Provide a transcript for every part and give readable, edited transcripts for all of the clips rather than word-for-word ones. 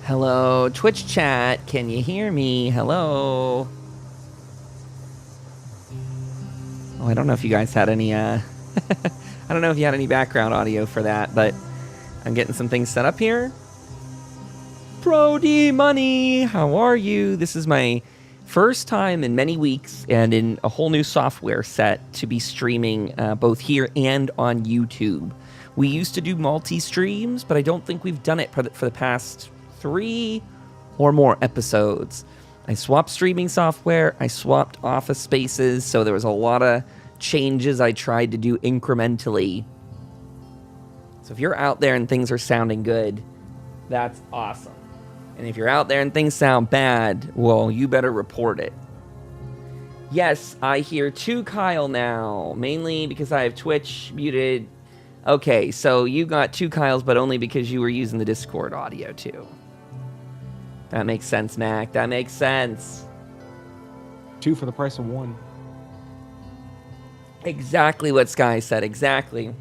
Hello, Twitch chat. Can you hear me? Hello. Oh, I don't know if you guys had any, I don't know if you had any background audio for that, but I'm getting some things set up here. Brody Money, how are you? This is my first time in many weeks and in a whole new software set to be streaming both here and on YouTube. We used to do multi-streams, but I don't think we've done it for the past 3 or more episodes. I swapped streaming software, I swapped office spaces, so there was a lot of changes I tried to do incrementally. So if you're out there and things are sounding good, that's awesome. And if you're out there and things sound bad, well, you better report it. Yes, I hear 2 Kyle now, mainly because I have Twitch muted. Okay, so you got 2 Kyles, but only because you were using the Discord audio too. That makes sense, Mac. That makes sense. 2 for the price of 1. Exactly what Sky said. Exactly.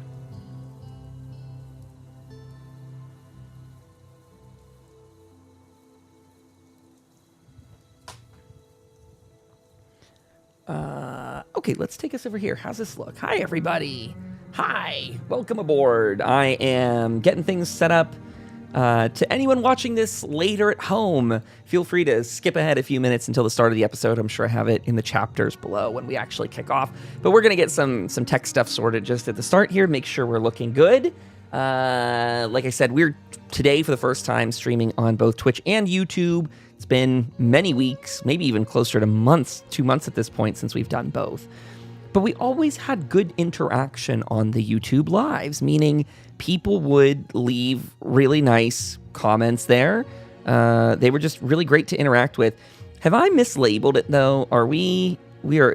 Okay, let's take us over here. How's this look? Hi, everybody. Hi. Welcome aboard. I am getting things set up. To anyone watching this later at home, feel free to skip ahead a few minutes until the start of the episode. I'm sure I have it in the chapters below when we actually kick off. But we're going to get some tech stuff sorted just at the start here, make sure we're looking good. Like I said, we're today for the first time streaming on both Twitch and YouTube. It's been many weeks, maybe even closer to months, 2 months at this point since we've done both. But we always had good interaction on the YouTube lives, meaning people would leave really nice comments there. They were just really great to interact with. Have I mislabeled it though?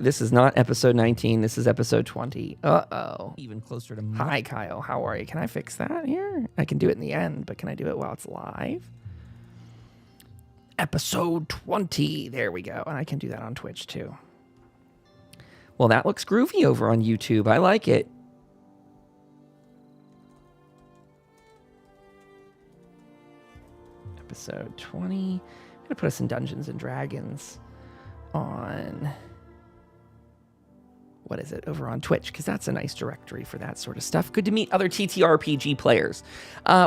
This is not episode 19, this is episode 20. Uh-oh. Even closer to Hi, Kyle, how are you? Can I fix that here? I can do it in the end, but can I do it while it's live? Episode 20, there we go. And I can do that on Twitch too. Well, that looks groovy over on YouTube. I like it. Episode 20. I'm going to put us in Dungeons and Dragons on... What is it? Over on Twitch, because that's a nice directory for that sort of stuff. Good to meet other TTRPG players.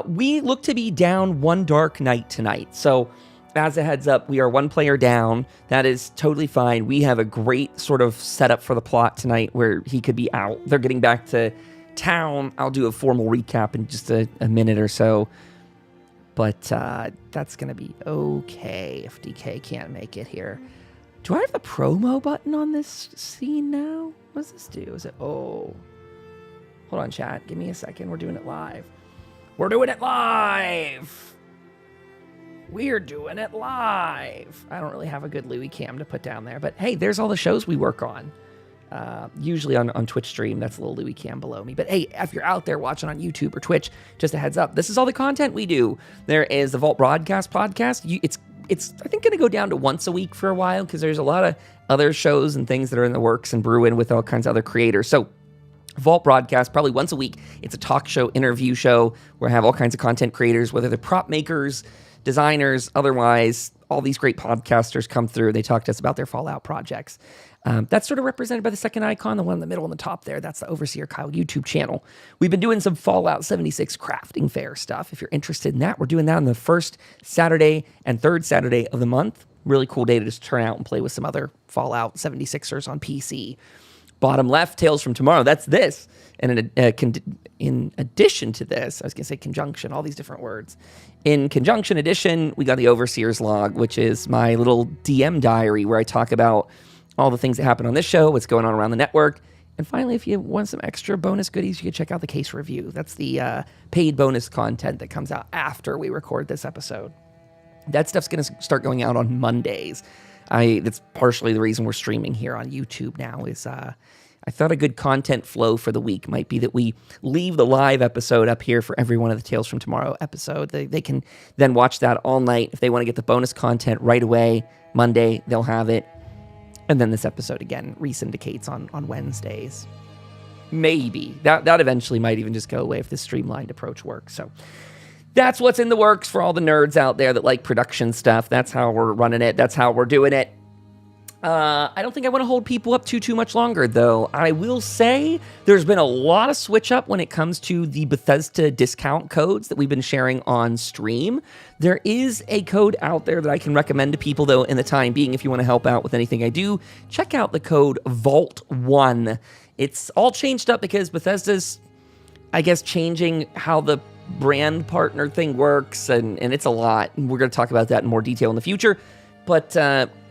We look to be down 1 dark night tonight. So... as a heads up, we are 1 player down. That is totally fine. We have a great sort of setup for the plot tonight where he could be out. They're getting back to town. I'll do a formal recap in just a minute or so. But that's going to be okay if DK can't make it here. Do I have the promo button on this scene now? What does this do? Is it... Oh. Hold on, chat. Give me a second. We're doing it live. We're doing it live! We're doing it live. I don't really have a good Louis cam to put down there, but hey, there's all the shows we work on. Usually on Twitch stream, that's a little Louis cam below me. But hey, if you're out there watching on YouTube or Twitch, just a heads up, this is all the content we do. There is the Vault Broadcast podcast. It's I think going to go down to once a week for a while because there's a lot of other shows and things that are in the works and brewing with all kinds of other creators. So Vault Broadcast, probably once a week. It's a talk show, interview show where I have all kinds of content creators, whether they're prop makers, designers, otherwise, all these great podcasters come through. They talk to us about their Fallout projects. That's sort of represented by the second icon, the one in the middle and the top there. That's the Overseer Kyle YouTube channel. We've been doing some Fallout 76 crafting fair stuff. If you're interested in that, we're doing that on the first Saturday and third Saturday of the month. Really cool day to just turn out and play with some other Fallout 76ers on PC. Bottom left, Tales from Tomorrow. That's this. And in addition to this, I was going to say conjunction, all these different words. In conjunction edition, we got the Overseer's Log, which is my little DM diary where I talk about all the things that happen on this show, what's going on around the network. And finally, if you want some extra bonus goodies, you can check out the case review. That's the paid bonus content that comes out after we record this episode. That stuff's going to start going out on Mondays. That's partially the reason we're streaming here on YouTube now is... I thought a good content flow for the week might be that we leave the live episode up here for every one of the Tales from Tomorrow episode. They can then watch that all night. If they want to get the bonus content right away, Monday, they'll have it. And then this episode, again, re-syndicates on Wednesdays. Maybe. That eventually might even just go away if this streamlined approach works. So that's what's in the works for all the nerds out there that like production stuff. That's how we're running it. That's how we're doing it. I don't think I want to hold people up too much longer, though. I will say there's been a lot of switch up when it comes to the Bethesda discount codes that we've been sharing on stream. There is a code out there that I can recommend to people, though, in the time being. If you want to help out with anything I do, check out the code VAULT1. It's all changed up because Bethesda's, I guess, changing how the brand partner thing works, and it's a lot. We're going to talk about that in more detail in the future. But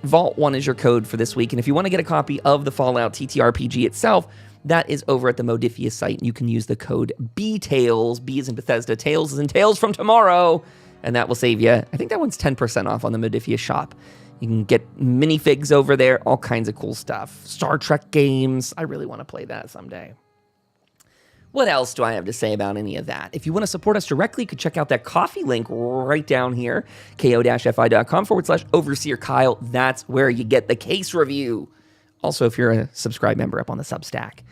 Vault1 is your code for this week. And if you want to get a copy of the Fallout TTRPG itself, that is over at the Modiphius site. And you can use the code BTALES. B is in Bethesda, Tales is in Tales from Tomorrow. And that will save you. I think that one's 10% off on the Modiphius shop. You can get minifigs over there, all kinds of cool stuff. Star Trek games. I really want to play that someday. What else do I have to say about any of that? If you want to support us directly, you could check out that coffee link right down here, ko-fi.com/Overseer Kyle. That's where you get the case review. Also, if you're a subscribe member up on the Substack.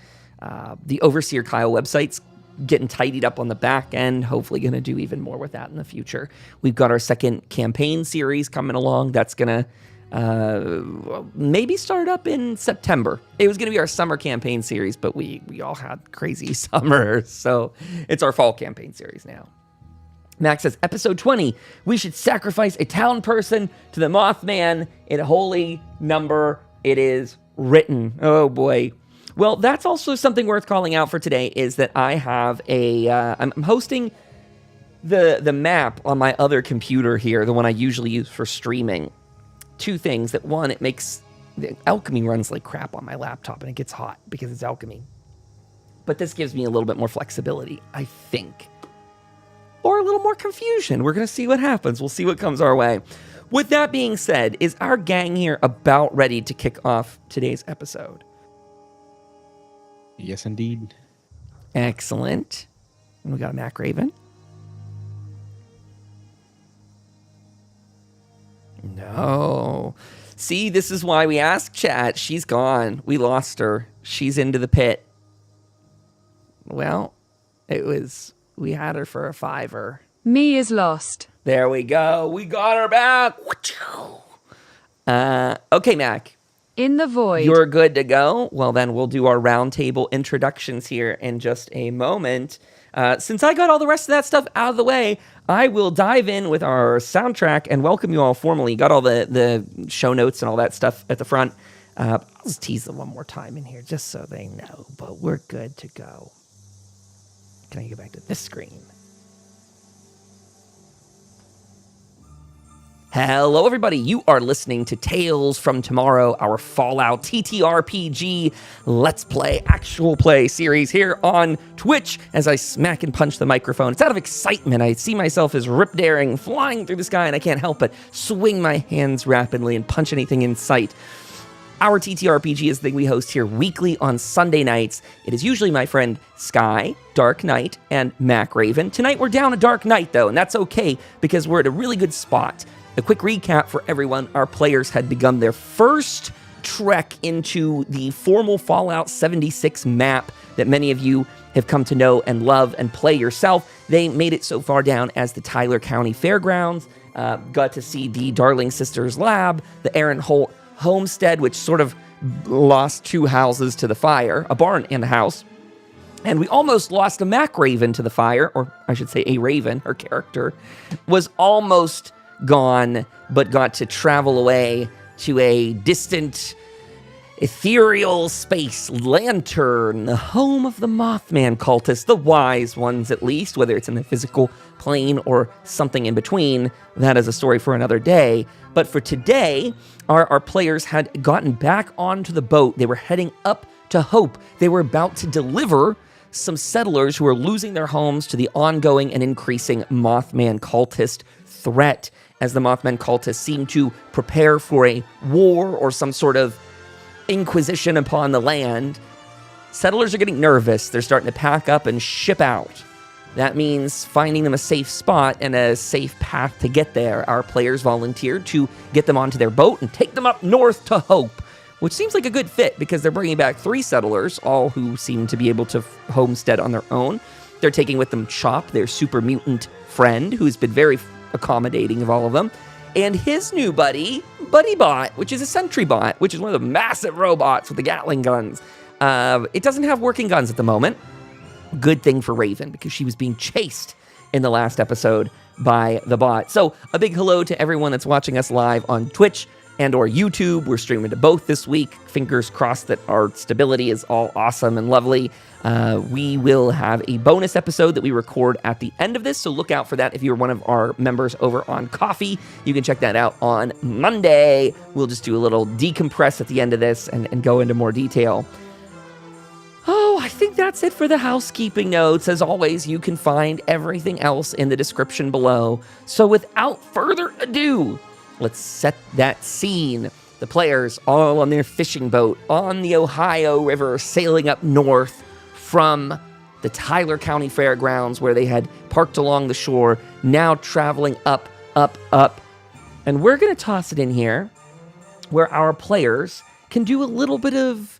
The Overseer Kyle website's getting tidied up on the back end, hopefully going to do even more with that in the future. We've got our second campaign series coming along. That's going to maybe start up in September. It was going to be our summer campaign series, but we all had crazy summers, so it's our fall campaign series now. Max says, episode 20, we should sacrifice a town person to the Mothman in a holy number. It is written. Oh boy. Well, that's also something worth calling out for today, is that I have I'm hosting the map on my other computer here, the one I usually use for streaming. Two things. That one, it makes the alchemy runs like crap on my laptop and it gets hot because it's alchemy. But this gives me a little bit more flexibility, I think. Or a little more confusion. We're going to see what happens. We'll see what comes our way. With that being said, is our gang here about ready to kick off today's episode? Yes, indeed. Excellent. And we got a Mac Raven. No. See, this is why we ask chat. She's gone. We lost her. She's into the pit. Well, we had her for a $5. Me is lost. There we go. We got her back. Okay, Mac. In the void. You're good to go. Well, then we'll do our roundtable introductions here in just a moment. Since I got all the rest of that stuff out of the way, I will dive in with our soundtrack and welcome you all formally. Got all the show notes and all that stuff at the front. I'll just tease them one more time in here just so they know, but we're good to go. Can I go back to this screen? Hello, everybody. You are listening to Tales from Tomorrow, our Fallout TTRPG Let's Play, actual play series here on Twitch as I smack and punch the microphone. It's out of excitement. I see myself as Rip Daring flying through the sky, and I can't help but swing my hands rapidly and punch anything in sight. Our TTRPG is the thing we host here weekly on Sunday nights. It is usually my friend Sky, Dark Knight, and Mac Raven. Tonight we're down a Dark Knight, though, and that's okay because we're at a really good spot. A quick recap for everyone. Our players had begun their first trek into the formal Fallout 76 map that many of you have come to know and love and play yourself. They made it so far down as the Tyler County Fairgrounds, got to see the Darling Sisters Lab, the Aaron Holt Homestead, which sort of lost 2 houses to the fire, a barn and a house. And we almost lost a Mac Raven to the fire, or I should say a Raven, her character, was almost gone, but got to travel away to a distant, ethereal space lantern, the home of the Mothman cultists, the wise ones at least, whether it's in the physical plane or something in between. That is a story for another day. But for today, our players had gotten back onto the boat. They were heading up to Hope. They were about to deliver some settlers who were losing their homes to the ongoing and increasing Mothman cultist threat, as the Mothman cultists seem to prepare for a war or some sort of inquisition upon the land. Settlers are getting nervous. They're starting to pack up and ship out. That means finding them a safe spot and a safe path to get there. Our players volunteered to get them onto their boat and take them up north to Hope, which seems like a good fit because they're bringing back 3 settlers, all who seem to be able to homestead on their own. They're taking with them Chop, their super mutant friend, who's been very accommodating of all of them, and his new buddy, BuddyBot, which is a sentry bot, which is one of the massive robots with the Gatling guns. It doesn't have working guns at the moment. Good thing for Raven, because she was being chased in the last episode by the bot. So a big hello to everyone that's watching us live on Twitch and or YouTube. We're streaming to both this week. Fingers crossed that our stability is all awesome and lovely. We will have a bonus episode that we record at the end of this, so look out for that. If you're one of our members over on Coffee, you can check that out on Monday. We'll just do a little decompress at the end of this and go into more detail. Oh, I think that's it for the housekeeping notes. As always, you can find everything else in the description below. So without further ado, let's set that scene. The players all on their fishing boat on the Ohio River, sailing up north from the Tyler County Fairgrounds, where they had parked along the shore, now traveling up, up, up. And we're going to toss it in here where our players can do a little bit of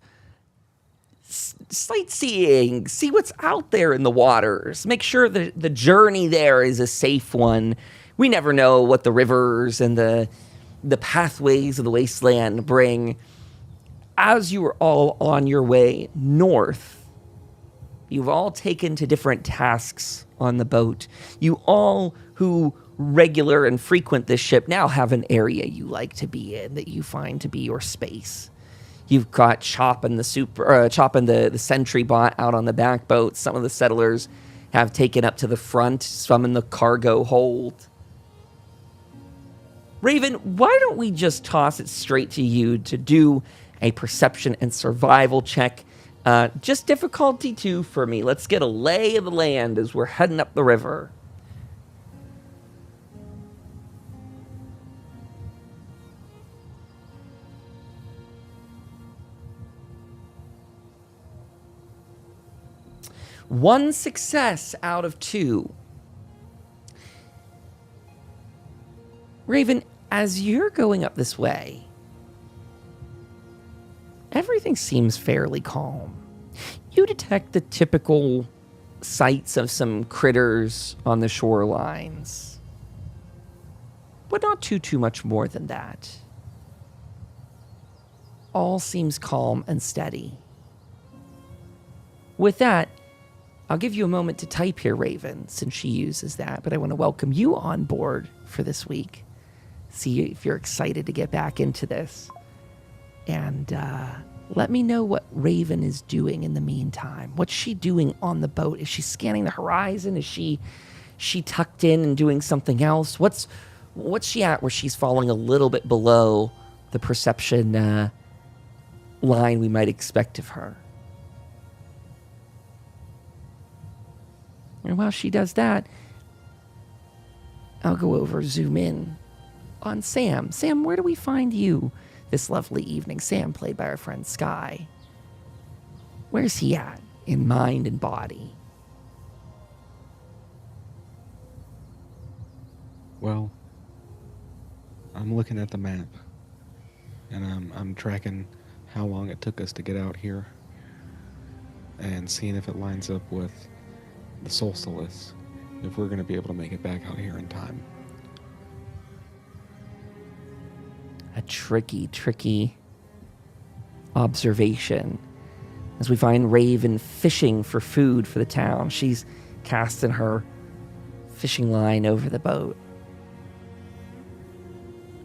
sightseeing, see what's out there in the waters, make sure that the journey there is a safe one. We never know what the rivers and the pathways of the wasteland bring. As you are all on your way north, you've all taken to different tasks on the boat. You all who regular and frequent this ship now have an area you like to be in that you find to be your space. You've got Chop and the sentry bot out on the back boat. Some of the settlers have taken up to the front, some in the cargo hold. Raven, why don't we just toss it straight to you to do a perception and survival check? Just difficulty 2 for me. Let's get a lay of the land as we're heading up the river. One success out of 2. Raven, as you're going up this way, everything seems fairly calm. You detect the typical sights of some critters on the shorelines, but not too much more than that. All seems calm and steady. With that, I'll give you a moment to type here, Raven, since she uses that, but I want to welcome you on board for this week. See if you're excited to get back into this. And let me know what Raven is doing in the meantime. What's she doing on the boat? Is she scanning the horizon? Is she tucked in and doing something else? What's she at where she's falling a little bit below the perception line we might expect of her? And while she does that, I'll go over, zoom in on Sam. Sam, where do we find you this lovely evening? Sam, played by our friend Sky. Where's he at in mind and body? Well, I'm looking at the map, and I'm tracking how long it took us to get out here, and seeing if it lines up with the solstice, if we're going to be able to make it back out here in time. A tricky observation as we find Raven fishing for food for the town. She's casting her fishing line over the boat.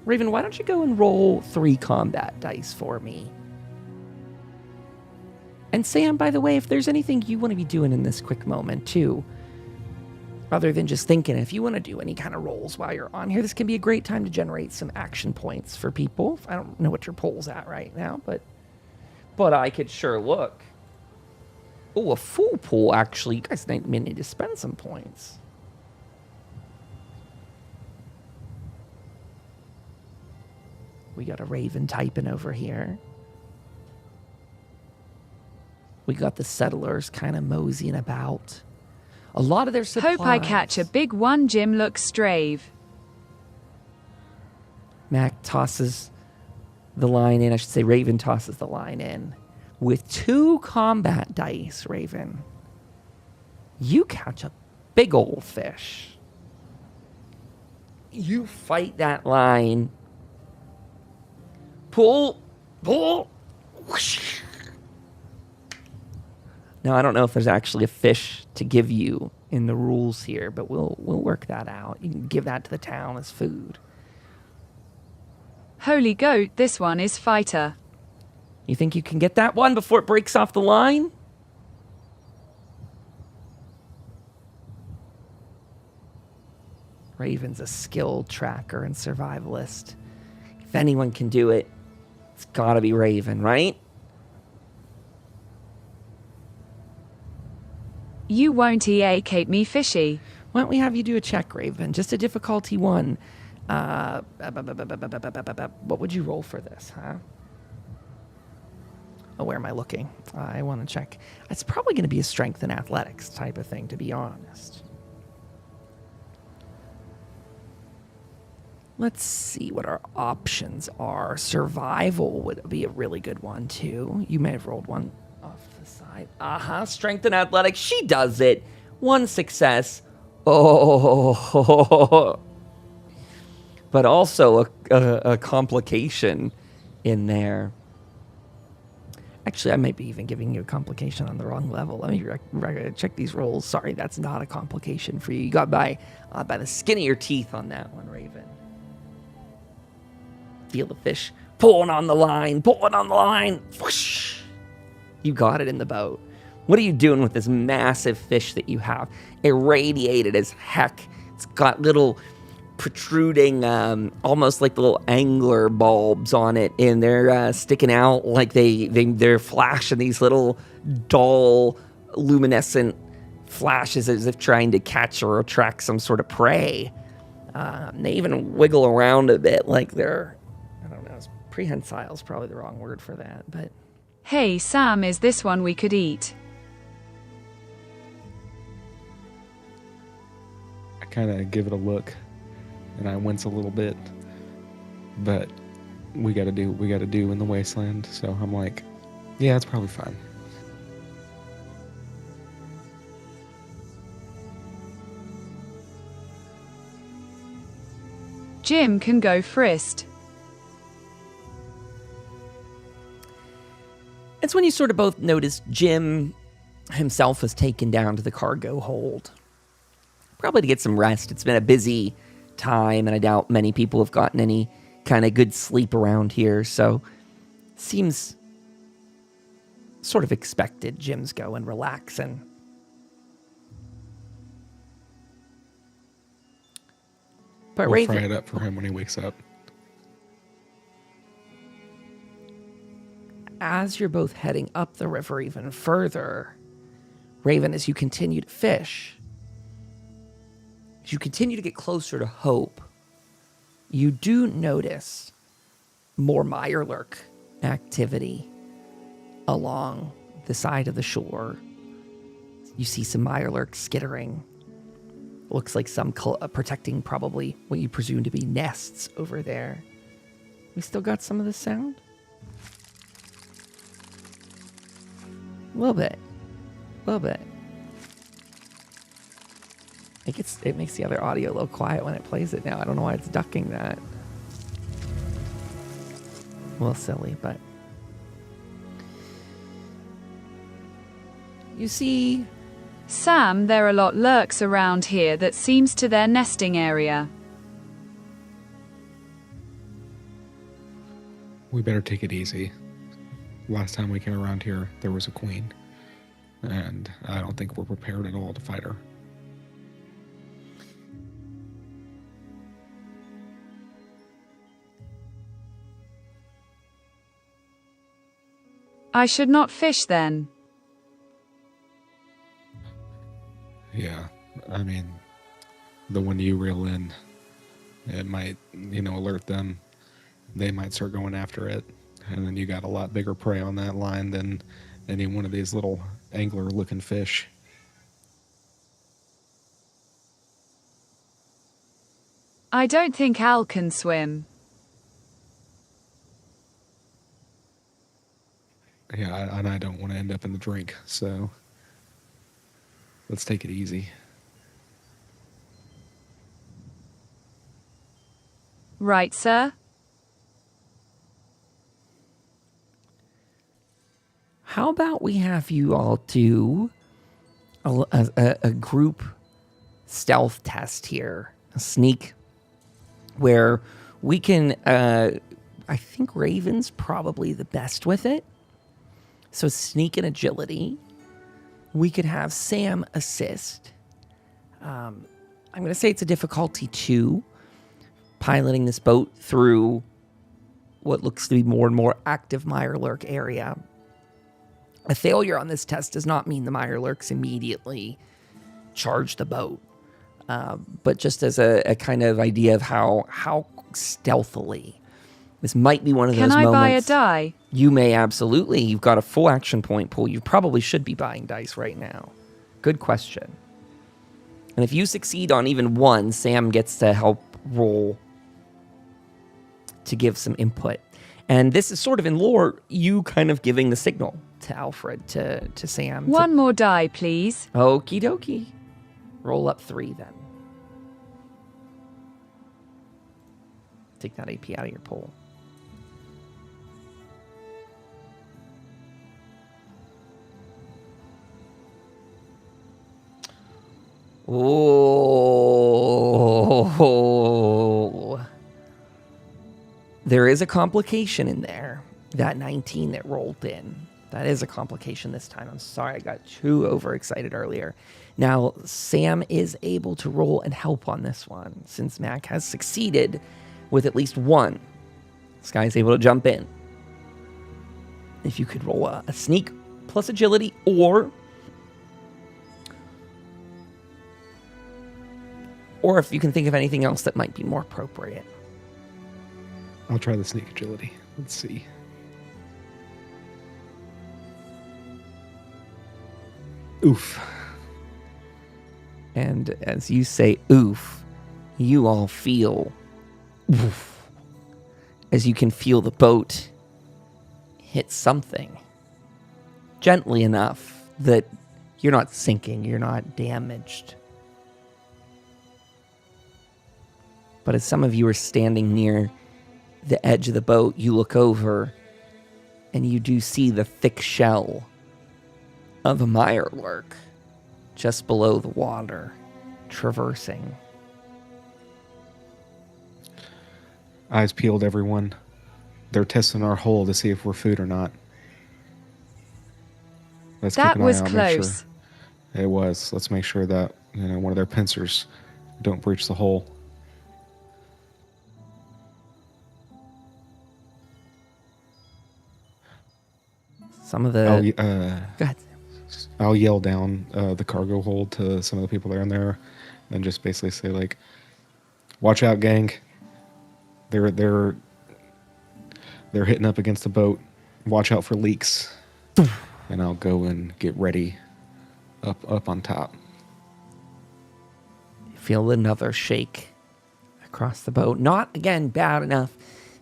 Raven, why don't you go and roll 3 combat dice for me? And Sam, by the way, if there's anything you want to be doing in this quick moment too, other than just thinking, if you want to do any kind of rolls while you're on here, this can be a great time to generate some action points for people. I don't know what your poll's at right now, but I could sure look. Oh, a full pool, actually. You guys may need to spend some points. We got a Raven typing over here. We got the settlers kind of moseying about. A lot of their supplies. Hope I catch a big one. Jim looks strave. Mac tosses the line in. I should say Raven tosses the line in. With 2 combat dice, Raven. You catch a big old fish. You fight that line. Pull. Whoosh. Now, I don't know if there's actually a fish to give you in the rules here, but we'll work that out. You can give that to the town as food. Holy goat, this one is fighter. You think you can get that one before it breaks off the line? Raven's a skilled tracker and survivalist. If anyone can do it, it's gotta be Raven, right? You won't Cape me fishy. Why don't we have you do a check, Raven? Just a difficulty 1. What would you roll for this, huh? Oh, where am I looking? I want to check. It's probably going to be a strength and athletics type of thing, to be honest. Let's see what our options are. Survival would be a really good one, too. You may have rolled one off the side. Strength and athletics. She does it. 1 success. Oh. But also a complication in there. Actually, I might be even giving you a complication on the wrong level. Let me check these rolls. Sorry, that's not a complication for you. You got by the skin of your teeth on that one, Raven. Feel the fish pulling on the line. Whoosh! You got it in the boat. What are you doing with this massive fish that you have? Irradiated as heck. It's got little protruding, almost like little angler bulbs on it, and they're sticking out like they're flashing these little dull, luminescent flashes as if trying to catch or attract some sort of prey. They even wiggle around a bit like they're, I don't know, prehensile is probably the wrong word for that, but... Hey, Sam, is this one we could eat? I kind of give it a look, and I wince a little bit. But we got to do what we got to do in the Wasteland. So I'm like, yeah, it's probably fine. Jim can go first. It's when you sort of both notice Jim himself has taken down to the cargo hold. Probably to get some rest. It's been a busy time, and I doubt many people have gotten any kind of good sleep around here, so seems sort of expected Jim's going relaxing. But We'll Raven, fry it up for him when he wakes up. as you're both heading up the river even further, Raven, as you continue to fish, as you continue to get closer to Hope, you do notice more mirelurk activity along the side of the shore. You see some mirelurk skittering. Looks like some protecting probably what you presume to be nests over there. We still got some of the sound? A little bit. It makes the other audio a little quiet when it plays it now. I don't know why it's ducking that. A little silly, but... You see... Sam, there are a lot lurks around here that seems to their nesting area. We better take it easy. Last time we came around here, there was a queen. And I don't think we're prepared at all to fight her. I should not fish then. Yeah, I mean, the one you reel in, it might, alert them. They might start going after it. And then you got a lot bigger prey on that line than any one of these little angler-looking fish. I don't think Al can swim. Yeah, and I don't want to end up in the drink, so Let's take it easy. Right, sir? How about we have you all do a group stealth test here, a sneak, where we can, I think Raven's probably the best with it. So sneak and agility. We could have Sam assist. I'm going to say it's a difficulty 2, piloting this boat through what looks to be more and more active Mirelurk area. A failure on this test does not mean the Mirelurks immediately charge the boat, but just as a kind of idea of how stealthily. This might be one of those moments. Can I buy a die? You may, absolutely. You've got a full action point pool. You probably should be buying dice right now. Good question. And if you succeed on even one, Sam gets to help roll to give some input. And this is sort of in lore, you kind of giving the signal to Alfred, to Sam. One more die, please. Okie dokie. Roll up 3 then. Take that AP out of your pool. Oh, there is a complication in there. That 19 that rolled in. That is a complication this time. I'm sorry, I got too overexcited earlier. Now, Sam is able to roll and help on this one, since Mac has succeeded with at least 1. This guy's able to jump in. If you could roll a sneak plus agility, or if you can think of anything else that might be more appropriate. I'll try the sneak agility. Let's see. Oof. And as you say oof, you all feel oof, as you can feel the boat hit something gently enough that you're not sinking, you're not damaged. But as some of you are standing near the edge of the boat, you look over and you do see the thick shell of a Mirelurk just below the water, traversing. Eyes peeled, everyone. They're testing our hull to see if we're food or not. Let's keep That an eye was out, make close. sure. It was. Let's make sure that, one of their pincers don't breach the hull. Some of the... Go ahead. I'll yell down the cargo hold to some of the people that are in there, and just basically say, like, "Watch out, gang! They're hitting up against the boat. Watch out for leaks." And I'll go and get ready up on top. You feel another shake across the boat. Not, again, bad enough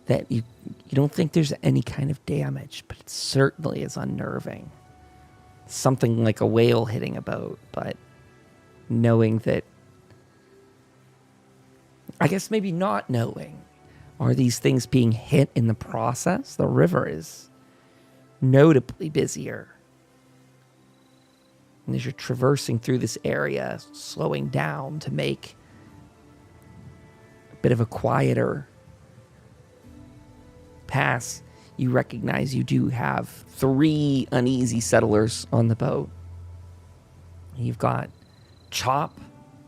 that you don't think there's any kind of damage, but it certainly is unnerving. Something like a whale hitting a boat, but knowing that, I guess maybe not knowing, are these things being hit in the process? The river is notably busier. And as you're traversing through this area, slowing down to make a bit of a quieter pass, you recognize you do have 3 uneasy settlers on the boat. You've got Chop,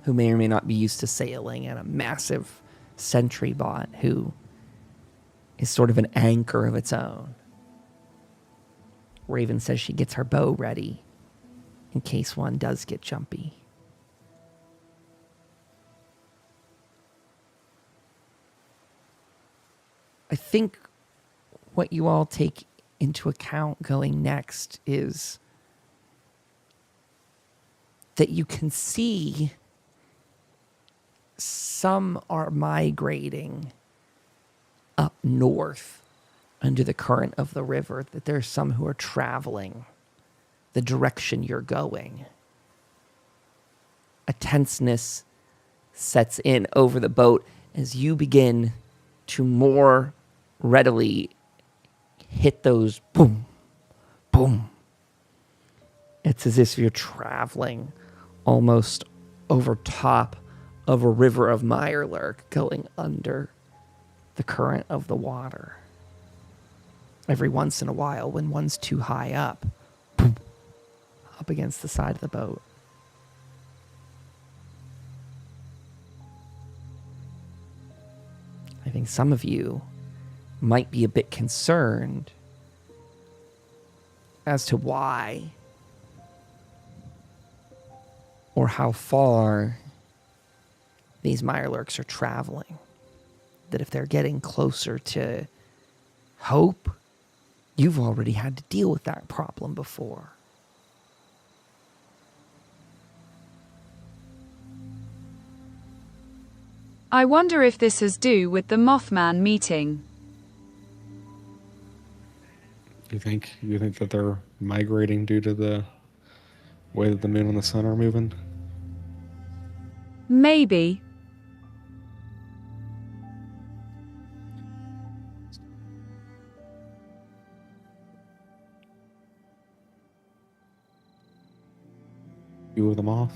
who may or may not be used to sailing, and a massive sentry bot who is sort of an anchor of its own. Raven says she gets her bow ready in case one does get jumpy. I think what you all take into account going next is that you can see some are migrating up north under the current of the river, that there's some who are traveling the direction you're going. a tenseness sets in over the boat as you begin to more readily hit those boom, boom. It's as if you're traveling almost over top of a river of Mirelurk going under the current of the water. Every once in a while, when one's too high up, boom, up against the side of the boat. I think some of you might be a bit concerned as to why or how far these Mirelurks are traveling. That if they're getting closer to Hope, you've already had to deal with that problem before. I wonder if this has to do with the Mothman meeting. You think that they're migrating due to the way that the moon and the sun are moving? Maybe. You with them off?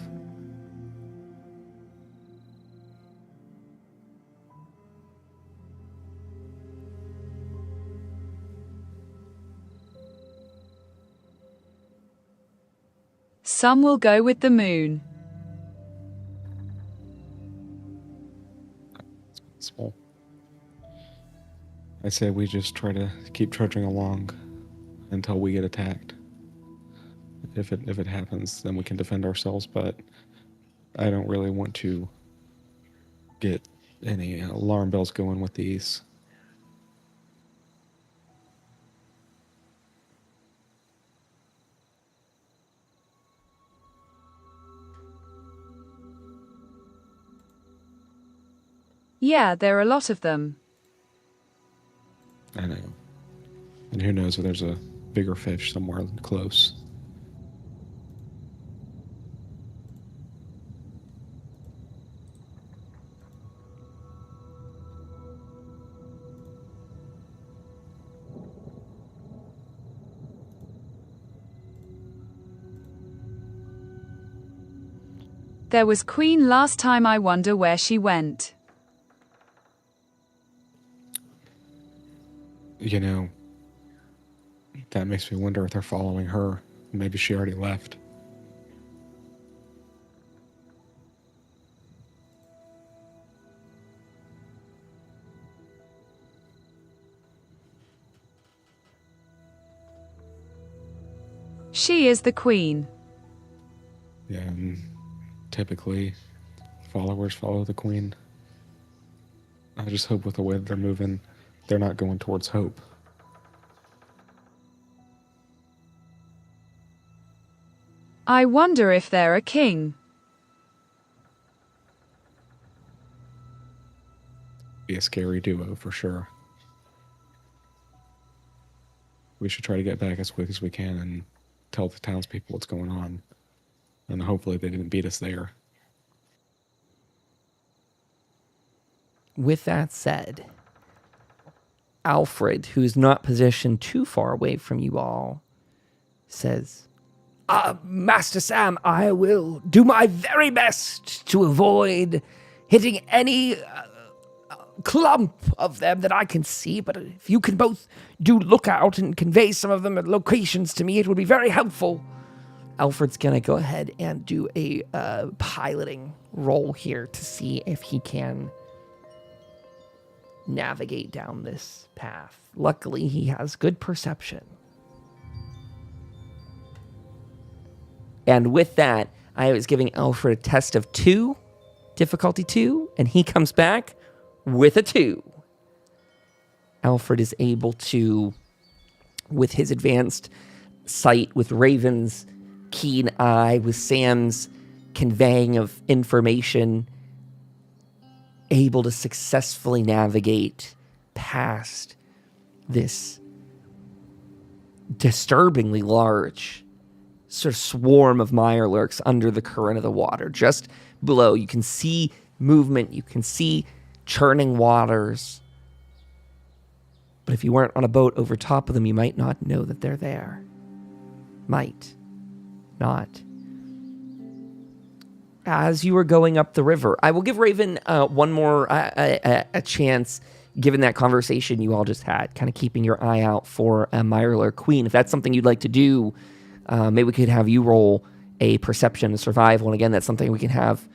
Some will go with the moon. Small. I say we just try to keep trudging along until we get attacked. If it happens, then we can defend ourselves, but I don't really want to get any alarm bells going with these. Yeah, there are a lot of them. I know. And who knows if there's a bigger fish somewhere close. There was Queen last time. I wonder where she went. You know, that makes me wonder if they're following her. Maybe she already left. She is the queen. Yeah, and typically followers follow the queen. I just hope with the way that they're moving, they're not going towards Hope. I wonder if they're a king. Be a scary duo for sure. We should try to get back as quick as we can and tell the townspeople what's going on. And hopefully they didn't beat us there. With that said, Alfred, who's not positioned too far away from you all, says, Master Sam, I will do my very best to avoid hitting any clump of them that I can see, but if you can both do lookout and convey some of them at locations to me, it would be very helpful. Alfred's gonna go ahead and do a piloting roll here to see if he can navigate down this path. Luckily, he has good perception. And with that, I was giving Alfred a test of 2, difficulty 2, and he comes back with a 2. Alfred is able to, with his advanced sight, with Raven's keen eye, with Sam's conveying of information, able to successfully navigate past this disturbingly large sort of swarm of mirelurks under the current of the water. Just below, you can see movement, you can see churning waters. But if you weren't on a boat over top of them, you might not know that they're there. Might not. As you are going up the river, I will give Raven one more a chance, given that conversation you all just had, kind of keeping your eye out for a Mirelurk Queen. If that's something you'd like to do, maybe we could have you roll a perception and survival. And again, that's something we can have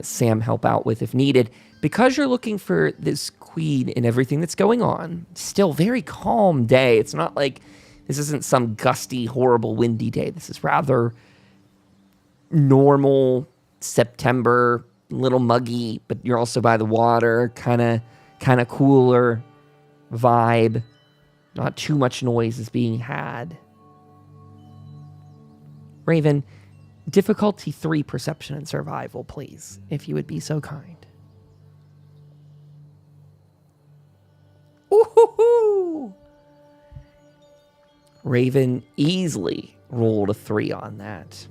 Sam help out with if needed. Because you're looking for this queen and everything that's going on, still very calm day. It's not like this isn't some gusty, horrible, windy day. This is rather normal September, little muggy, but you're also by the water, kind of cooler vibe. Not too much noise is being had. Raven, difficulty 3 perception and survival, please, if you would be so kind. Ooh-hoo-hoo! Raven easily rolled a 3 on that.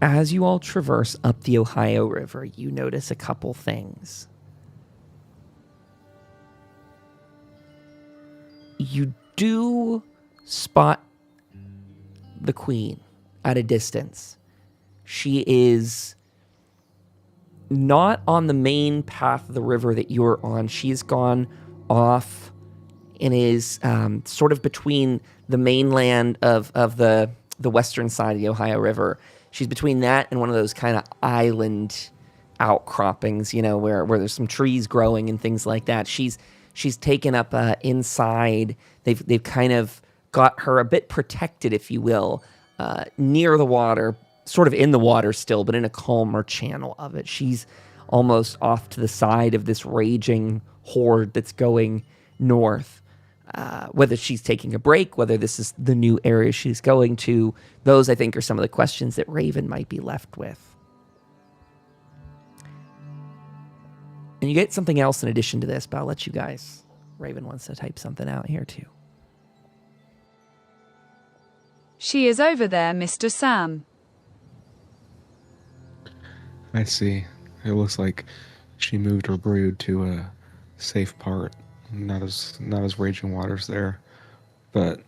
As you all traverse up the Ohio River, you notice a couple things. You do spot the queen at a distance. She is not on the main path of the river that you're on. She's gone off and is sort of between the mainland of the western side of the Ohio River. She's between that and one of those kind of island outcroppings, you know, where there's some trees growing and things like that. She's taken up inside. They've kind of got her a bit protected, if you will, near the water, sort of in the water still, but in a calmer channel of it. She's almost off to the side of this raging horde that's going north. Whether she's taking a break, whether this is the new area she's going to, those, I think, are some of the questions that Raven might be left with. And you get something else in addition to this, but I'll let you guys. Raven wants to type something out here, too. She is over there, Mr. Sam. I see. It looks like she moved her brood to a safe part. Not as raging waters there, but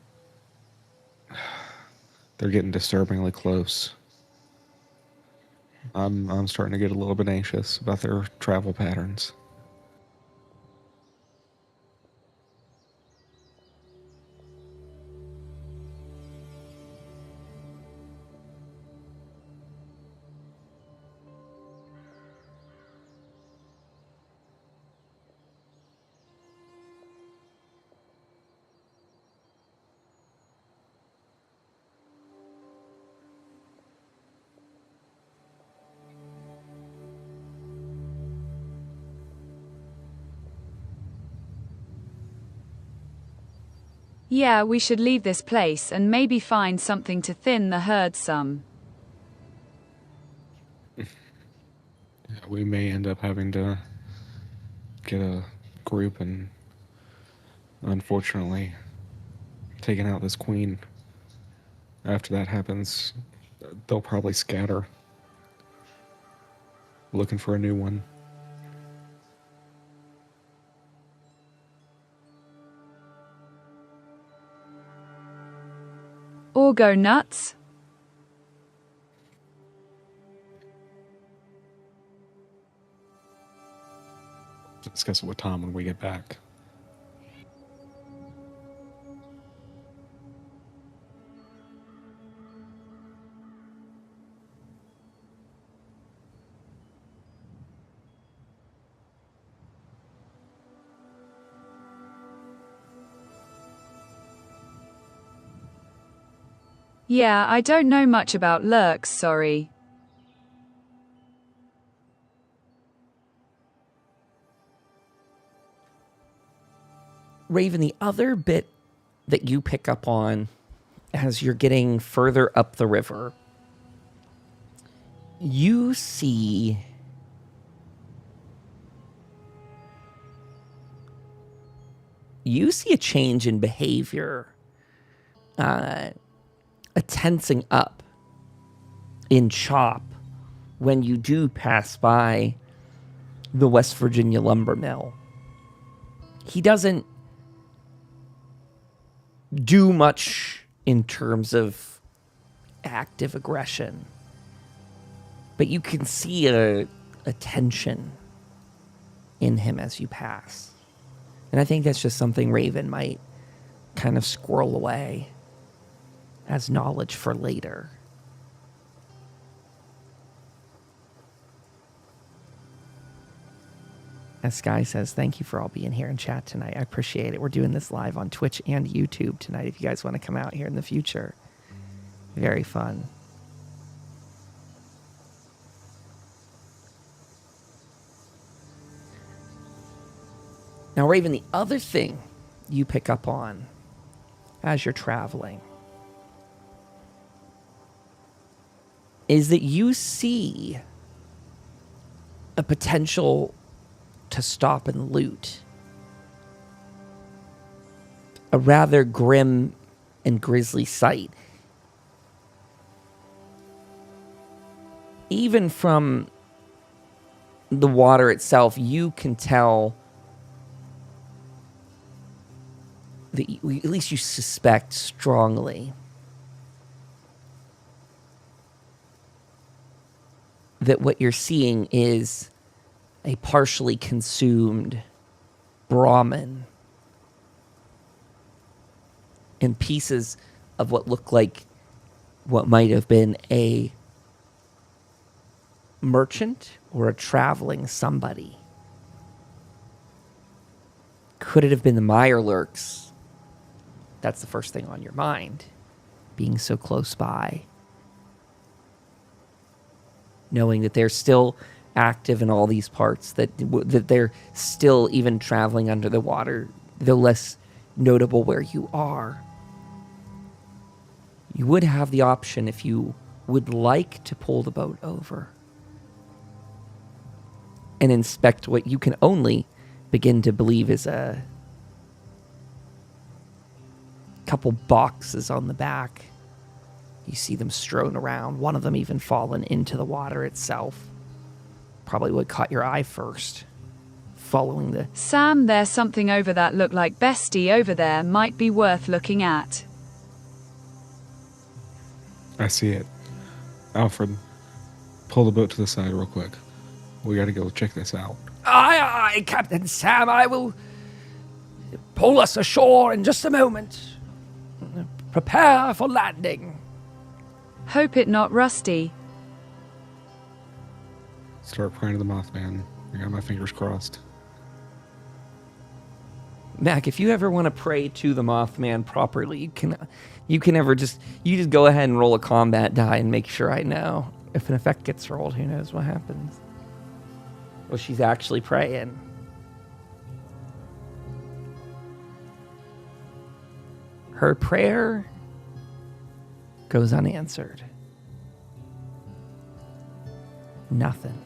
they're getting disturbingly close. I'm starting to get a little bit anxious about their travel patterns. Yeah, we should leave this place and maybe find something to thin the herd some. We may end up having to get a group and, unfortunately, taking out this queen. After that happens, they'll probably scatter, looking for a new one. Or go nuts? Discuss it with Tom when we get back. Yeah, I don't know much about lurks, sorry. Raven, the other bit that you pick up on as you're getting further up the river, you see a change in behavior a tensing up in Chop when you do pass by the West Virginia lumber mill. He doesn't do much in terms of active aggression, but you can see a tension in him as you pass. And I think that's just something Raven might kind of squirrel away as knowledge for later. As Sky says, thank you for all being here in chat tonight. I appreciate it. We're doing this live on Twitch and YouTube tonight if you guys want to come out here in the future. Very fun. Now, Raven, the other thing you pick up on as you're traveling is that you see a potential to stop and loot. A rather grim and grisly sight. Even from the water itself, you can tell that at least you suspect strongly that what you're seeing is a partially consumed Brahmin and pieces of what look like what might have been a merchant or a traveling somebody. Could it have been the Meyerlurks? That's the first thing on your mind, being so close by. Knowing that they're still active in all these parts, that they're still even traveling under the water, though less notable where you are. You would have the option, if you would like, to pull the boat over and inspect what you can only begin to believe is a couple boxes on the back. You see them strewn around, one of them even fallen into the water itself. Probably what caught your eye first, following the... Sam, there's something over that look like bestie over there, might be worth looking at. I see it. Alfred, pull the boat to the side real quick. We gotta go check this out. Aye, aye, Captain Sam, I will pull us ashore in just a moment. Prepare for landing. Hope it not rusty. Start praying to the Mothman. I got my fingers crossed. Mac, if you ever want to pray to the Mothman properly, you can ever just go ahead and roll a combat die and make sure I know. If an effect gets rolled, who knows what happens. Well, she's actually praying. Her prayer goes unanswered. Nothing.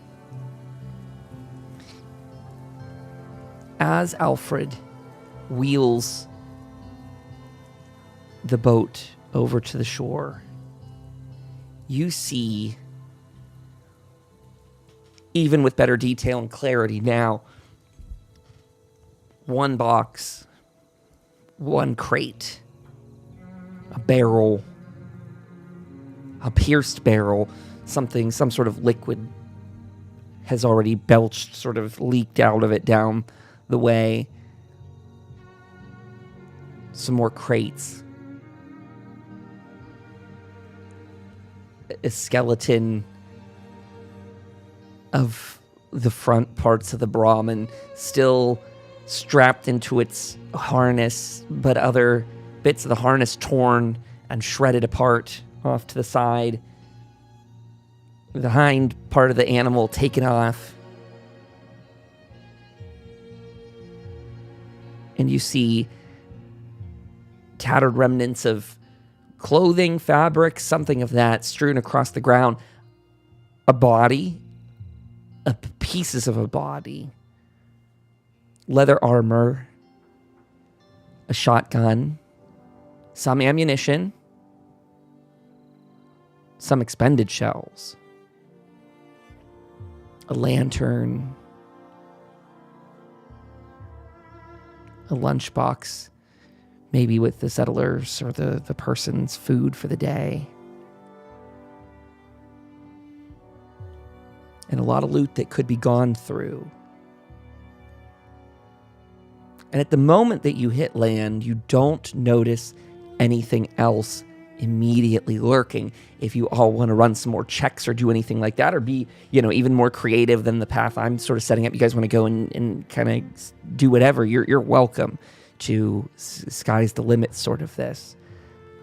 As Alfred wheels the boat over to the shore, you see, even with better detail and clarity now, one box, one crate, a barrel, a pierced barrel, some sort of liquid has already belched, sort of leaked out of it down the way. Some more crates. A skeleton of the front parts of the Brahmin still strapped into its harness, but other bits of the harness torn and shredded apart off to the side. The hind part of the animal taken off. And you see tattered remnants of clothing, fabric, something of that strewn across the ground. A body, pieces of a body, leather armor, a shotgun, some ammunition, some expended shells, a lantern, a lunchbox, maybe with the settlers or the person's food for the day. And a lot of loot that could be gone through. And at the moment that you hit land, you don't notice anything else immediately lurking. If you all want to run some more checks or do anything like that, or be, even more creative than the path I'm sort of setting up, you guys want to go and kind of do whatever, you're welcome to. Sky's the limit sort of this.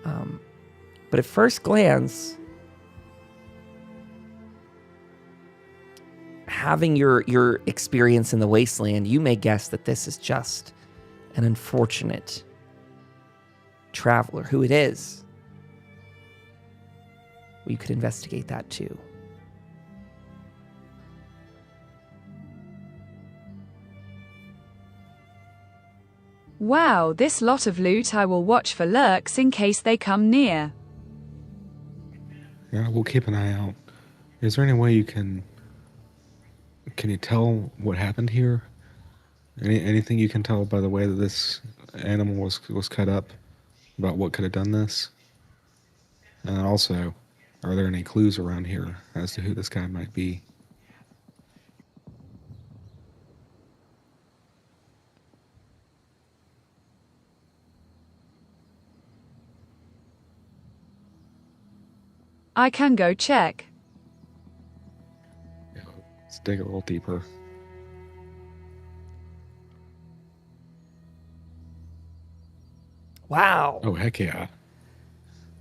But at first glance, having your experience in the Wasteland, you may guess that this is just an unfortunate traveler. Who it is, we could investigate that too. Wow, this lot of loot. I will watch for lurks in case they come near. Yeah, we'll keep an eye out. Is there any way you can you tell what happened here? Anything you can tell by the way that this animal was cut up about what could have done this? And also, are there any clues around here as to who this guy might be? I can go check. Yeah, let's dig a little deeper. Wow. Oh, heck yeah.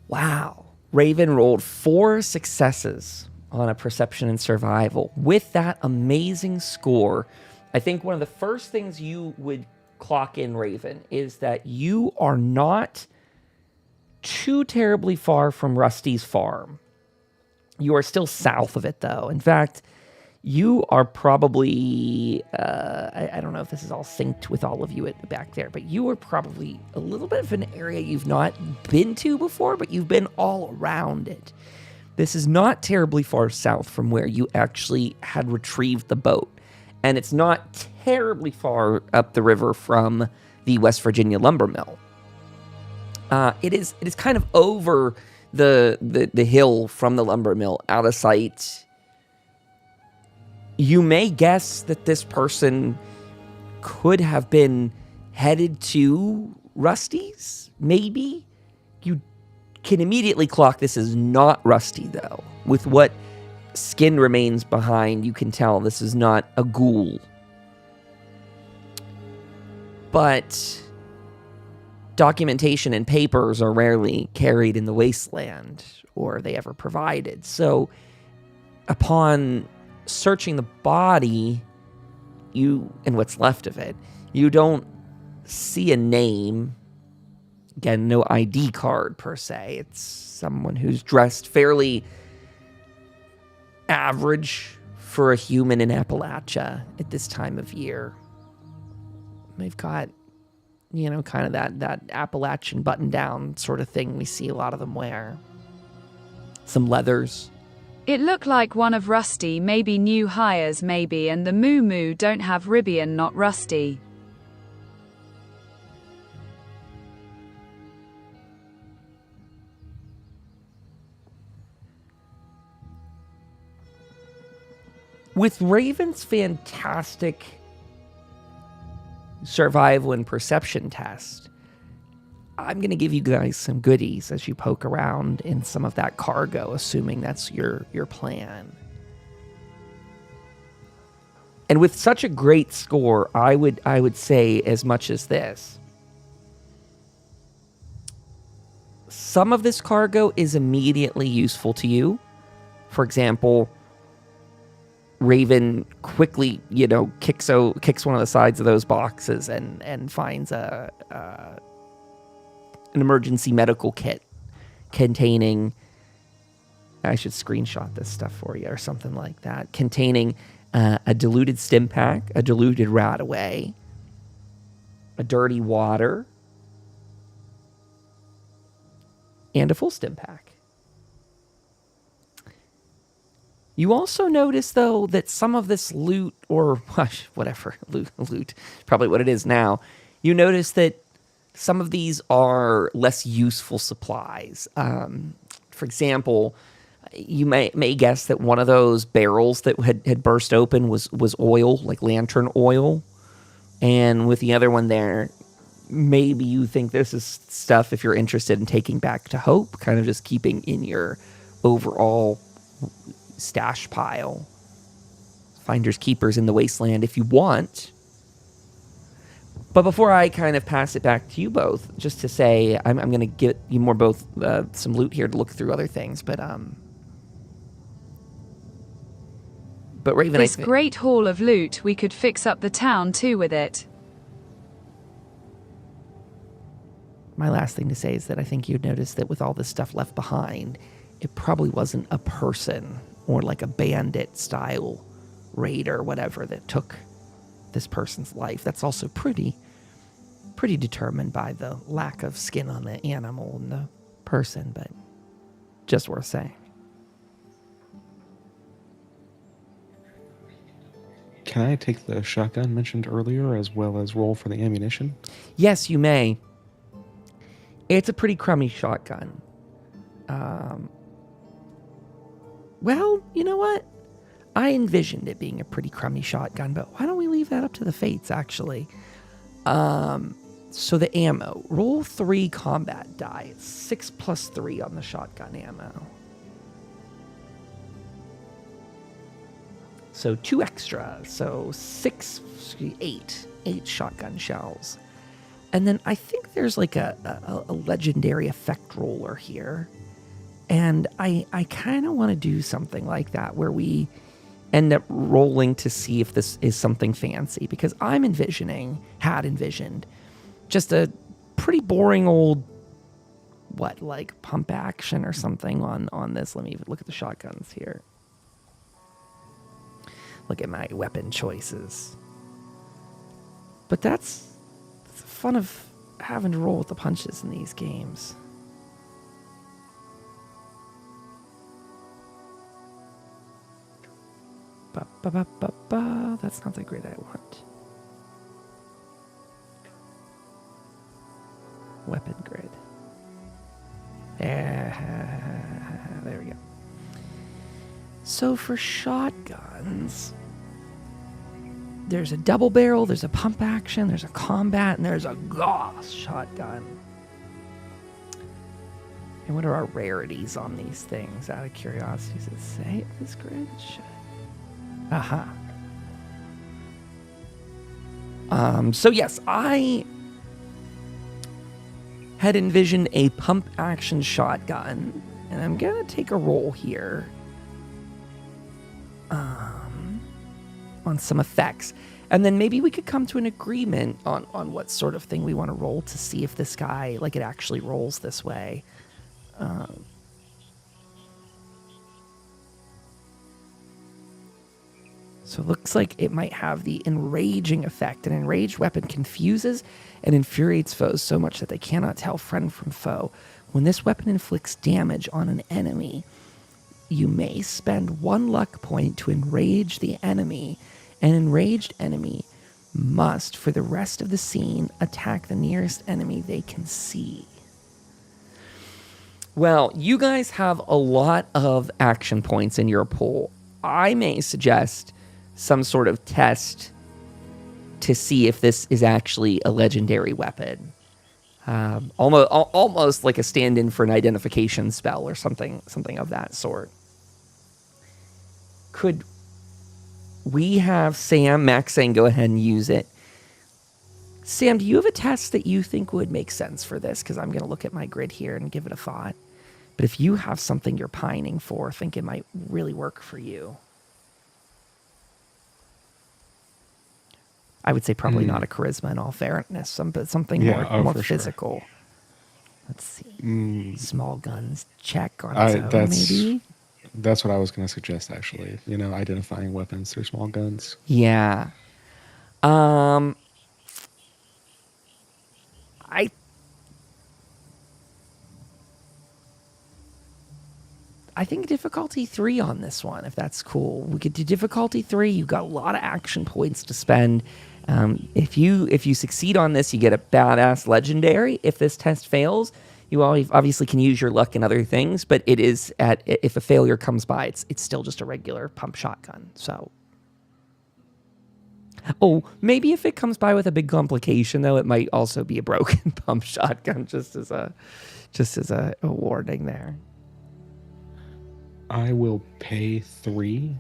Wow. Raven rolled 4 successes on a perception and survival. With that amazing score, I think one of the first things you would clock in, Raven, is that you are not too terribly far from Rusty's farm. You are still south of it, though. In fact, you are probably, I don't know if this is all synced with all of you at the back there, but you are probably a little bit of an area you've not been to before, but you've been all around it. This is not terribly far south from where you actually had retrieved the boat. And it's not terribly far up the river from the West Virginia lumber mill. It is kind of over the hill from the lumber mill, out of sight. You may guess that this person could have been headed to Rusty's, maybe. You can immediately clock this is not Rusty, though. With what skin remains behind, you can tell this is not a ghoul. But documentation and papers are rarely carried in the Wasteland, or are they ever provided. So upon searching the body, and what's left of it, you don't see a name. Again, no ID card per se. It's someone who's dressed fairly average for a human in Appalachia at this time of year. They've got, kind of that Appalachian button-down sort of thing we see a lot of them wear. Some leathers. It looked like one of Rusty, maybe new hires, maybe, and the Moo don't have Ribbian, not Rusty. With Raven's fantastic survival and perception test, I'm going to give you guys some goodies as you poke around in some of that cargo, assuming that's your plan. And with such a great score, I would say as much as this. Some of this cargo is immediately useful to you. For example, Raven quickly, kicks one of the sides of those boxes and finds an emergency medical kit containing, I should screenshot this stuff for you or something like that, containing a diluted stim pack, a diluted Radaway, a dirty water, and a full stim pack. You also notice, though, that some of this loot, or whatever, loot, probably what it is now, you notice that some of these are less useful supplies. For example, you may guess that one of those barrels that had burst open was oil, like lantern oil. And with the other one there, maybe you think this is stuff, if you're interested in taking back to Hope, kind of just keeping in your overall stash pile. Finders keepers in the Wasteland if you want. But before I kind of pass it back to you both, just to say, I'm going to get you more both some loot here to look through other things. But Raven, This great haul of loot, we could fix up the town too with it. My last thing to say is that I think you'd notice that with all this stuff left behind, it probably wasn't a person or like a bandit style raid or whatever that took this person's life. That's also pretty determined by the lack of skin on the animal and the person, but just worth saying. Can I take the shotgun mentioned earlier as well as roll for the ammunition? Yes, you may. It's a pretty crummy shotgun. Well, you know what? I envisioned it being a pretty crummy shotgun, but why don't we leave that up to the fates, actually? So the ammo. Roll 3 combat die. It's 6 plus 3 on the shotgun ammo. So 2 extra. So 8 shotgun shells. And then I think there's like a legendary effect roller here. And I kind of want to do something like that where we end up rolling to see if this is something fancy. Because had envisioned, just a pretty boring old, like pump action or something on this. Let me look at the shotguns here. Look at my weapon choices. But that's the fun of having to roll with the punches in these games. That's not the grid I want. Weapon grid. There we go. So for shotguns, there's a double barrel, there's a pump action, there's a combat, and there's a Gauss shotgun. And what are our rarities on these things? Out of curiosity, does it say this grid? Aha. So yes, I had envisioned a pump action shotgun, and I'm gonna take a roll here on some effects, and then maybe we could come to an agreement on what sort of thing we want to roll to see if this guy, like, it actually rolls this way. So it looks like it might have the enraging effect. An enraged weapon confuses and infuriates foes so much that they cannot tell friend from foe. When this weapon inflicts damage on an enemy, you may spend 1 luck point to enrage the enemy. An enraged enemy must, for the rest of the scene, attack the nearest enemy they can see. Well, you guys have a lot of action points in your pool. I may suggest some sort of test to see if this is actually a legendary weapon. Almost like a stand-in for an identification spell or something of that sort. Could we have Sam, Max saying go ahead and use it. Sam, do you have a test that you think would make sense for this? Because I'm going to look at my grid here and give it a thought. But if you have something you're pining for, I think it might really work for you. I would say probably not a charisma in all fairness, but something more physical. Sure. Let's see. Small guns check on its own, maybe? That's what I was going to suggest, actually. Identifying weapons through small guns. Yeah. I think difficulty 3 on this one, if that's cool. We could do difficulty 3. You've got a lot of action points to spend. If you succeed on this, you get a badass legendary. If this test fails, you obviously can use your luck in other things, but it is if a failure comes by, it's still just a regular pump shotgun. So, maybe if it comes by with a big complication, though, it might also be a broken pump shotgun, just as a warning there. I will pay 3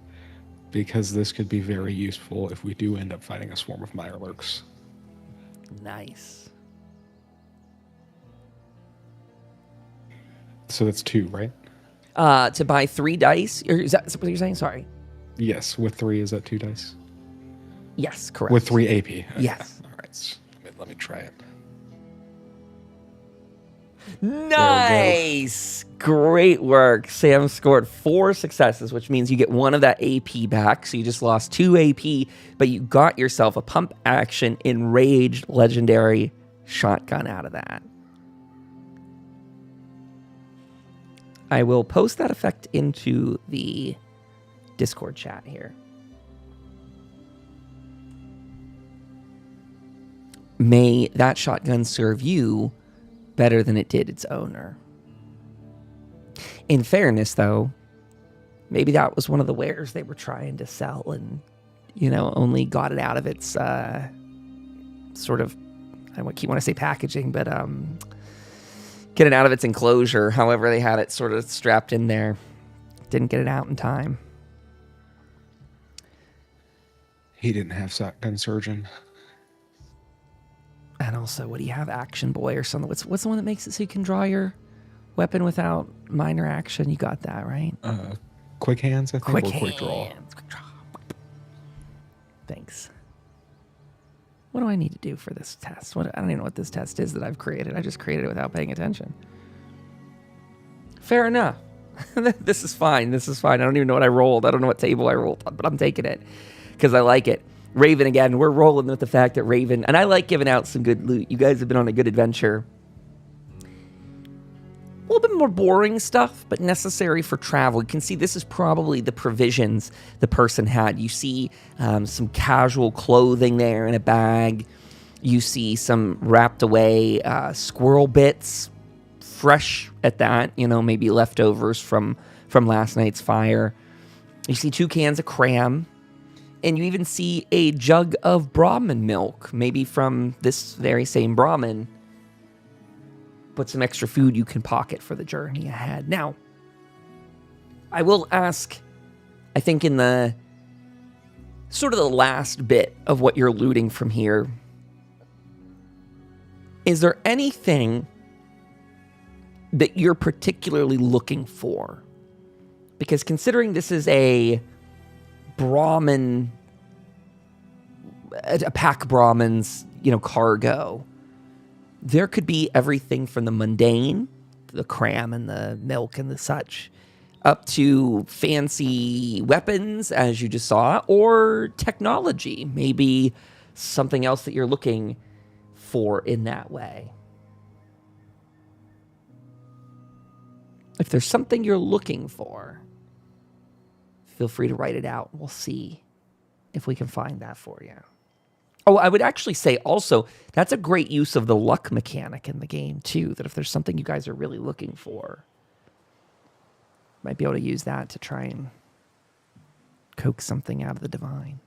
because this could be very useful if we do end up fighting a swarm of Mirelurks. Nice. So that's 2, right? To buy 3 dice? Or is that what you're saying? Sorry. Yes, with 3, is that 2 dice? Yes, correct. With 3 AP. Okay. Yes. All right. Let me try it. Nice. Great work. Sam scored 4 successes, which means you get 1 of that AP back. So you just lost 2 AP, but you got yourself a pump action enraged legendary shotgun out of that. I will post that effect into the Discord chat here. May that shotgun serve you better than it did its owner. In fairness, though, maybe that was one of the wares they were trying to sell and, only got it out of its sort of, I want to say packaging, but get it out of its enclosure. However, they had it sort of strapped in there. Didn't get it out in time. He didn't have shotgun surgeon. And also, what do you have? Action Boy or something? What's the one that makes it so you can draw your weapon without minor action? You got that, right? Quick hands, I think. Quick or hands. Quick draw. Quick draw. Thanks. What do I need to do for this test? I don't even know what this test is that I've created. I just created it without paying attention. Fair enough. This is fine. I don't even know what I rolled. I don't know what table I rolled on, but I'm taking it because I like it. Raven, again, we're rolling with the fact that Raven, and I like giving out some good loot. You guys have been on a good adventure. A little bit more boring stuff, but necessary for travel. You can see this is probably the provisions the person had. You see some casual clothing there in a bag. You see some wrapped away squirrel bits, fresh at that, maybe leftovers from last night's fire. You see 2 cans of cram. And you even see a jug of Brahmin milk, maybe from this very same Brahmin. But some extra food you can pocket for the journey ahead. Now, I will ask, I think in the sort of the last bit of what you're looting from here, is there anything that you're particularly looking for? Because considering this is a Brahmin, a pack Brahmin's, cargo, there could be everything from the mundane, the cram and the milk and the such, up to fancy weapons, as you just saw, or technology, maybe something else that you're looking for in that way. If there's something you're looking for, feel free to write it out. We'll see if we can find that for you. Oh, I would actually say also, that's a great use of the luck mechanic in the game, too, that if there's something you guys are really looking for, might be able to use that to try and coax something out of the divine.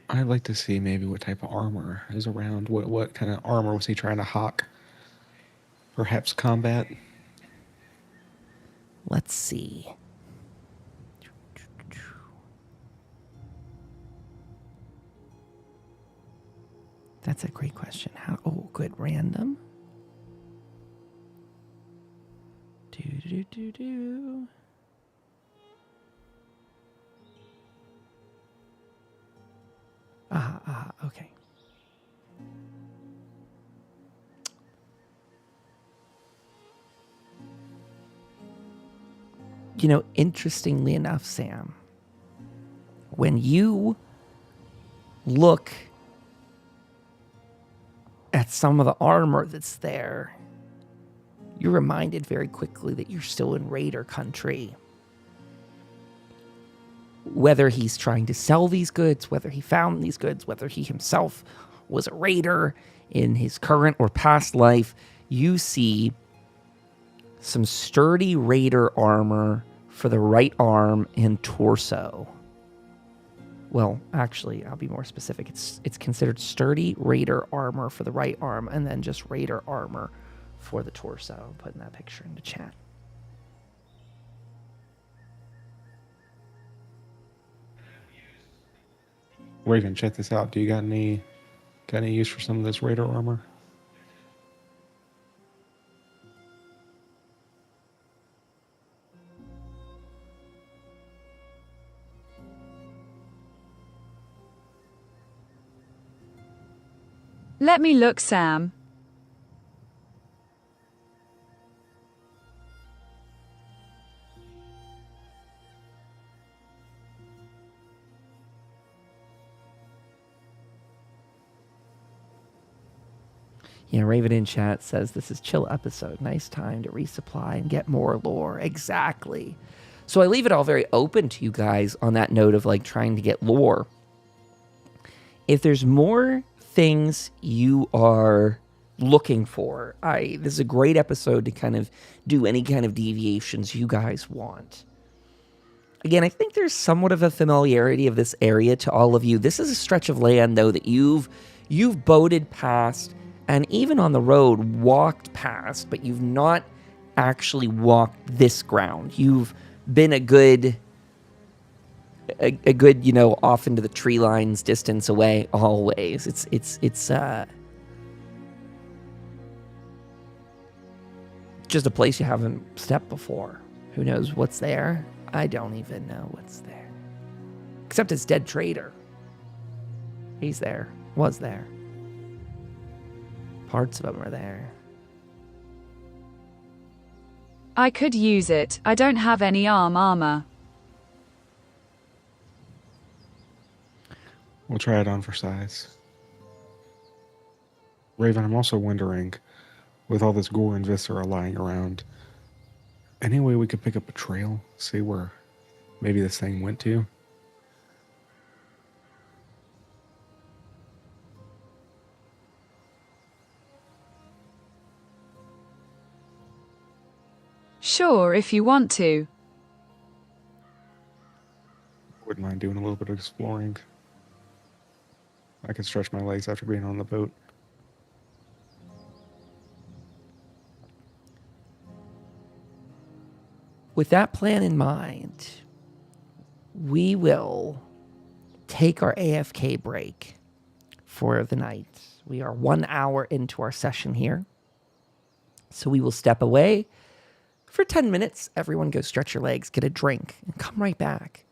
I'd like to see maybe what type of armor is around. What kind of armor was he trying to hawk? Perhaps combat? Let's see. That's a great question. Good. Random. Okay. Interestingly enough, Sam, when you look at some of the armor that's there, you're reminded very quickly that you're still in raider country. Whether he's trying to sell these goods, whether he found these goods, whether he himself was a raider in his current or past life, you see some sturdy raider armor for the right arm and torso. Well, actually, I'll be more specific. It's considered sturdy raider armor for the right arm, and then just raider armor for the torso. I'm putting that picture into chat. Raven, check this out. Do you got any use for some of this raider armor? Let me look, Sam. Yeah, Raven in chat says, this is chill episode. Nice time to resupply and get more lore. Exactly. So I leave it all very open to you guys on that note of like trying to get lore. If there's more things you are looking for, this is a great episode to kind of do any kind of deviations you guys want. Again, I think there's somewhat of a familiarity of this area to all of you. This is a stretch of land, though, that you've boated past and even on the road walked past, but you've not actually walked this ground. You've been a good, off into the tree lines distance away always. It's just a place you haven't stepped before. Who knows what's there? I don't even know what's there. Except it's dead trader. He's there. Was there. Parts of him are there. I could use it. I don't have any armor. We'll try it on for size. Raven, I'm also wondering, with all this gore and viscera lying around, any way we could pick up a trail, see where maybe this thing went to? Sure, if you want to. Wouldn't mind doing a little bit of exploring. I can stretch my legs after being on the boat. With that plan in mind, we will take our AFK break for the night. We are 1 hour into our session here. So we will step away for 10 minutes. Everyone go stretch your legs, get a drink, and come right back.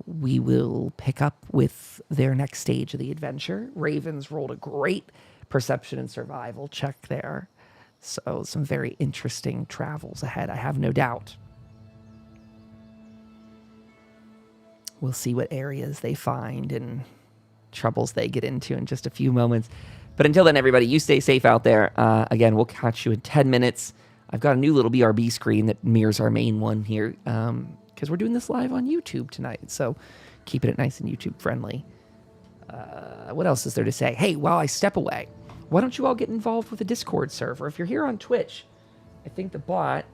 We will pick up with their next stage of the adventure. Ravens rolled a great perception and survival check there. So some very interesting travels ahead, I have no doubt. We'll see what areas they find and troubles they get into in just a few moments. But until then, everybody, you stay safe out there. Again, we'll catch you in 10 minutes. I've got a new little BRB screen that mirrors our main one here because we're doing this live on YouTube tonight. So keeping it nice and YouTube friendly. What else is there to say? Hey, while I step away, why don't you all get involved with the Discord server? If you're here on Twitch, I think the bot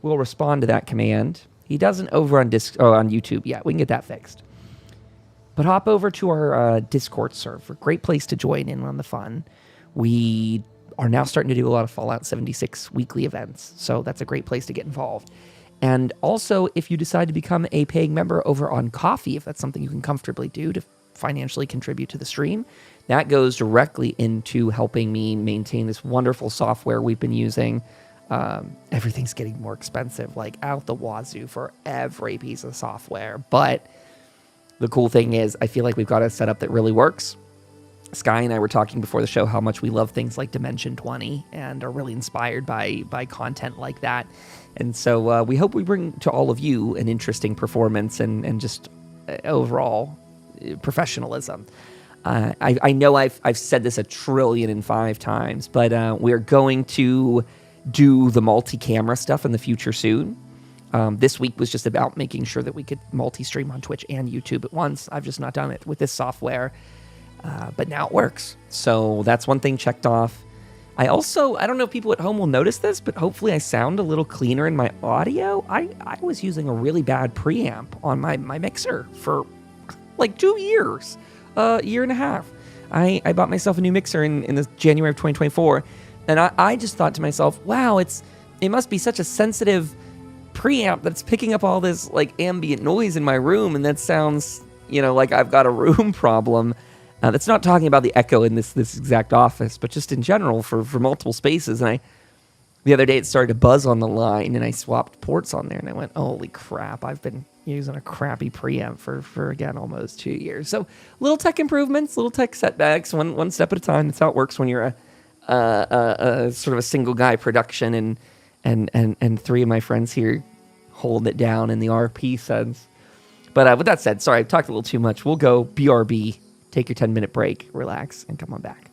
will respond to that command. He doesn't over on YouTube yet. We can get that fixed. But hop over to our Discord server. Great place to join in on the fun. We are now starting to do a lot of Fallout 76 weekly events. So that's a great place to get involved. And also, if you decide to become a paying member over on Ko-fi, if that's something you can comfortably do to financially contribute to the stream, that goes directly into helping me maintain this wonderful software we've been using. Everything's getting more expensive, like out the wazoo for every piece of software. But the cool thing is, I feel like we've got a setup that really works. Sky and I were talking before the show how much we love things like Dimension 20 and are really inspired by content like that. And so we hope we bring to all of you an interesting performance and just overall professionalism. I know I've said this 1,005,000,000 times, but we're going to do the multi-camera stuff in the future soon. This week was just about making sure that we could multi-stream on Twitch and YouTube at once. I've just not done it with this software, but now it works. So that's one thing checked off. I don't know if people at home will notice this, but hopefully I sound a little cleaner in my audio. I was using a really bad preamp on my mixer for like 2 years, a year and a half. I bought myself a new mixer in the January of 2024, and I just thought to myself, wow, it must be such a sensitive preamp that's picking up all this like ambient noise in my room, and that sounds, like I've got a room problem. That's not talking about the echo in this exact office, but just in general for multiple spaces. And the other day it started to buzz on the line, and I swapped ports on there, and I went, holy crap, I've been using a crappy preamp for again almost 2 years. So little tech improvements, little tech setbacks, one step at a time. That's how it works when you're a sort of a single guy production, and three of my friends here hold it down in the RP sense. But with that said, sorry, I've talked a little too much. We'll go BRB. Take your 10-minute break, relax, and come on back.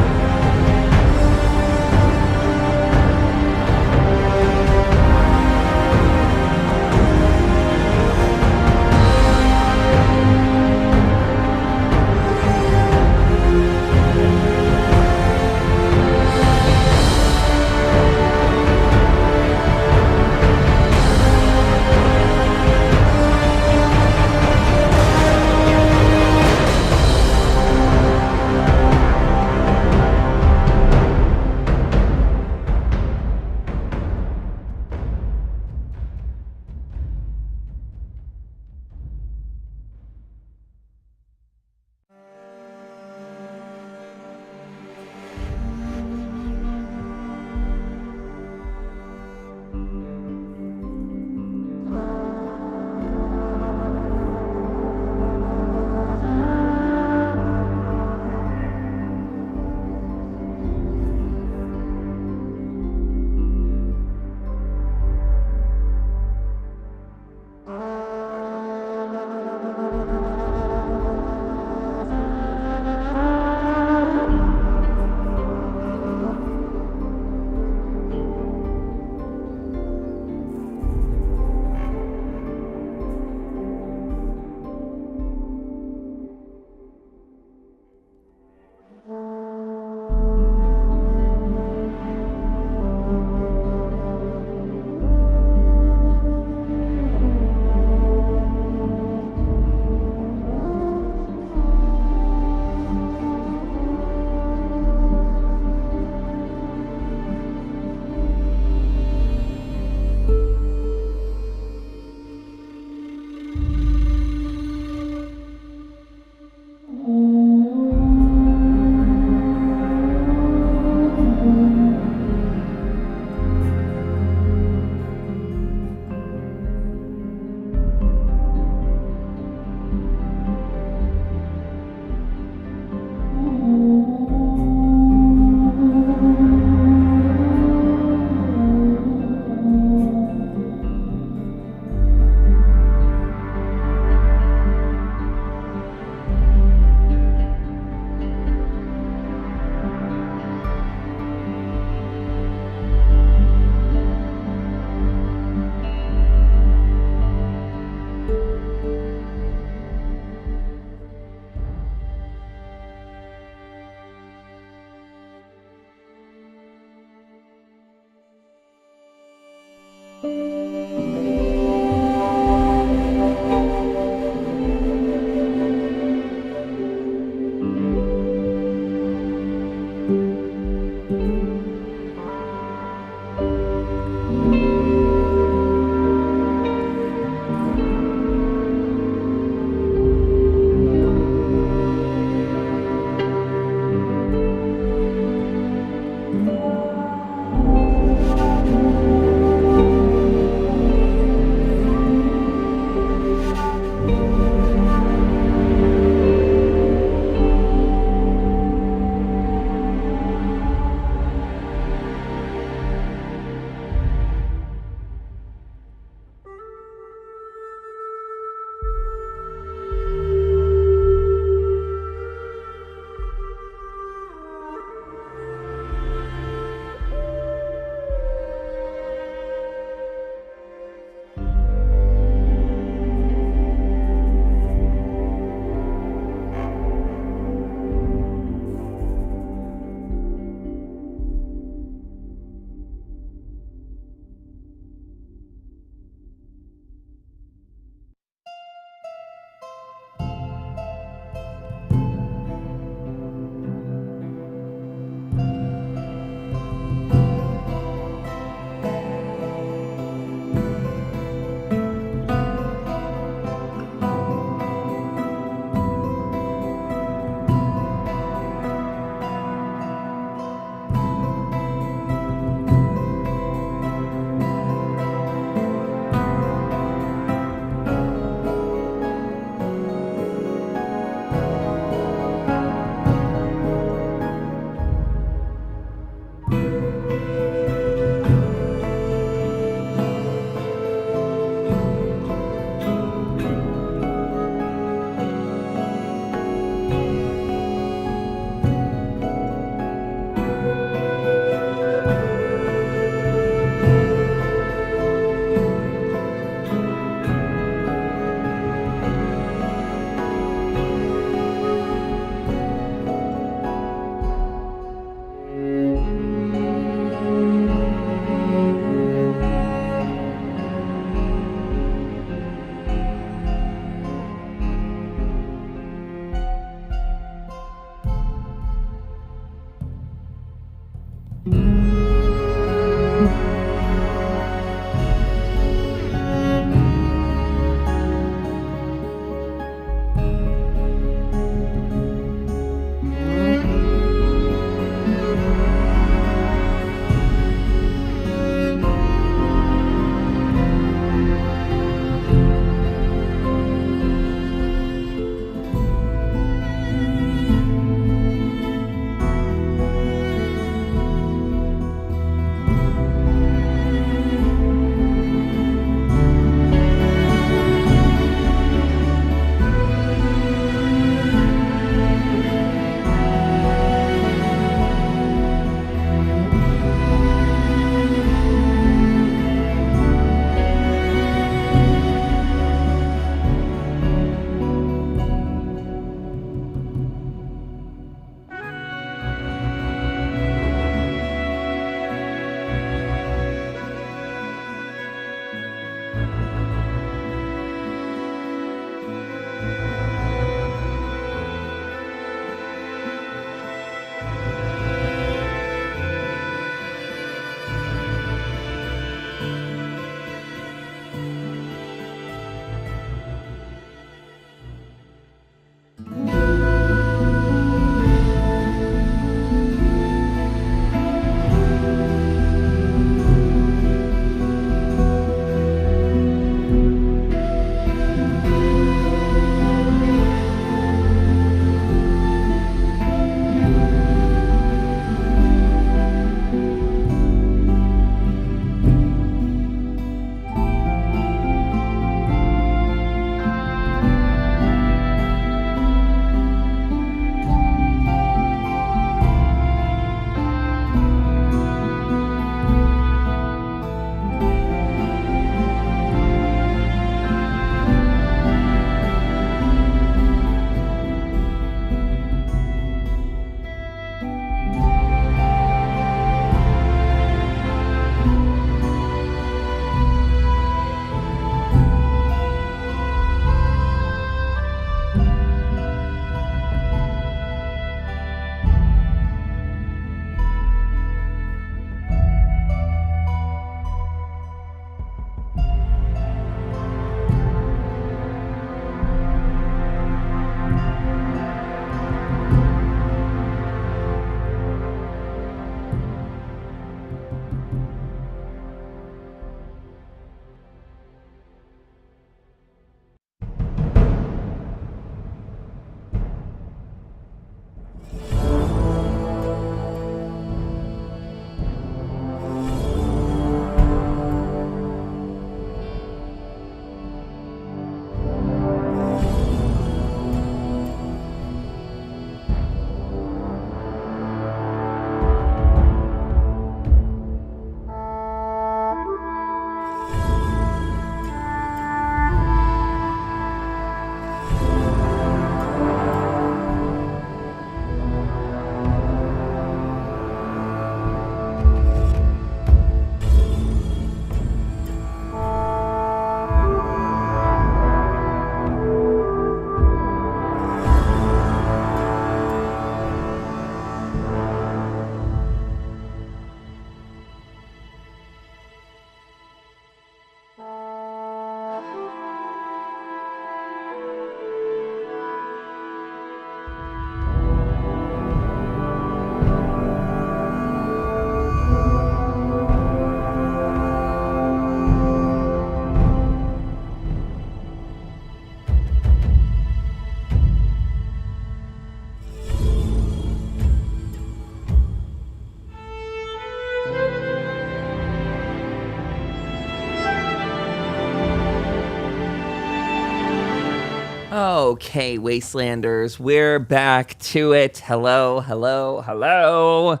Okay, Wastelanders, we're back to it. Hello, hello, hello.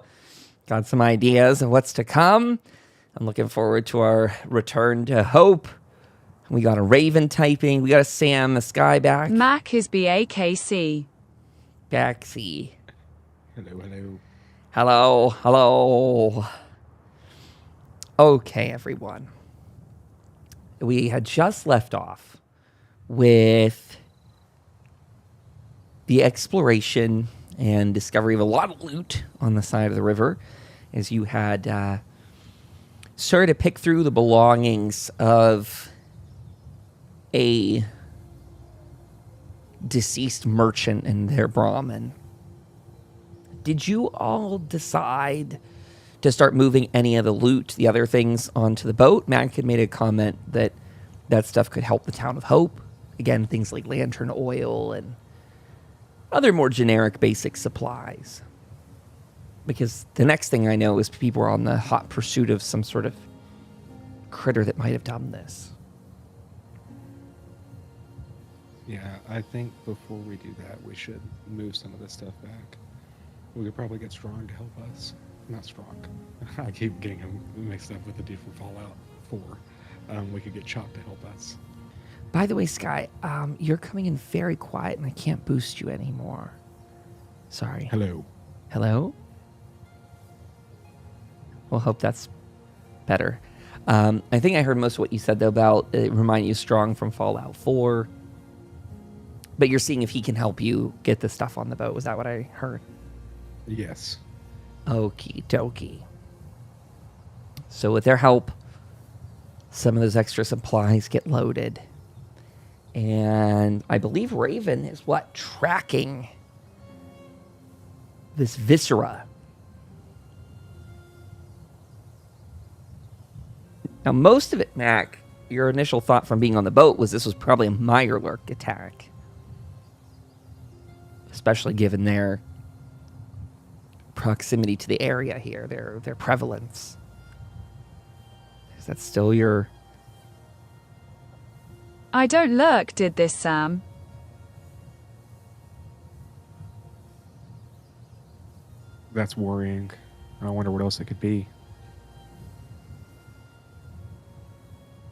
Got some ideas of what's to come. I'm looking forward to our return to hope. We got a Raven typing. We got a Sam the Sky back. Mac is BAKC. Backsy. Hello, hello. Hello, hello. Okay, everyone. We had just left off with the exploration and discovery of a lot of loot on the side of the river, as you had started to pick through the belongings of a deceased merchant and their Brahmin. Did you all decide to start moving any of the loot, the other things, onto the boat? Mac had made a comment that that stuff could help the Town of Hope. Again, things like lantern oil and other more generic basic supplies. Because the next thing I know is people are on the hot pursuit of some sort of critter that might have done this. Yeah, I think before we do that, we should move some of this stuff back. We could probably get Strong to help us. Not Strong. I keep getting him mixed up with the dude from Fallout 4. We could get Chop to help us. By the way, Sky, you're coming in very quiet and I can't boost you anymore. Sorry. Hello. Hello? We'll hope that's better. I think I heard most of what you said, though, about it reminding you Strong from Fallout 4. But you're seeing if he can help you get the stuff on the boat. Was that what I heard? Yes. Okie dokie. So with their help, some of those extra supplies get loaded. And I believe Raven is tracking this viscera. Now, most of it, Mac, your initial thought from being on the boat was this was probably a Mirelurk attack. Especially given their proximity to the area here, their prevalence. Is that still your... I don't lurk, did this, Sam? That's worrying. I wonder what else it could be.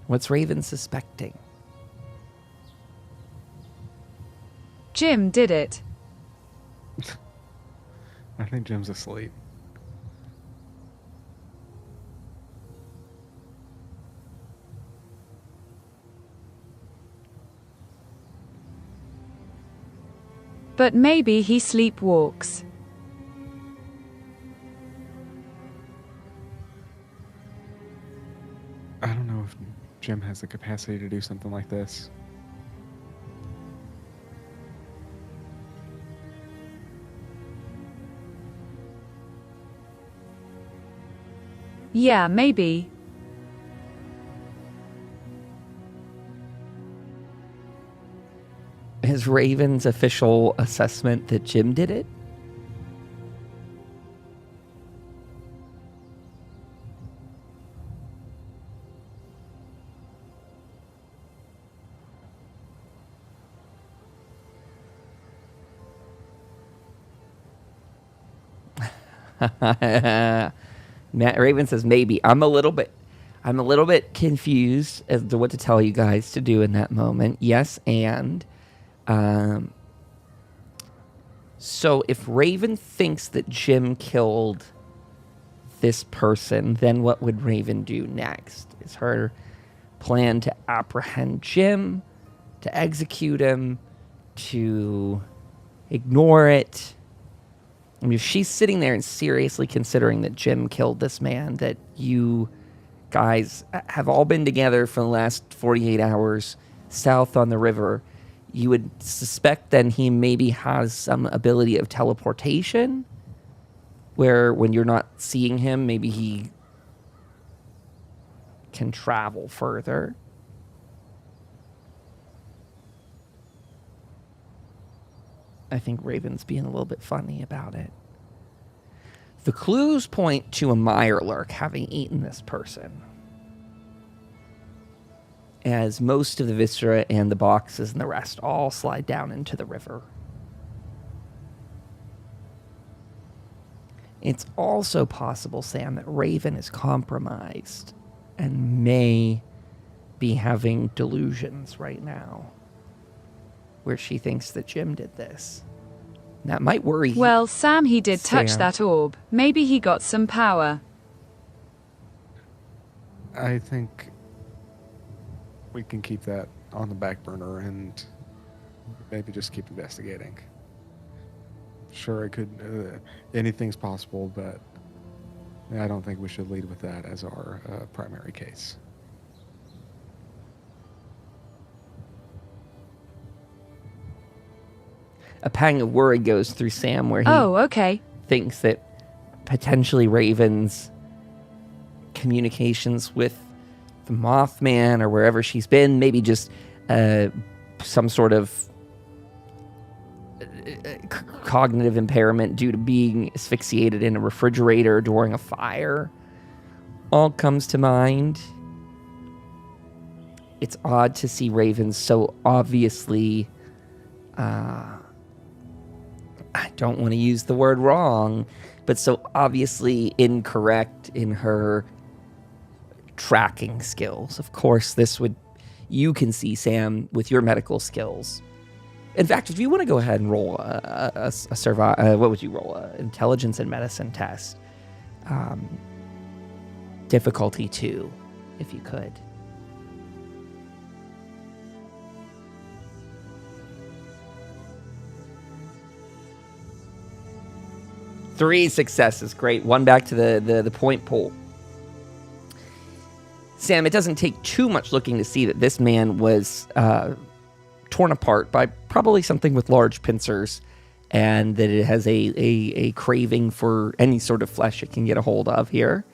What's Raven suspecting? Jim did it. I think Jim's asleep. But maybe he sleepwalks. I don't know if Jim has the capacity to do something like this. Yeah, maybe. Is Raven's official assessment that Jim did it? Matt Raven says maybe. I'm a little bit confused as to what to tell you guys to do in that moment. Yes, and so if Raven thinks that Jim killed this person, then what would Raven do next? Is her plan to apprehend Jim, to execute him, to ignore it? I mean, if she's sitting there and seriously considering that Jim killed this man, that you guys have all been together for the last 48 hours south on the river, you would suspect then he maybe has some ability of teleportation, where when you're not seeing him, maybe he can travel further. I think Raven's being a little bit funny about it. The clues point to a Mirelurk having eaten this person. as most of the viscera and the boxes and the rest all slide down into the river. It's also possible, Sam, that Raven is compromised and may be having delusions right now where she thinks that Jim did this. That might worry. Well, Sam, he did touch Sam. that orb. Maybe he got some power. I think we can keep that on the back burner and maybe just keep investigating. Sure, it could. Anything's possible, but I don't think we should lead with that as our primary case. A pang of worry goes through Sam where he Okay. thinks that potentially Raven's communications with the Mothman or wherever she's been, maybe just some sort of cognitive impairment due to being asphyxiated in a refrigerator during a fire, all comes to mind. It's odd to see Raven so obviously, I don't want to use the word wrong, but so obviously incorrect in her tracking skills. Of course, you can see, Sam, with your medical skills. In fact, if you want to go ahead and roll what would you roll? Intelligence and medicine test. Difficulty 2, if you could. Three successes, great. One back to the point pool. Sam, it doesn't take too much looking to see that this man was torn apart by probably something with large pincers, and that it has a craving for any sort of flesh it can get a hold of here.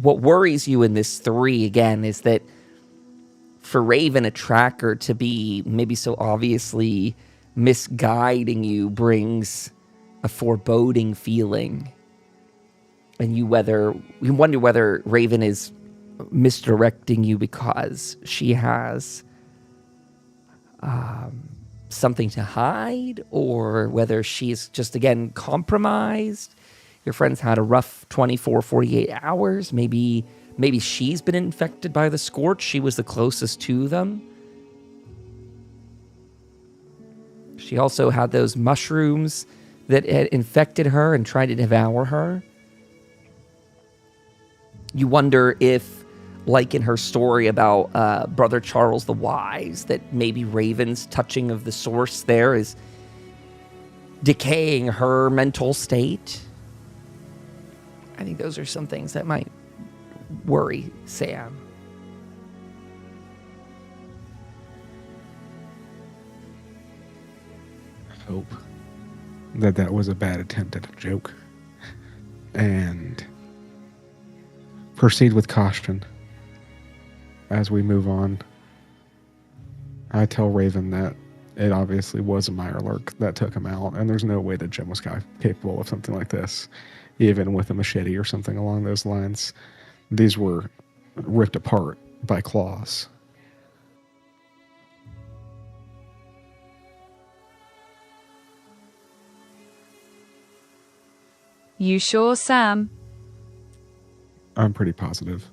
What worries you in this 3, again, is that for Raven, a tracker to be maybe so obviously misguiding you brings a foreboding feeling. And you wonder whether Raven is misdirecting you because she has something to hide, or whether she's just, again, compromised. Your friend's had a rough 24, 48 hours. Maybe she's been infected by the Scorch. She was the closest to them. She also had those mushrooms that had infected her and tried to devour her. You wonder if, like in her story about Brother Charles the Wise, that maybe Raven's touching of the source there is decaying her mental state. I think those are some things that might worry Sam. I hope that was a bad attempt at a joke. And proceed with caution as we move on. I tell Raven that it obviously was a Mirelurk that took him out, and there's no way that Jim was capable of something like this, even with a machete or something along those lines. These were ripped apart by claws. You sure, Sam? I'm pretty positive.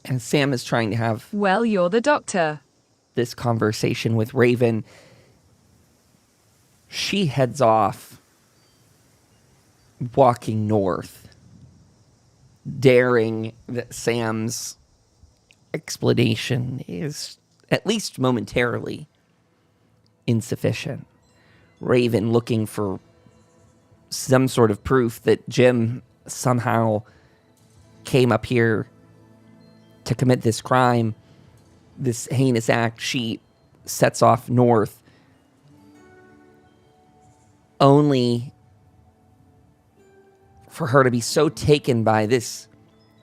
And Sam is trying to have Well, you're the doctor. this conversation with Raven. She heads off, walking north, daring that Sam's explanation is, at least momentarily, insufficient. Raven looking for some sort of proof that Jim somehow came up here to commit this crime, this heinous act. She sets off north, only for her to be so taken by this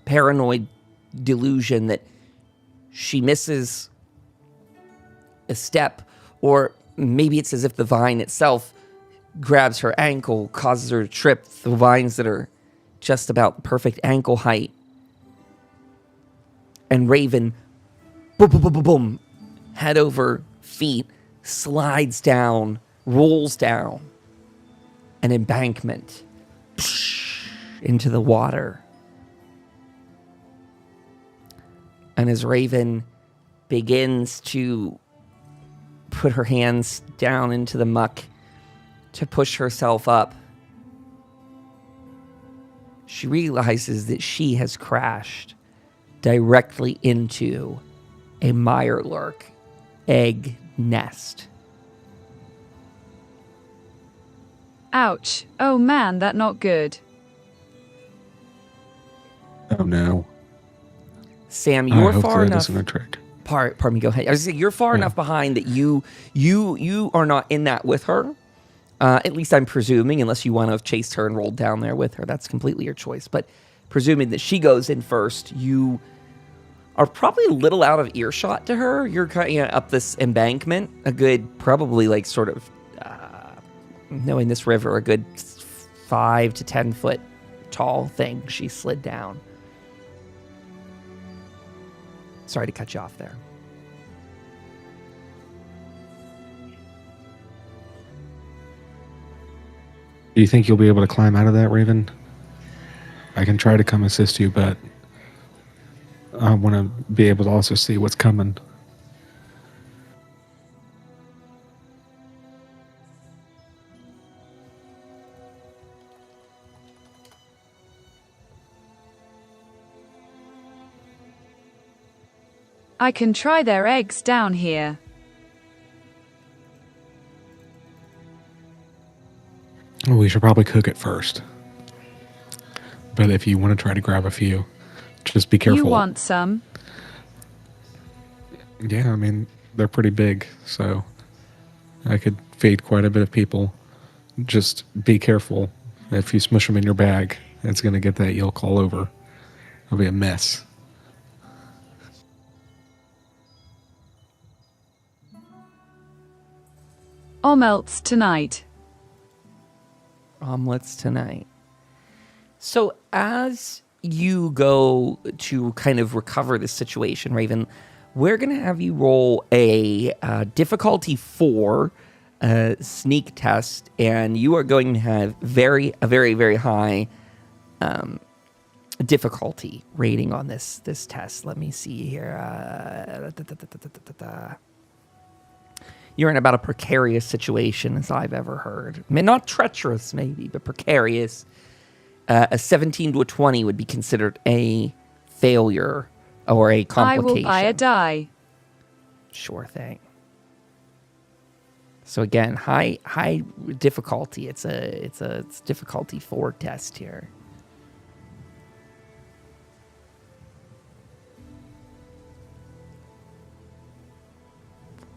paranoid delusion that she misses a step, or maybe it's as if the vine itself grabs her ankle, causes her to trip. The vines that are just about perfect ankle height. And Raven, boom, boom, boom, boom, boom, head over feet, slides down, rolls down an embankment into the water. And as Raven begins to put her hands down into the muck to push herself up, she realizes that she has crashed directly into a mirelurk egg nest. Ouch. Oh man, that not good. Oh no. Sam, I you're hope far that enough. isn't a trick. Pardon me. Go ahead. I was saying you're far enough behind that you are not in that with her. At least I'm presuming, unless you want to have chased her and rolled down there with her. That's completely your choice. But presuming that she goes in first, you are probably a little out of earshot to her. You're kind of up this embankment, a good, probably like sort of, knowing this river, a good 5 to 10 foot tall thing she slid down. Sorry to cut you off there. Do you think you'll be able to climb out of that, Raven? I can try to come assist you, but I want to be able to also see what's coming. I can try their eggs down here. We should probably cook it first. But if you want to try to grab a few, just be careful. You want some? Yeah, I mean, they're pretty big, so I could feed quite a bit of people. Just be careful. If you smush them in your bag, it's going to get that yolk all over. It'll be a mess. Omelets tonight. Omelets tonight. So as you go to kind of recover this situation, Raven, we're going to have you roll a difficulty 4 sneak test, and you are going to have a very, very high difficulty rating on this test. Let me see here. You're in about a precarious situation, as I've ever heard. I mean, not treacherous, maybe, but precarious. A 17 to a 20 would be considered a failure or a complication. I will buy a die. Sure thing. So again, high difficulty. It's difficulty 4 test here.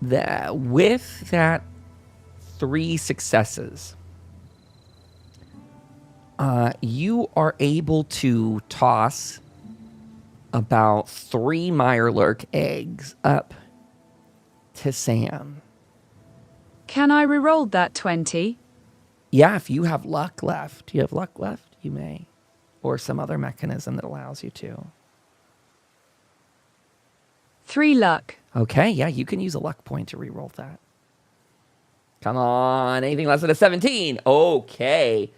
With that 3 successes, you are able to toss about 3 mirelurk eggs up to Sam. Can I re-roll that 20? Yeah, if you have luck left. Do you have luck left? You may. Or some other mechanism that allows you to. 3 luck. Okay, yeah, you can use a luck point to re-roll that. Come on, anything less than a 17. Okay.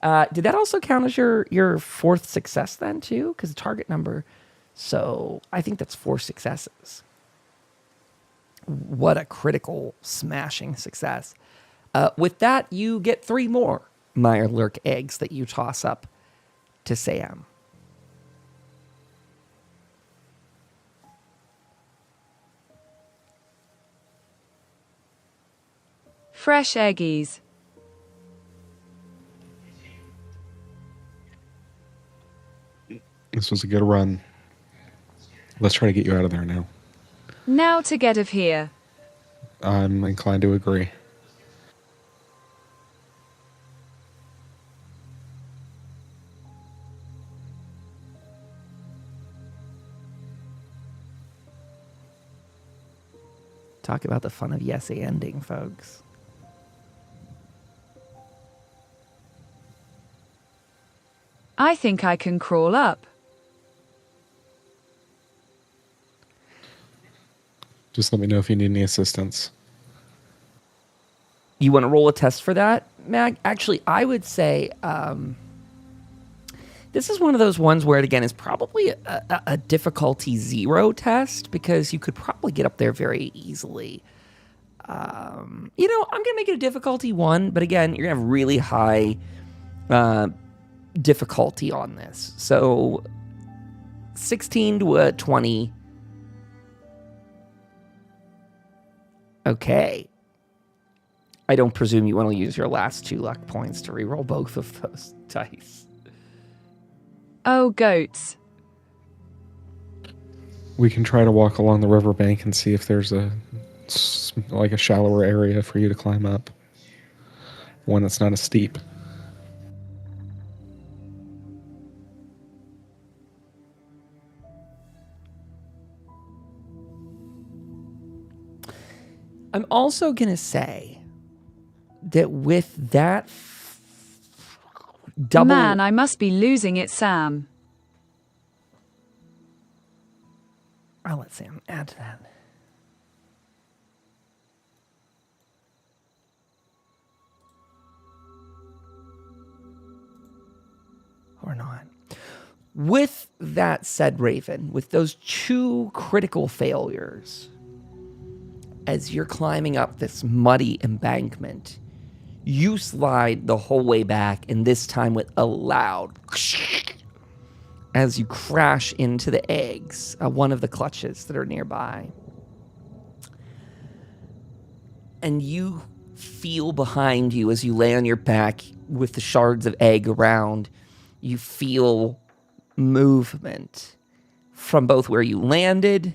Did that also count as your 4th success then too? Because the target number, so I think that's 4 successes. What a critical smashing success. With that, you get 3 more mirelurk eggs that you toss up to Sam. Fresh eggies. This was a good run. Let's try to get you out of there now. Now to get of here. I'm inclined to agree. Talk about the fun of yes ending, folks. I think I can crawl up. Just let me know if you need any assistance. You want to roll a test for that, Mag? Actually, I would say this is one of those ones where it, again, is probably a difficulty 0 test because you could probably get up there very easily. I'm going to make it a difficulty 1, but again, you're going to have really high difficulty on this. So 16 to a 20. Okay. I don't presume you want to use your last 2 luck points to reroll both of those dice. Oh, goats. We can try to walk along the riverbank and see if there's a shallower area for you to climb up. One that's not as steep. I'm also going to say that with that double... Man, I must be losing it, Sam. I'll let Sam add to that. Or not. With that said, Raven, with those 2 critical failures, as you're climbing up this muddy embankment, you slide the whole way back, and this time with a loud as you crash into the eggs, one of the clutches that are nearby. And you feel behind you as you lay on your back with the shards of egg around, you feel movement from both where you landed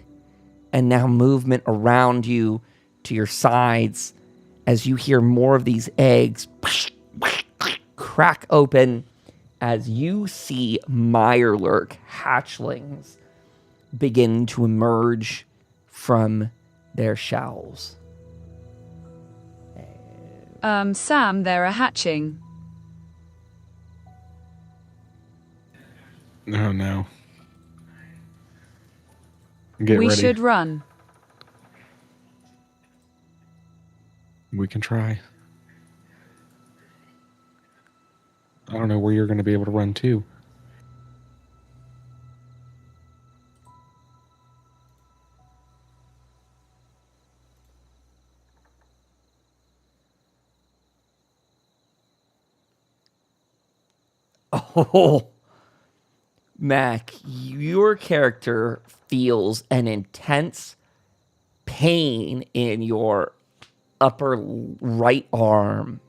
and now movement around you to your sides as you hear more of these eggs crack open as you see Mirelurk hatchlings begin to emerge from their shells. Sam, they're a hatching. Oh, no. Get We ready. should run. We can try. I don't know where you're going to be able to run to. Oh, Mac, your character feels an intense pain in your upper right arm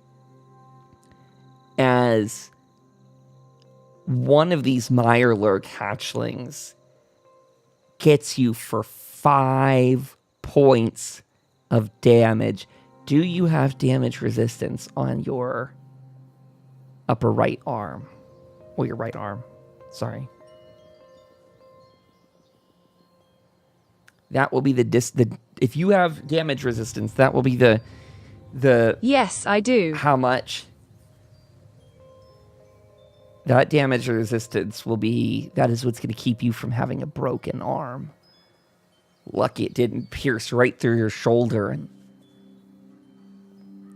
as one of these Mirelurk hatchlings gets you for 5 points of damage. Do you have damage resistance on your upper right arm? Or your right arm. Sorry. That will be the if you have damage resistance, that will be the Yes, I do. how much? That damage resistance will be, that is what's going to keep you from having a broken arm. Lucky it didn't pierce right through your shoulder and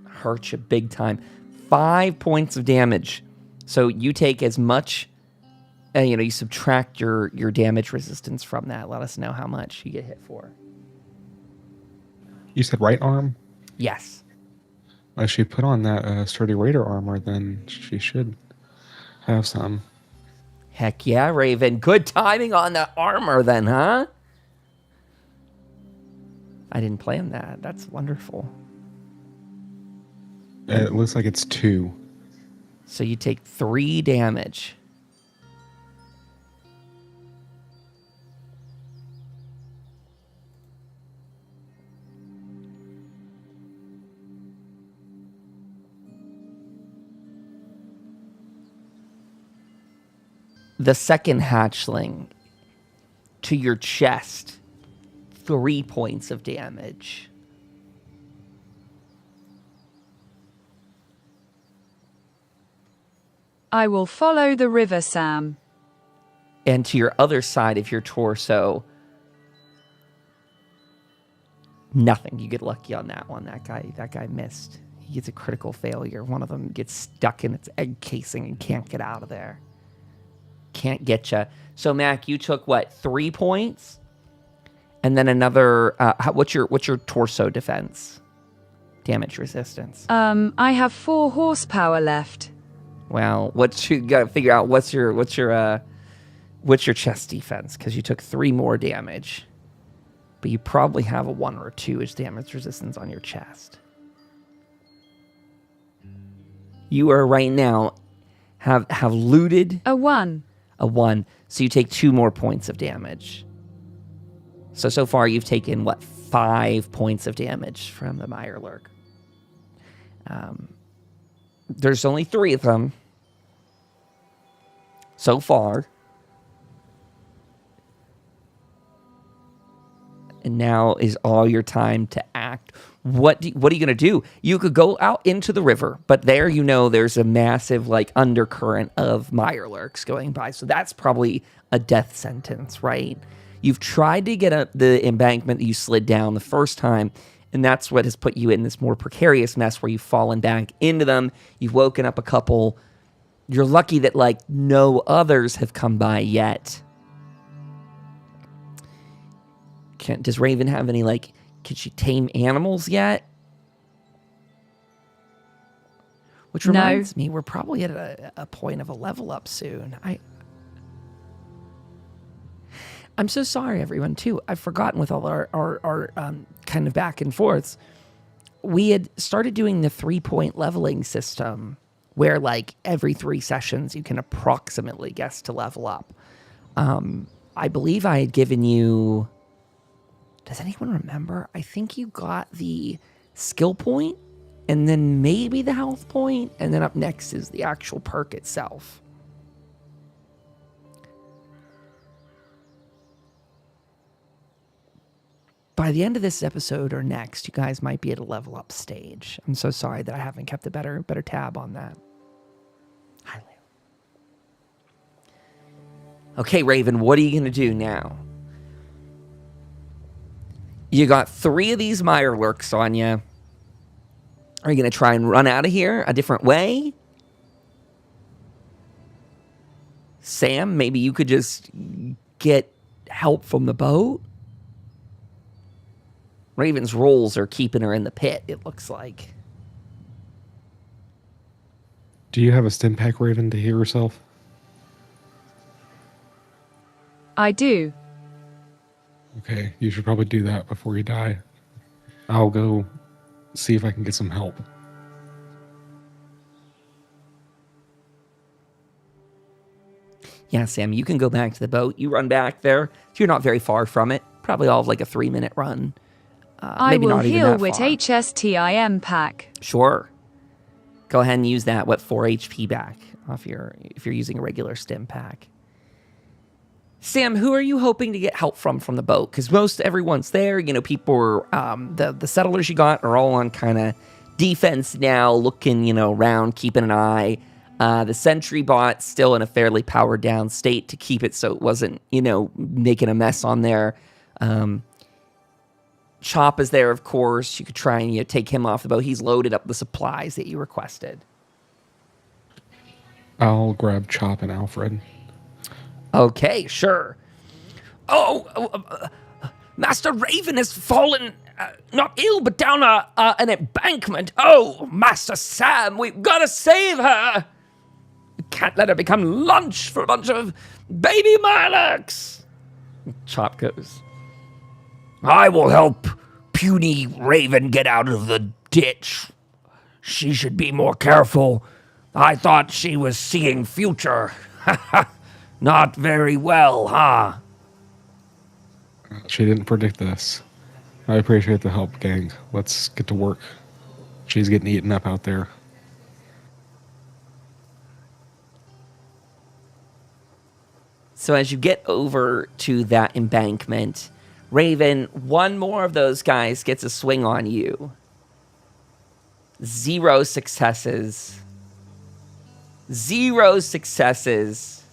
hurt you big time. 5 points of damage. So you take as much, you subtract your damage resistance from that. Let us know how much you get hit for. You said right arm? Yes. If she put on that sturdy raider armor, then she should have some. Heck yeah, Raven. Good timing on the armor then, huh? I didn't plan that. That's wonderful. It looks like it's 2. So you take 3 damage. The second hatchling to your chest, 3 points of damage. I will follow the river, Sam. And to your other side of your torso, nothing. You get lucky on that one. That guy missed. He gets a critical failure. One of them gets stuck in its egg casing and can't get out of there. Can't get you. So Mac, you took what, 3 points, and then another. What's your torso defense? Damage resistance. I have 4 horsepower left. Well, you gotta figure out what's your chest defense, because you took 3 more damage, but you probably have a 1 or 2 as damage resistance on your chest. You are right now have looted A 1. a 1, so you take 2 more points of damage. So far you've taken, 5 points of damage from the Mirelurk. There's only 3 of them so far. And now is all your time to act. What are you going to do? You could go out into the river, but there there's a massive undercurrent of Mirelurks going by. So that's probably a death sentence, right? You've tried to get up the embankment that you slid down the first time, and that's what has put you in this more precarious mess where you've fallen back into them. You've woken up a couple. You're lucky that no others have come by yet. Does Raven have any can she tame animals yet? Which reminds me, we're probably at a point of a level up soon. I'm so sorry, everyone, too. I've forgotten with all our kind of back and forths. We had started doing the 3-point leveling system where every 3 sessions you can approximately guess to level up. I believe I had given you... Does anyone remember? I think you got the skill point, and then maybe the health point, and then up next is the actual perk itself. By the end of this episode or next, you guys might be at a level up stage. I'm so sorry that I haven't kept a better tab on that. Hi, Leo. Okay, Raven, what are you going to do now? You got 3 of these Mirelurks on you. Are you going to try and run out of here a different way? Sam, maybe you could just get help from the boat? Raven's rolls are keeping her in the pit, it looks like. Do you have a stim pack, Raven, to heal yourself? I do. Okay, you should probably do that before you die. I'll go see if I can get some help. Yeah, Sam, you can go back to the boat. You run back there. You're not very far from it. Probably all of a 3-minute run. I maybe will not even heal that with far. HSTIM pack. Sure. Go ahead and use that. 4 HP back if you're using a regular stim pack. Sam, who are you hoping to get help from the boat? Because most everyone's there. People are, the settlers you got are all on kind of defense now, looking, around, keeping an eye. The sentry bot still in a fairly powered down state to keep it so it wasn't, making a mess on there. Chop is there, of course. You could try and take him off the boat. He's loaded up the supplies that you requested. I'll grab Chop and Alfred. Okay, sure. Master Raven has fallen, not ill, but down an embankment. Oh, Master Sam, we've got to save her. We can't let her become lunch for a bunch of baby Mirelurks. Chop goes, I will help puny Raven get out of the ditch. She should be more careful. I thought she was seeing future. Not very well, huh? She didn't predict this. I appreciate the help, gang. Let's get to work. She's getting eaten up out there. So as you get over to that embankment, Raven, one more of those guys gets a swing on you. 0 successes. 0 successes.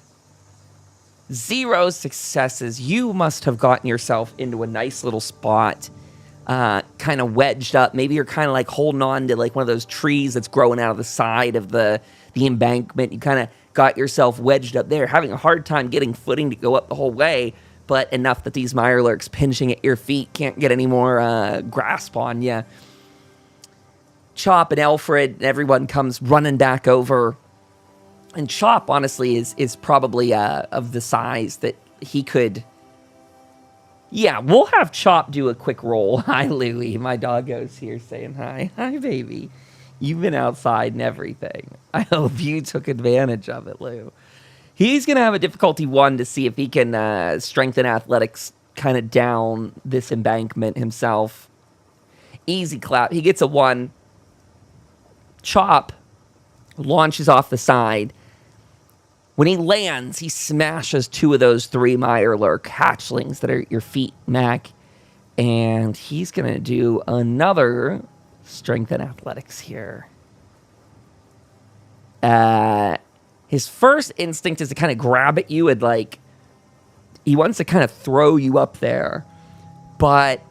0 successes. You must have gotten yourself into a nice little spot, kind of wedged up. Maybe you're kind of like holding on to like one of those trees that's growing out of the side of the embankment. You kind of got yourself wedged up there, having a hard time getting footing to go up the whole way, but enough that these mirelurks pinching at your feet can't get any more grasp on you. Chop and Alfred, everyone comes running back over. And Chop, honestly, is probably of the size that he could... Yeah, we'll have Chop do a quick roll. Hi, Louie. My doggo's here saying hi. Hi, baby. You've been outside and everything. I hope you took advantage of it, Lou. He's going to have a difficulty 1 to see if he can strengthen athletics kind of down this embankment himself. Easy clap. He gets a 1. Chop launches off the side. When he lands, he smashes 2 of those 3 mirelurk hatchlings that are at your feet, Mac. And he's going to do another strength and athletics here. His first instinct is to kind of grab at you and like, he wants to kind of throw you up there. But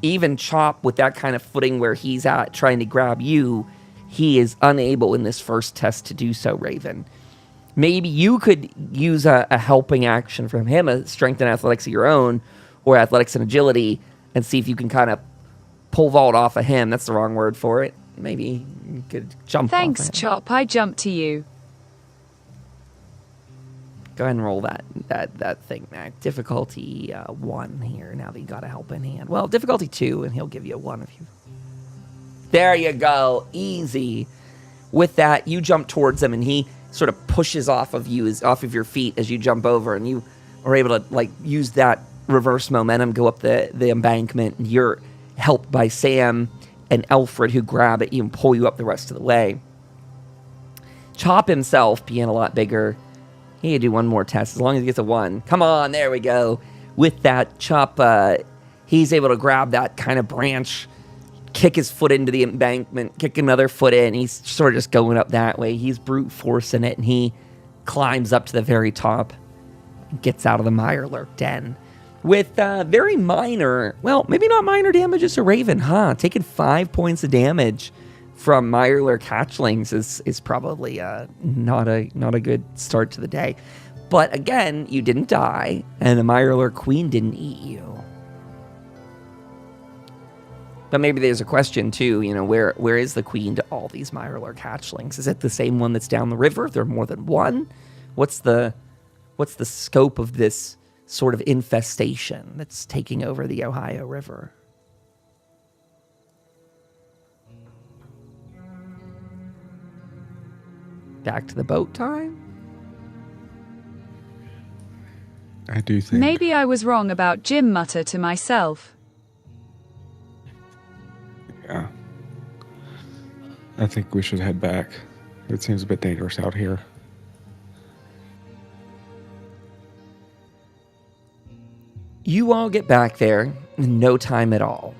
even Chop with that kind of footing where he's at trying to grab you, he is unable in this first test to do so, Raven. Maybe you could use a helping action from him, a strength and athletics of your own, or athletics and agility, and see if you can kind of pole vault off of him. That's the wrong word for it. Maybe you could jump Thanks, off of him. Chop. I jumped to you. Go ahead and roll that thing, Mac. Difficulty 1 here, now that you got a help in hand. Well, difficulty 2, and he'll give you a 1 if you... There you go. Easy. With that, you jump towards him, and he sort of pushes off of you, off of your feet as you jump over, and you are able to like use that reverse momentum, go up the embankment, and you're helped by Sam and Alfred, who grab at you and pull you up the rest of the way. Chop himself, being a lot bigger, he can do one more test as long as he gets a 1. Come on, there we go. With that, Chop, he's able to grab that kind of branch, kick his foot into the embankment, kick another foot in. He's sort of just going up that way. He's brute forcing it, and he climbs up to the very top and gets out of the mirelurk den with very minor, well, maybe not minor damages to Raven, huh? Taking 5 points of damage from mirelurk hatchlings is probably not a good start to the day. But again, you didn't die, and the mirelurk queen didn't eat you. But maybe there's a question, too, you know, where is the queen to all these mirelurk hatchlings? Is it the same one that's down the river? If there are more than one? What's the scope of this sort of infestation that's taking over the Ohio River? Back to the boat time? I do think... Maybe I was wrong about Jim, mutter to myself. Yeah. I think we should head back. It seems a bit dangerous out here. You all get back there in no time at all.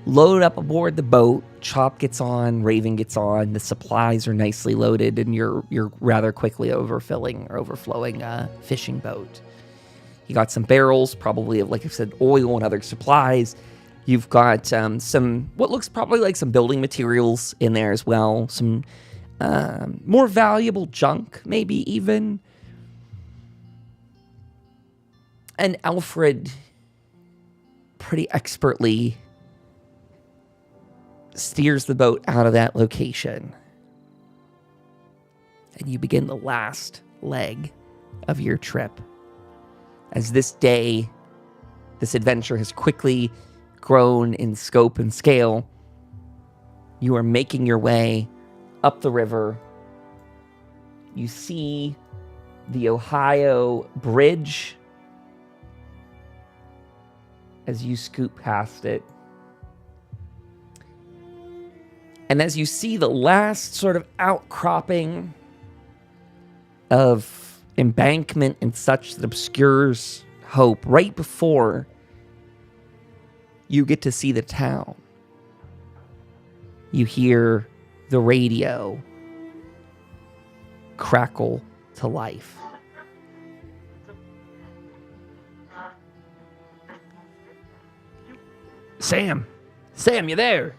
Load up aboard the boat. Chop gets on, Raven gets on. The supplies are nicely loaded, and you're rather quickly overflowing a fishing boat. You got some barrels, probably of, like I said, oil and other supplies. You've got some, what looks probably like some building materials in there as well. Some more valuable junk, maybe even. And Alfred pretty expertly steers the boat out of that location. And you begin the last leg of your trip. As this day, this adventure has quickly grown in scope and scale, you are making your way up the river. You see the Ohio Bridge as you scoot past it. And as you see the last sort of outcropping of embankment and such that obscures hope, right before you get to see the town, you hear the radio crackle to life. Sam, you there?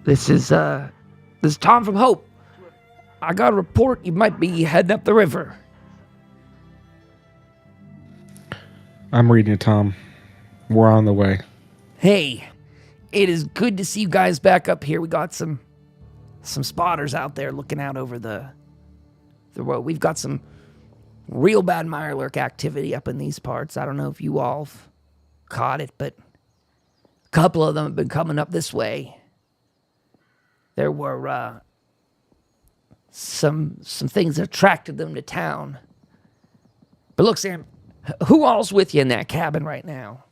This is Tom from Hope. I got a report you might be heading up the river. I'm reading it, Tom. We're on the way. Hey, it is good to see you guys back up here. We got some spotters out there looking out over the road. We've got some real bad mirelurk activity up in these parts. I don't know if you all have caught it, but a couple of them have been coming up this way. There were some things that attracted them to town. But look, Sam, who all's with you in that cabin right now?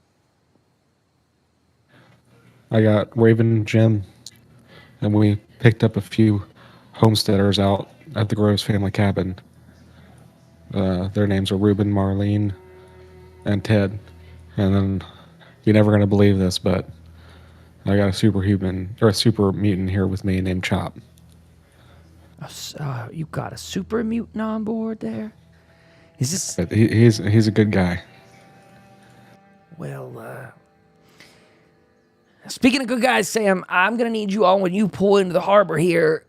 I got Raven, Jim, and we picked up a few homesteaders out at the Groves family cabin. Their names are Reuben, Marlene, and Ted. And then you're never going to believe this, but I got a super mutant here with me named Chop. You got a super mutant on board there? Is this... He's a good guy. Well, speaking of good guys, Sam, I'm going to need you all when you pull into the harbor here.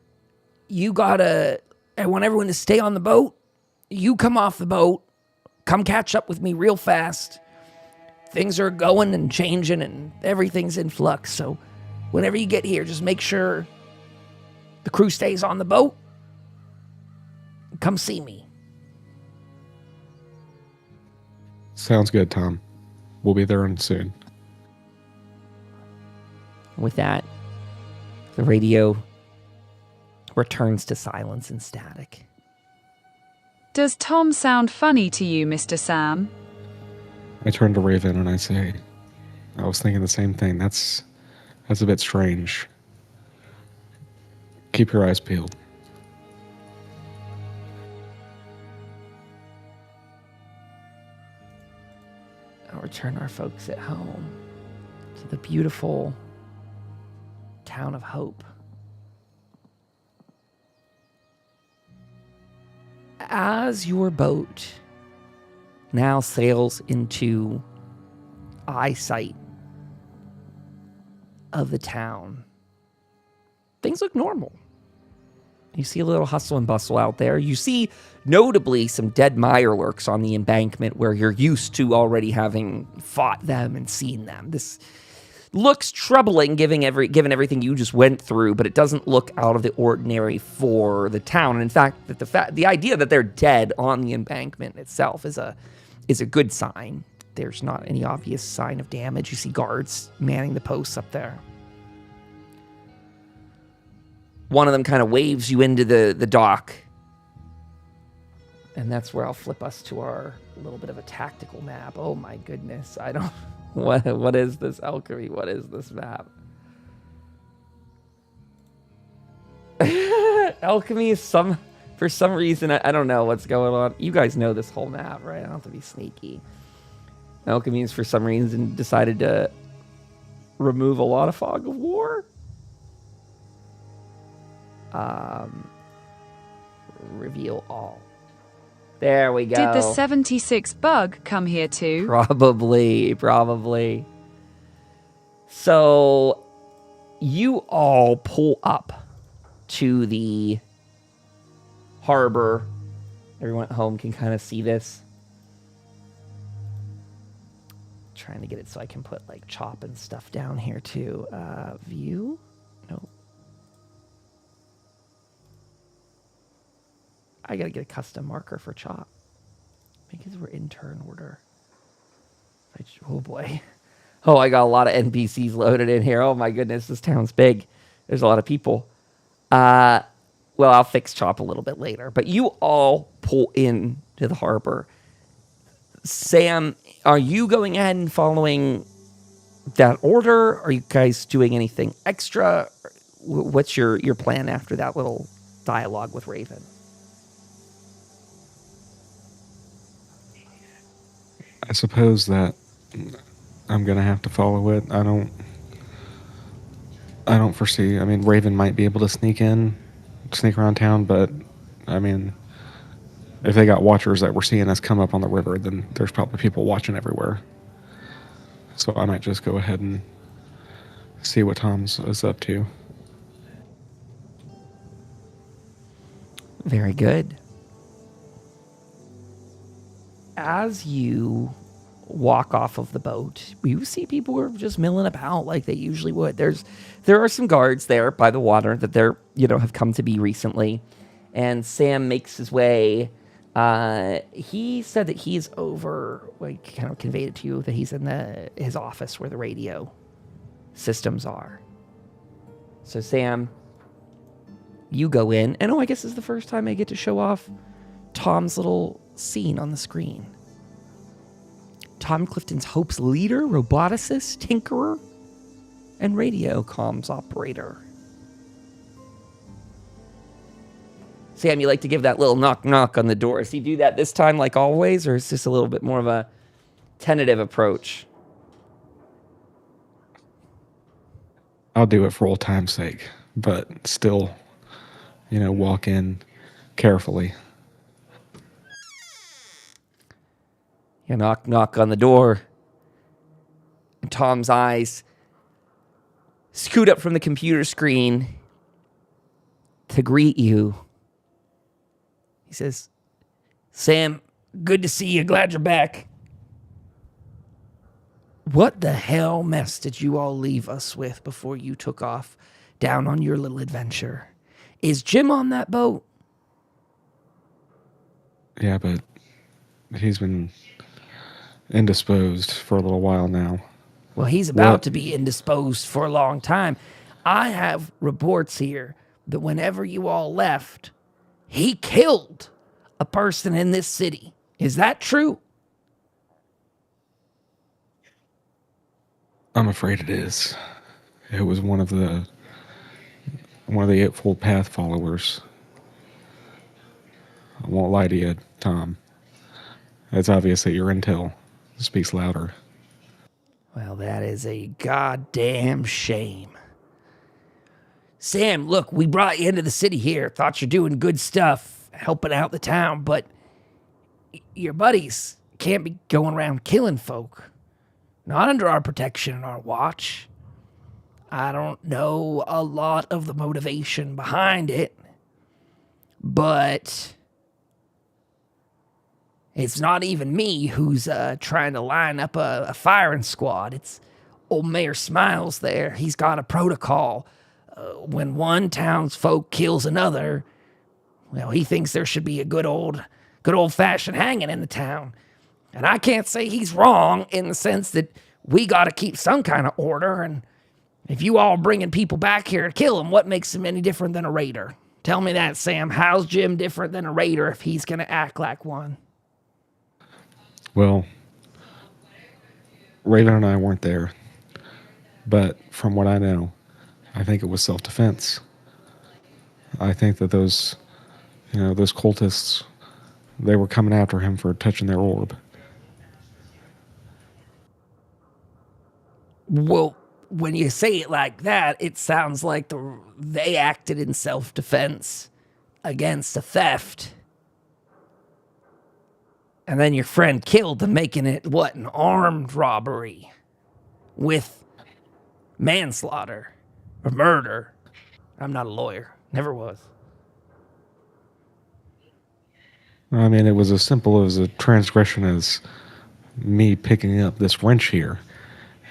I want everyone to stay on the boat. You come off the boat. Come catch up with me real fast. Things are going and changing and everything's in flux. So whenever you get here, just make sure the crew stays on the boat. Come see me. Sounds good, Tom. We'll be there soon. With that, the radio returns to silence and static. Does Tom sound funny to you, Mr. Sam? I turn to Raven and I say, I was thinking the same thing. That's a bit strange. Keep your eyes peeled. I'll return our folks at home to the beautiful town of Hope. As your boat now sails into eyesight of the town, things look normal. You see a little hustle and bustle out there. You see, notably, some dead mirelurks on the embankment where you're used to already having fought them and seen them. This looks troubling given everything you just went through, but it doesn't look out of the ordinary for the town. And in fact, the idea that they're dead on the embankment itself is a good sign. There's not any obvious sign of damage. You see guards manning the posts up there. One of them kind of waves you into the dock. And that's where I'll flip us to our little bit of a tactical map. Oh my goodness. What is this alchemy? What is this map? Alchemy is for some reason, I don't know what's going on. You guys know this whole map, right? I don't have to be sneaky. Alchemy is for some reason decided to remove a lot of fog of war. Reveal all. There we go. Did the 76 bug come here too? Probably. So you all pull up to the harbor. Everyone at home can kind of see this. Trying to get it so I can put like Chop and stuff down here too. View? No. I gotta get a custom marker for Chop. Because we're in turn order. Oh boy. Oh, I got a lot of NPCs loaded in here. Oh my goodness, this town's big. There's a lot of people. Well, I'll fix Chop a little bit later. But you all pull in to the harbor. Sam, are you going ahead and following that order? Are you guys doing anything extra? What's your plan after that little dialogue with Raven? I suppose that I'm gonna have to follow it. I don't foresee. I mean, Raven might be able to sneak around town, but I mean, if they got watchers that were seeing us come up on the river, then there's probably people watching everywhere. So I might just go ahead and see what Tom's is up to. Very good. As you walk off of the boat, you see people who are just milling about like they usually would. There are some guards there by the water that they're, have come to be recently. And Sam makes his way. He said that he's over, kind of conveyed it to you that he's in his office where the radio systems are. So Sam, you go in, and I guess this is the first time I get to show off Tom's little scene on the screen. Tom Clifton's Hope's leader, roboticist, tinkerer, and radio comms operator. Sam, you like to give that little knock knock on the door. Does he do that this time like always, or is this a little bit more of a tentative approach? I'll do it for old time's sake, but still, walk in carefully. You knock on the door, and Tom's eyes scoot up from the computer screen to greet you. He says, "Sam, good to see you. Glad you're back. What the hell mess did you all leave us with before you took off down on your little adventure? Is Jim on that boat?" Yeah, but he's been indisposed for a little while now. Well, he's about to be indisposed for a long time. I have reports here that whenever you all left, he killed a person in this city. Is that true? I'm afraid it is. It was one of the Eightfold Path followers. I won't lie to you, Tom. It's obvious that your intel speaks louder. Well, that is a goddamn shame. Sam, look, we brought you into the city here. Thought you're doing good stuff, helping out the town, but your buddies can't be going around killing folk. Not under our protection and our watch. I don't know a lot of the motivation behind it, but it's not even me who's trying to line up a firing squad. It's old Mayor Smiles there. He's got a protocol. When one townsfolk kills another, well, he thinks there should be a good old-fashioned hanging in the town. And I can't say he's wrong in the sense that we got to keep some kind of order. And if you all bringing people back here to kill him, what makes him any different than a raider? Tell me that, Sam. How's Jim different than a raider if he's going to act like one? Well, Raven and I weren't there, but from what I know, I think it was self-defense. I think that those cultists, they were coming after him for touching their orb. Well, when you say it like that, it sounds like they acted in self-defense against a theft. And then your friend killed them, making it, an armed robbery with manslaughter or murder. I'm not a lawyer. Never was. I mean, it was as simple as a transgression as me picking up this wrench here.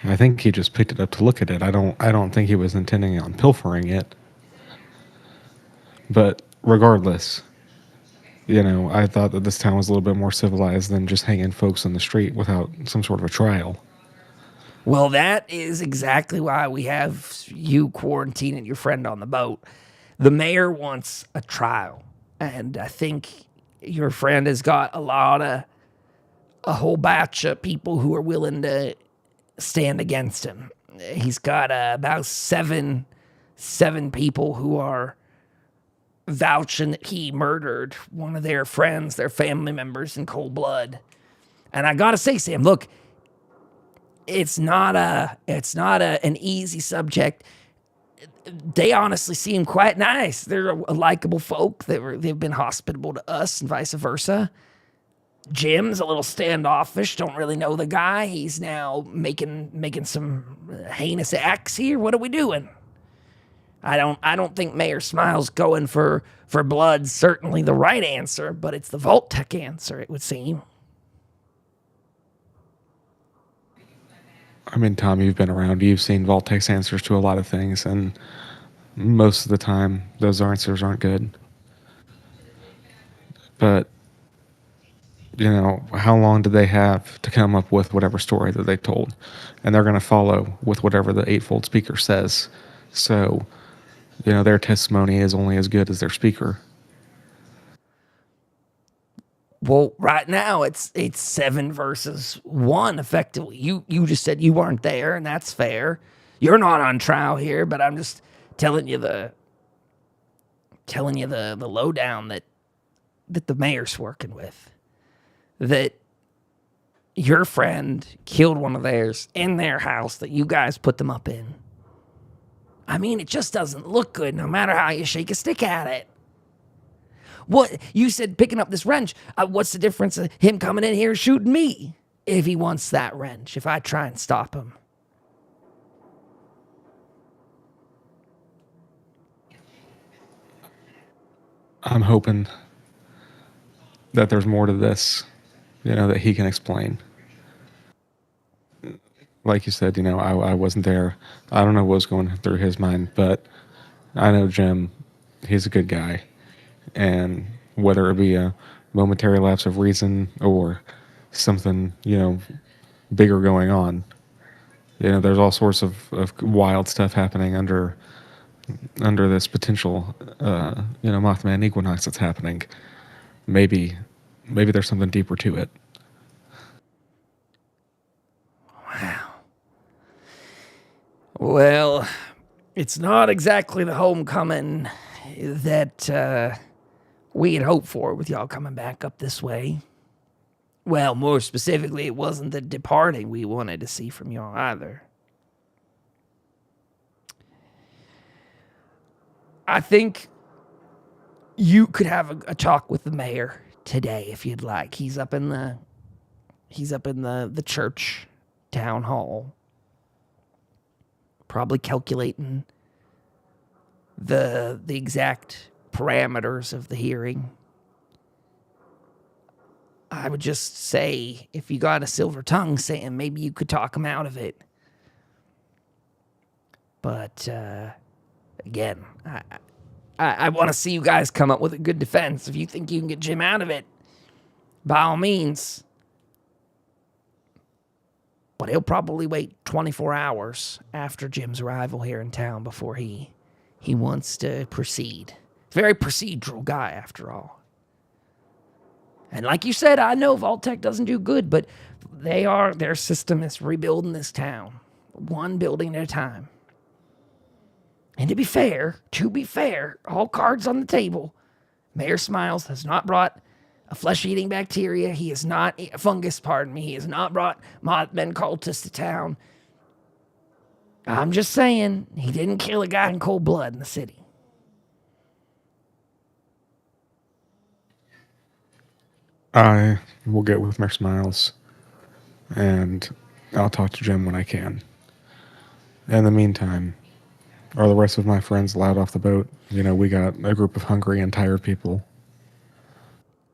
I think he just picked it up to look at it. I don't think he was intending on pilfering it. But regardless, I thought that this town was a little bit more civilized than just hanging folks on the street without some sort of a trial. Well, that is exactly why we have you quarantining your friend on the boat. The mayor wants a trial, and I think your friend has got a whole batch of people who are willing to stand against him. He's got about seven people who are vouching that he murdered one of their friends, their family members, in cold blood. And I gotta say, Sam, look, it's not an easy subject. They honestly seem quite nice. They're a likable folk. They've been hospitable to us and vice versa. Jim's a little standoffish. Don't really know the guy. He's now making some heinous acts here. What are we doing? I don't think Mayor Smiles going for blood's certainly the right answer, but it's the Vault-Tec answer, it would seem. I mean, Tom, you've been around. You've seen Vault-Tec's answers to a lot of things, and most of the time, those answers aren't good. But, how long do they have to come up with whatever story that they told? And they're going to follow with whatever the Eightfold Speaker says. So, their testimony is only as good as their speaker. Well, right now it's 7 versus 1, effectively. You just said you weren't there, and that's fair. You're not on trial here, but I'm just telling you the lowdown that the mayor's working with. That your friend killed one of theirs in their house that you guys put them up in. I mean, it just doesn't look good no matter how you shake a stick at it. What you said, picking up this wrench. What's the difference of him coming in here shooting me if he wants that wrench? If I try and stop him, I'm hoping that there's more to this, that he can explain. Like you said, I wasn't there. I don't know what was going through his mind, but I know Jim. He's a good guy. And whether it be a momentary lapse of reason or something, bigger going on, there's all sorts of wild stuff happening under this potential, Mothman equinox that's happening. Maybe there's something deeper to it. Wow. Well, it's not exactly the homecoming that we had hoped for with y'all coming back up this way. Well, more specifically, it wasn't the departing we wanted to see from y'all either. I think you could have a talk with the mayor today if you'd like. He's up in the church town hall, probably calculating the exact parameters of the hearing. I would just say, if you got a silver tongue, Sam, maybe you could talk him out of it. But again, I want to see you guys come up with a good defense. If you think you can get Jim out of it, by all means. But he'll probably wait 24 hours after Jim's arrival here in town before he wants to proceed. Very procedural guy, after all. And like you said, I know Vault-Tec doesn't do good, but their system is rebuilding this town, one building at a time. And to be fair, all cards on the table, Mayor Smiles has not brought a flesh-eating bacteria. He has not, fungus, pardon me. He has not brought Mothman cultists to town. I'm just saying, he didn't kill a guy in cold blood in the city. I will get with Mayor Smiles, and I'll talk to Jim when I can. In the meantime, are the rest of my friends allowed off the boat? We got a group of hungry and tired people.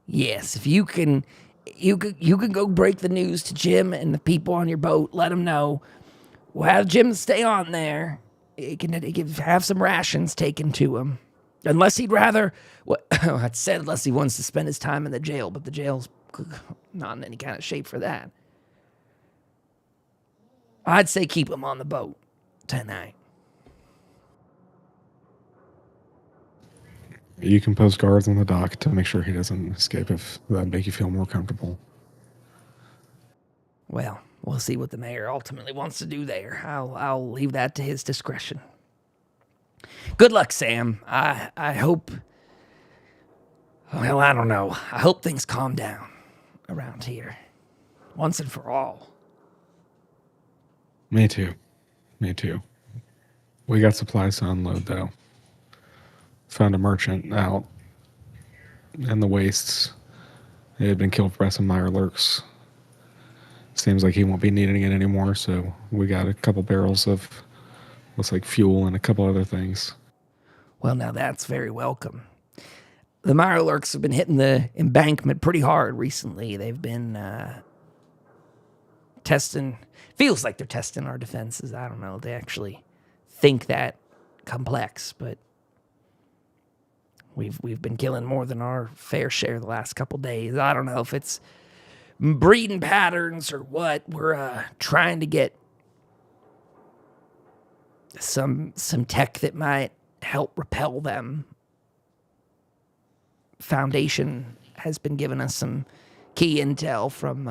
Yes, if you can go break the news to Jim and the people on your boat. Let them know. We'll have Jim stay on there. He can have some rations taken to him. Unless he'd rather, I said unless he wants to spend his time in the jail, but the jail's not in any kind of shape for that. I'd say keep him on the boat tonight. You can post guards on the dock to make sure he doesn't escape if that make you feel more comfortable. Well, we'll see what the mayor ultimately wants to do there. I'll leave that to his discretion. Good luck, Sam. I hope... Well, I don't know. I hope things calm down around here. Once and for all. Me too. We got supplies to unload, though. Found a merchant out in the wastes. He had been killed by some mirelurks. Seems like he won't be needing it anymore, so we got a couple barrels of, looks like fuel and a couple other things. Well, now that's very welcome. The mirelurks have been hitting the embankment pretty hard recently. They've been testing, feels like they're testing our defenses. I don't know if they actually think that complex, but we've been killing more than our fair share the last couple days. I don't know if it's breeding patterns or what. We're trying to get some tech that might help repel them. Foundation has been giving us some key intel from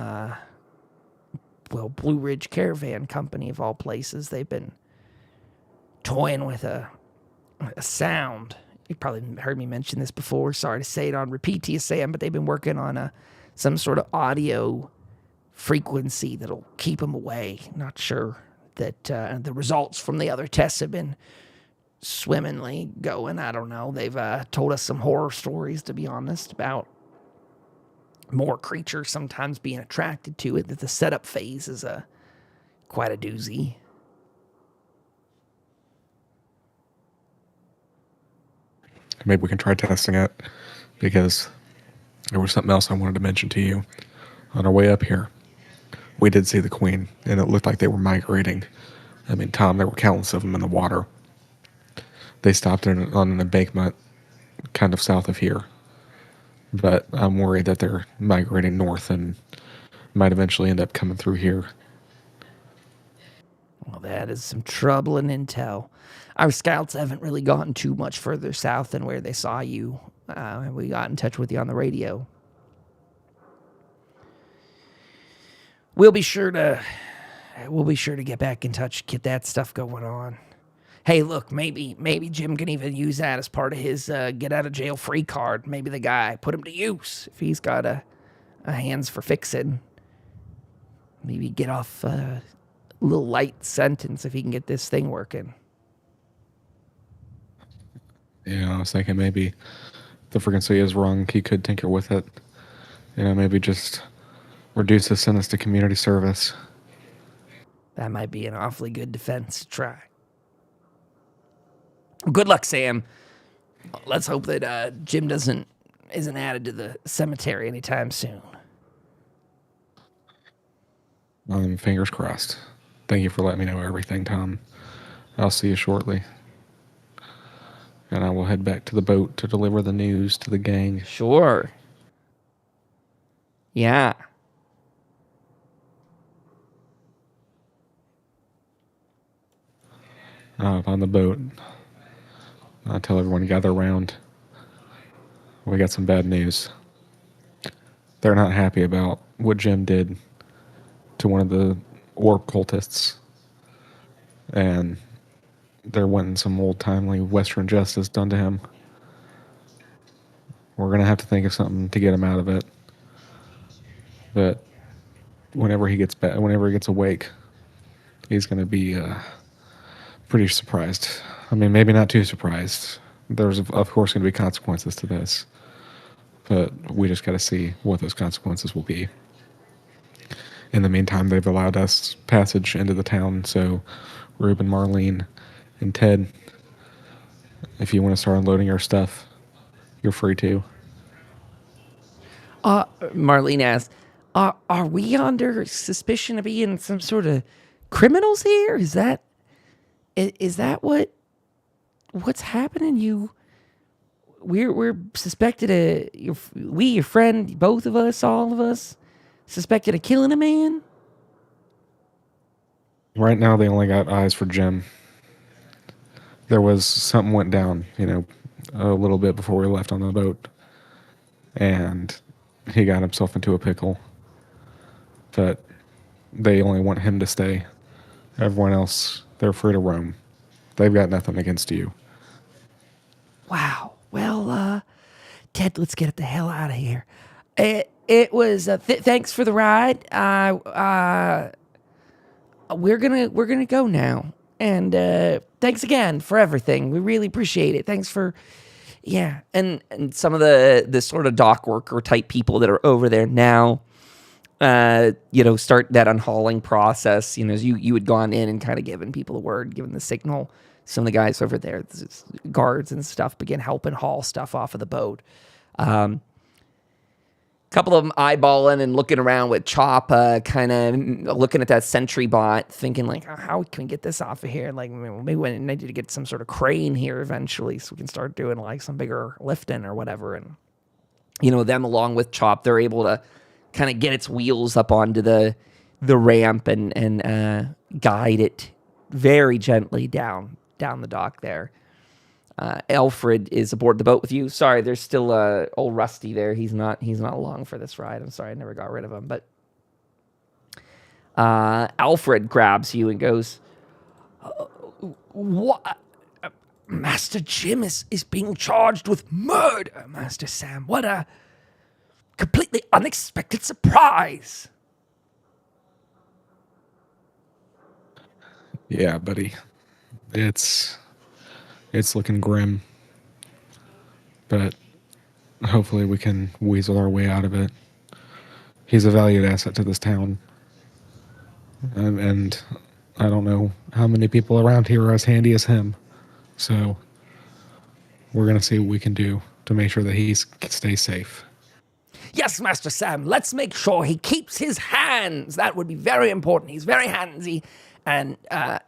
Blue Ridge Caravan Company of all places. They've been toying with a sound. You probably heard me mention this before. Sorry to say it on repeat to you, Sam, but they've been working on some sort of audio frequency that'll keep them away. Not sure that the results from the other tests have been swimmingly going. I don't know. They've told us some horror stories, to be honest, about more creatures sometimes being attracted to it. That the setup phase is quite a doozy. Maybe we can try testing it, because there was something else I wanted to mention to you. On our way up here, we did see the queen, and it looked like they were migrating. I mean, Tom, there were countless of them in the water. They stopped on an embankment kind of south of here. But I'm worried that they're migrating north and might eventually end up coming through here. Well, that is some troubling intel. Our scouts haven't really gotten too much further south than where they saw you. And we got in touch with you on the radio. We'll be sure to get back in touch, get that stuff going on. Hey, look, maybe Jim can even use that as part of his get out of jail free card. Maybe the guy put him to use if he's got a hands for fixing. Maybe get off a little light sentence if he can get this thing working. Yeah, I was thinking maybe the frequency is wrong. He could tinker with it. Maybe just reduce his sentence to community service. That might be an awfully good defense to try. Good luck, Sam. Let's hope that Jim isn't added to the cemetery anytime soon. Fingers crossed. Thank you for letting me know everything, Tom. I'll see you shortly. And I will head back to the boat to deliver the news to the gang. Sure. Yeah. On the boat, I'll tell everyone to gather around. We got some bad news. They're not happy about what Jim did to one of the orb cultists. And they're wanting some old-timely Western justice done to him. We're going to have to think of something to get him out of it. But whenever he gets awake, he's going to be pretty surprised. I mean, maybe not too surprised. There's, of course, going to be consequences to this. But we just got to see what those consequences will be. In the meantime, they've allowed us passage into the town, so Rube and Marlene and Ted, if you want to start unloading your stuff, you're free to. Marlene asked, are we under suspicion of being some sort of criminals here? Is that what's happening? We're suspected your friend, both of us, all of us, suspected of killing a man? Right now, they only got eyes for Jim. There was something went down, a little bit before we left on the boat. And he got himself into a pickle. But they only want him to stay. Everyone else, they're free to roam. They've got nothing against you. Wow. Well, Ted, let's get the hell out of here. It was thanks for the ride. We're gonna go now, and thanks again for everything. We really appreciate it. Thanks for, yeah. And some of the sort of dock worker type people that are over there now, start that unhauling process. As you had gone in and kind of given people the word, given the signal. Some of the guys over there, guards and stuff, begin helping haul stuff off of the boat. Couple of them eyeballing and looking around with Chop, kind of looking at that sentry bot, thinking like, how can we get this off of here? Like, maybe we need to get some sort of crane here eventually so we can start doing like some bigger lifting or whatever. And, them along with Chop, they're able to kind of get its wheels up onto the ramp and guide it very gently down the dock there. Alfred is aboard the boat with you. Sorry, there's still old Rusty there. He's not along for this ride. I'm sorry, I never got rid of him. But Alfred grabs you and goes, "What? Master Jim is being charged with murder, Master Sam. What a completely unexpected surprise." Yeah, buddy. It's looking grim, but hopefully we can weasel our way out of it. He's a valued asset to this town, and I don't know how many people around here are as handy as him, so we're going to see what we can do to make sure that he stays safe. Yes, Master Sam, let's make sure he keeps his hands. That would be very important. He's very handsy and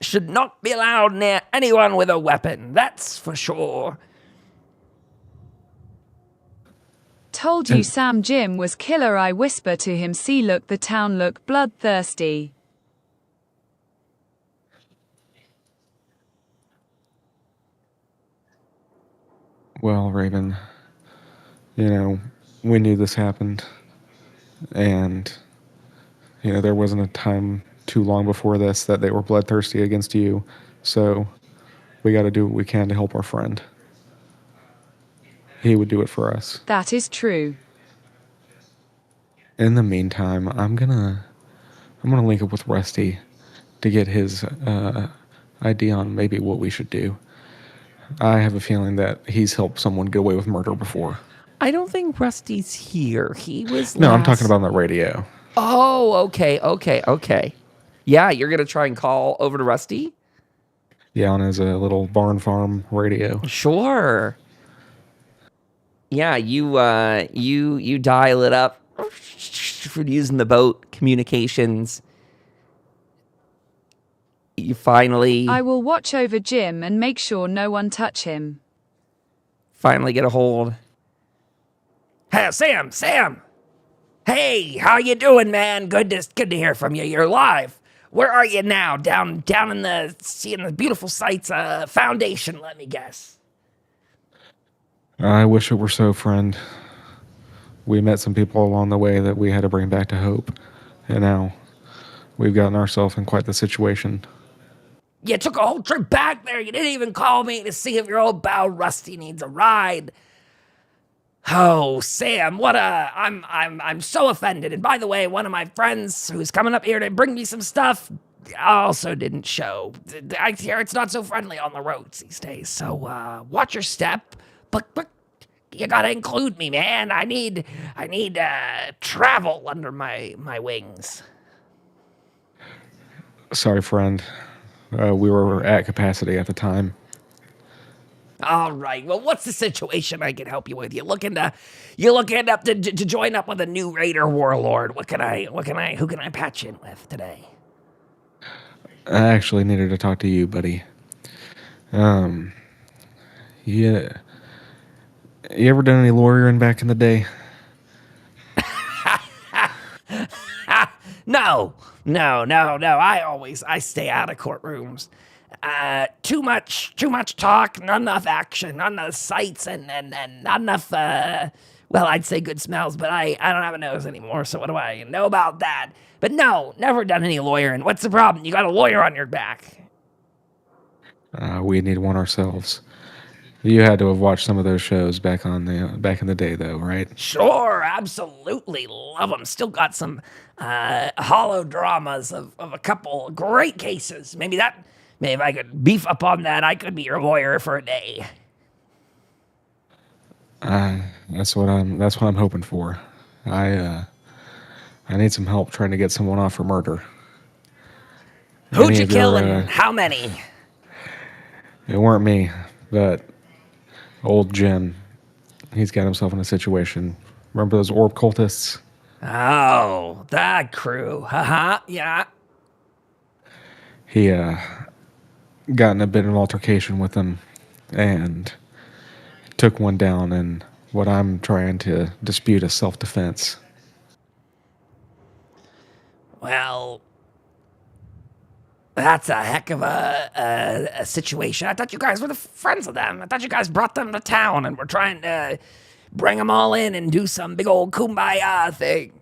should not be allowed near anyone with a weapon. That's for sure. Told you Sam Jim was killer. I whisper to him, see look, the town look bloodthirsty. Well, Raven, we knew this happened, and, there wasn't a time too long before this that they were bloodthirsty against you, so we got to do what we can to help our friend. He would do it for us. That is true. In the meantime, I'm gonna link up with Rusty to get his idea on maybe what we should do. I have a feeling that he's helped someone get away with murder before. I don't think Rusty's here. He was No, I'm talking about on the radio. Oh, okay. Yeah, you're going to try and call over to Rusty? Yeah, on his little barn farm radio. Sure. Yeah, you dial it up for using the boat communications. You finally... I will watch over Jim and make sure no one touch him. Finally get a hold. Hey, Sam! Hey, how you doing, man? Good to hear from you. You're live. Where are you now? Down in seeing the beautiful sights, Foundation, let me guess. I wish it were so, friend. We met some people along the way that we had to bring back to hope, and now we've gotten ourselves in quite the situation. You took a whole trip back there. You didn't even call me to see if your old pal Rusty needs a ride. Oh, Sam, I'm so offended. And by the way, one of my friends who's coming up here to bring me some stuff also didn't show. I hear it's not so friendly on the roads these days. So watch your step. But you gotta include me, man. I need travel under my wings. Sorry, friend. We were at capacity at the time. All right. Well, what's the situation I can help you with? You're looking up to join up with a new raider warlord. Who can I patch in with today? I actually needed to talk to you, buddy. Yeah. You ever done any lawyering back in the day? No. I stay out of courtrooms. Too much talk, not enough action, not enough sights, and not enough, I'd say good smells, but I don't have a nose anymore, so what do I know about that? But no, never done any lawyering. What's the problem? You got a lawyer on your back. We need one ourselves. You had to have watched some of those shows back in the day, though, right? Sure, absolutely, love them. Still got some hollow dramas of a couple great cases. Maybe Maybe if I could beef up on that, I could be your lawyer for a day. That's what I'm hoping for. I need some help trying to get someone off for murder. Who'd Any you of kill your, and how many? It weren't me, but old Jim. He's got himself in a situation. Remember those orb cultists? Oh, that crew. Haha, yeah. He got in a bit of an altercation with them and took one down, and what I'm trying to dispute is self-defense. Well, that's a heck of a situation. I thought you guys were the friends of them. I thought you guys brought them to town and were trying to bring them all in and do some big old kumbaya thing.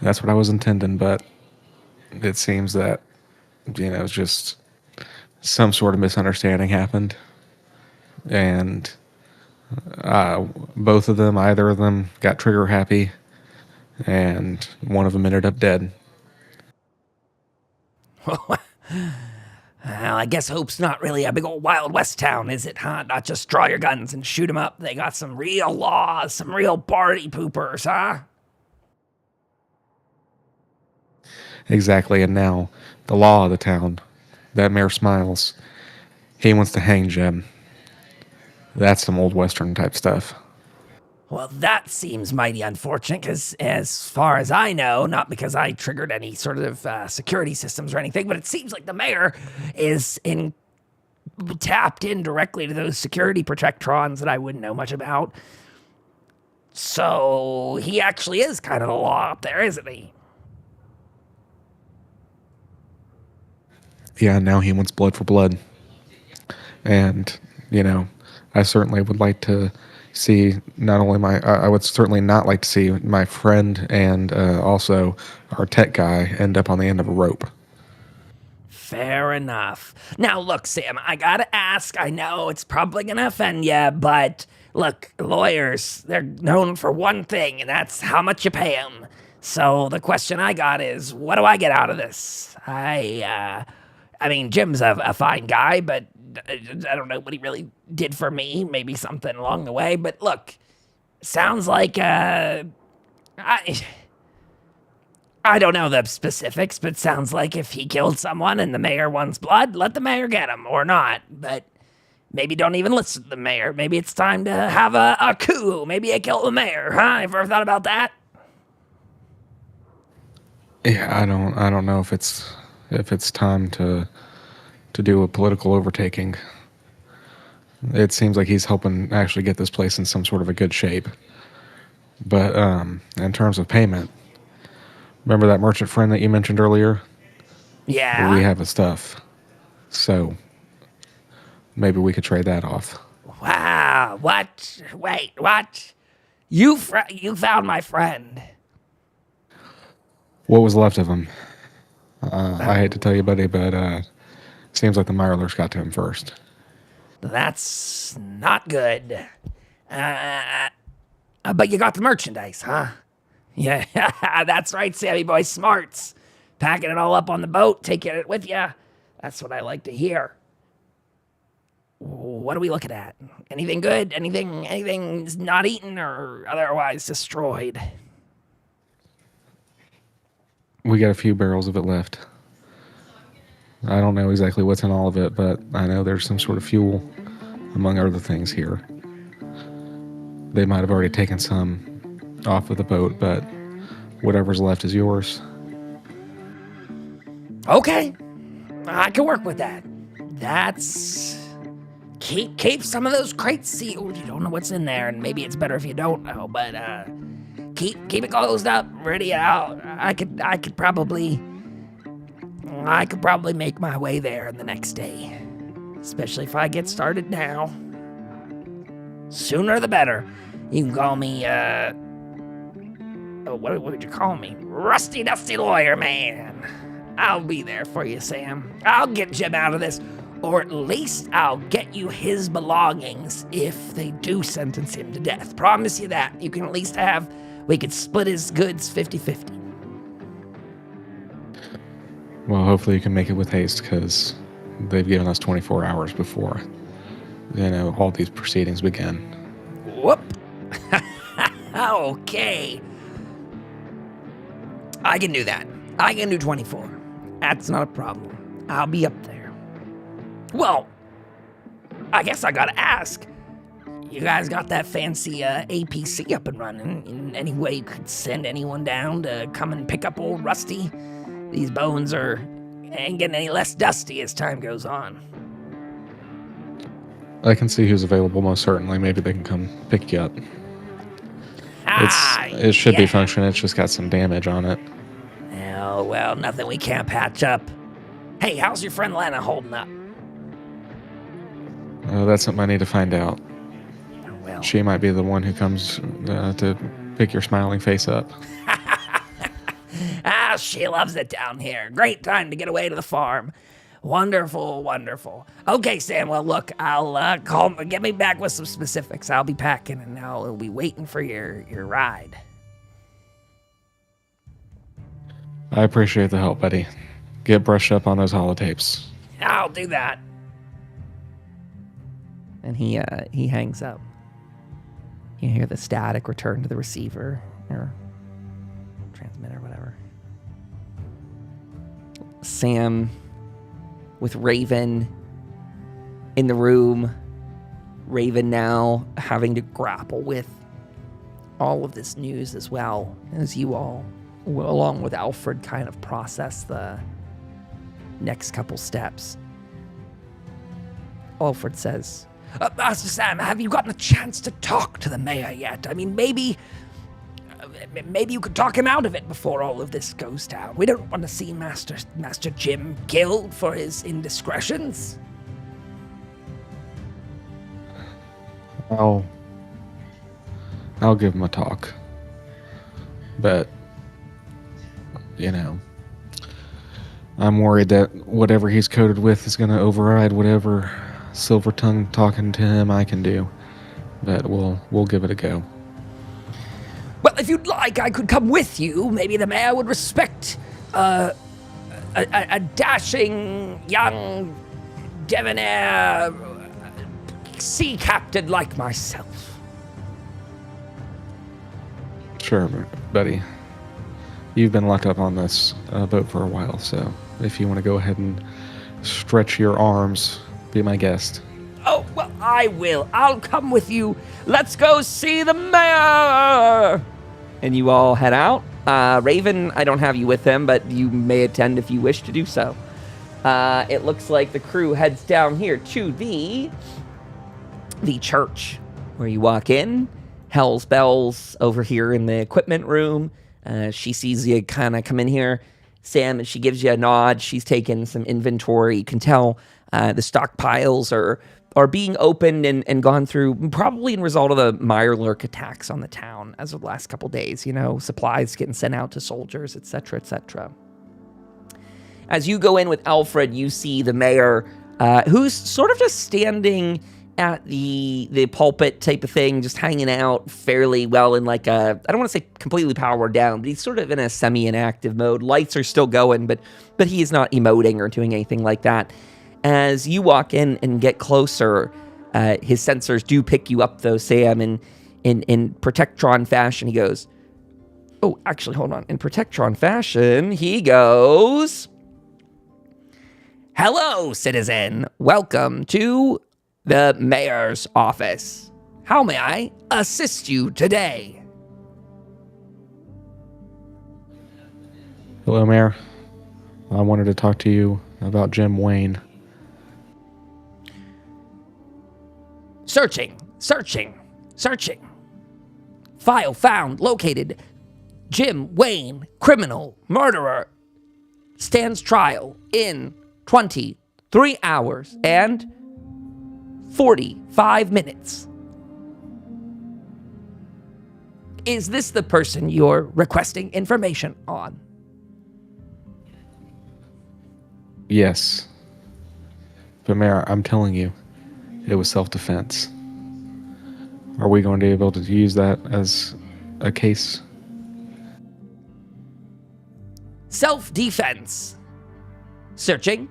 That's what I was intending, but it seems that, it's just some sort of misunderstanding happened. And both of them, either of them, got trigger happy, and one of them ended up dead. Well, I guess Hope's not really a big old Wild West town, is it, huh? Not just draw your guns and shoot 'em up. They got some real laws, some real party poopers, huh? Exactly, and now the law of the town, that Mayor Smiles, he wants to hang Jim. That's some old Western type stuff. Well, that seems mighty unfortunate, because as far as I know, not because I triggered any sort of security systems or anything, but it seems like the mayor is tapped in directly to those security protectrons that I wouldn't know much about. So he actually is kind of the law up there, isn't he? Yeah, now he wants blood for blood. And, I certainly would like to see not only I would certainly not like to see my friend and also our tech guy end up on the end of a rope. Fair enough. Now, look, Sam, I gotta ask. I know it's probably gonna offend you, but look, lawyers, they're known for one thing, and that's how much you pay them. So the question I got is, what do I get out of this? I mean, Jim's a fine guy, but I don't know what he really did for me. Maybe something along the way. But look, sounds like I don't know the specifics, but sounds like if he killed someone and the mayor wants blood, let the mayor get him, or not. But maybe don't even listen to the mayor. Maybe it's time to have a coup. Maybe I kill the mayor, huh? Ever thought about that? Yeah, I don't know if it's time to do a political overtaking. It seems like he's helping actually get this place in some sort of a good shape. But in terms of payment, remember that merchant friend that you mentioned earlier? Yeah. We have his stuff. So maybe we could trade that off. Wow. What? Wait, what? You found my friend. What was left of him? I hate to tell you, buddy, but seems like the Mirelers got to him first. That's not good. But you got the merchandise, huh? Yeah, that's right, Sammy boy. Smarts. Packing it all up on the boat, taking it with you. That's what I like to hear. What are we looking at? Anything good? Anything's not eaten or otherwise destroyed? We got a few barrels of it left. I don't know exactly what's in all of it, but I know there's some sort of fuel, among other things here. They might have already taken some off of the boat, but whatever's left is yours. Okay, I can work with that. Keep some of those crates sealed. You don't know what's in there, and maybe it's better if you don't know. But keep it closed up, ready out. I could probably make my way there the next day, especially if I get started now. Sooner the better. You can call me what would you call me? Rusty Dusty Lawyer Man. I'll be there for you, Sam. I'll get Jim out of this, or at least I'll get you his belongings if they do sentence him to death. Promise you that. You can at least we could split his goods 50-50. Well, hopefully you can make it with haste, because they've given us 24 hours before, all these proceedings begin. Whoop. Okay. I can do that. I can do 24. That's not a problem. I'll be up there. Well, I guess I gotta ask. You guys got that fancy APC up and running? In any way you could send anyone down to come and pick up old Rusty? These bones ain't getting any less dusty as time goes on. I can see who's available, most certainly. Maybe they can come pick you up. It should be functioning. It's just got some damage on it. Oh, well, nothing we can't patch up. Hey, how's your friend Lana holding up? That's something I need to find out. Oh, well. She might be the one who comes to pick your smiling face up. She loves it down here. Great time to get away to the farm. Wonderful, wonderful. Okay, Sam, well, look, I'll get me back with some specifics. I'll be packing, and I'll be waiting for your ride. I appreciate the help, buddy. Get brushed up on those holotapes. I'll do that. And he hangs up. You hear the static return to the receiver, or transmitter, whatever. Sam, with Raven in the room, Raven now having to grapple with all of this news as well, as you all, along with Alfred, kind of process the next couple steps. Alfred says, Master Sam, have you gotten a chance to talk to the mayor yet? I mean, maybe you could talk him out of it before all of this goes down. We don't want to see Master Jim killed for his indiscretions. I'll give him a talk. But, I'm worried that whatever he's coded with is going to override whatever silver tongue talking to him I can do. But we'll give it a go. Well, if you'd like, I could come with you. Maybe the mayor would respect a dashing young debonair sea captain like myself. Sure, buddy. You've been locked up on this boat for a while, so if you want to go ahead and stretch your arms, be my guest. Oh, well, I will. I'll come with you. Let's go see the mayor. And you all head out. Raven, I don't have you with him, but you may attend if you wish to do so. It looks like the crew heads down here to the church, where you walk in. Hell's Bells over here in the equipment room. She sees you kind of come in here. Sam, she gives you a nod. She's taken some inventory. You can tell the stockpiles are being opened and gone through, probably in result of the Mirelurk attacks on the town as of the last couple days. Supplies getting sent out to soldiers, etc., etc. As you go in with Alfred, you see the mayor, who's sort of just standing at the pulpit type of thing, just hanging out fairly well in like I don't want to say completely powered down, but he's sort of in a semi-inactive mode. Lights are still going, but he is not emoting or doing anything like that. As you walk in and get closer, his sensors do pick you up though, Sam, in Protectron fashion. He goes, oh, actually, hold on. In Protectron fashion, he goes, hello, citizen. Welcome to the mayor's office. How may I assist you today? Hello, Mayor. I wanted to talk to you about Jim Wayne. Searching. File found, located. Jim Wayne, criminal, murderer, stands trial in 23 hours and 45 minutes. Is this the person you're requesting information on? Yes. But Mayor, I'm telling you, it was self-defense. Are we going to be able to use that as a case? Self-defense. Searching.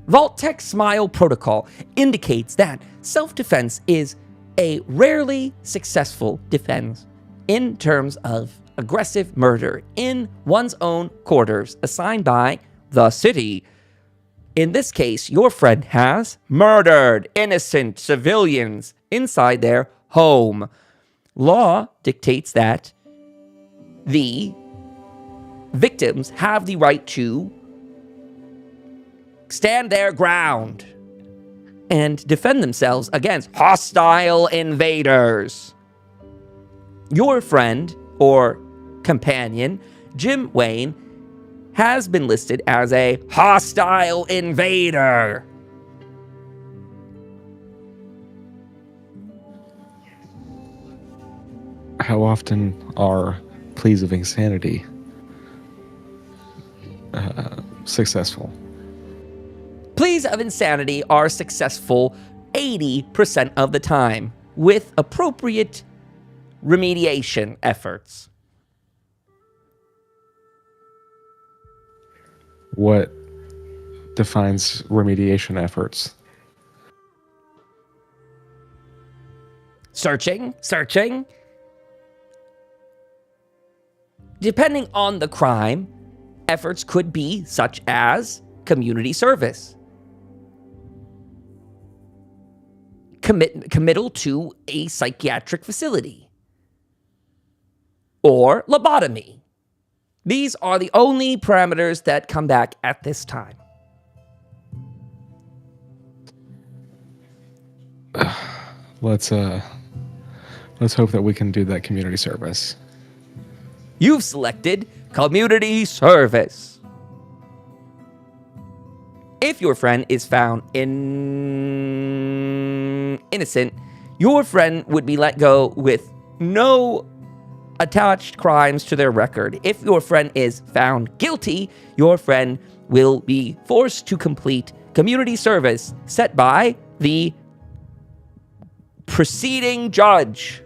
Vault-Tec Smile Protocol indicates that self-defense is a rarely successful defense in terms of aggressive murder in one's own quarters assigned by the city. In this case, your friend has murdered innocent civilians inside their home. Law dictates that the victims have the right to stand their ground and defend themselves against hostile invaders. Your friend or companion, Jim Wayne, has been listed as a hostile invader. How often are pleas of insanity successful? Pleas of insanity are successful 80% of the time, with appropriate remediation efforts. What defines remediation efforts? Searching. Depending on the crime, efforts could be such as community service, committal to a psychiatric facility, or lobotomy. These are the only parameters that come back at this time. Let's hope that we can do that community service. You've selected community service. If your friend is found innocent, your friend would be let go with no attached crimes to their record. If your friend is found guilty, your friend will be forced to complete community service set by the preceding judge.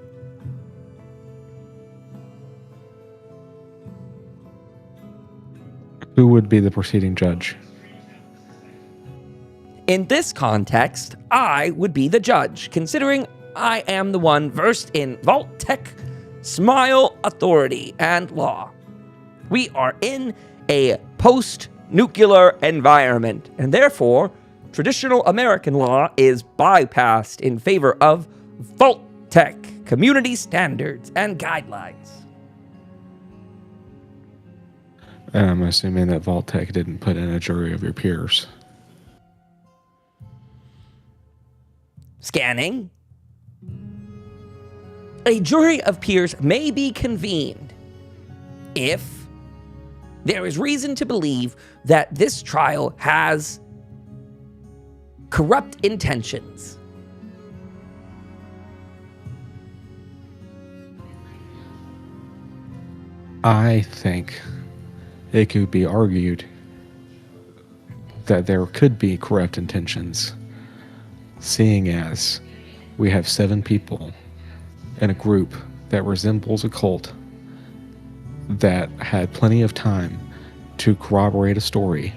Who would be the preceding judge? In this context, I would be the judge, considering I am the one versed in Vault-Tec Smile authority and law. We are in a post-nuclear environment, and therefore, traditional American law is bypassed in favor of Vault-Tec community standards and guidelines. And I'm assuming that Vault-Tec didn't put in a jury of your peers. Scanning. A jury of peers may be convened if there is reason to believe that this trial has corrupt intentions. I think it could be argued that there could be corrupt intentions, seeing as we have 7 people in a group that resembles a cult that had plenty of time to corroborate a story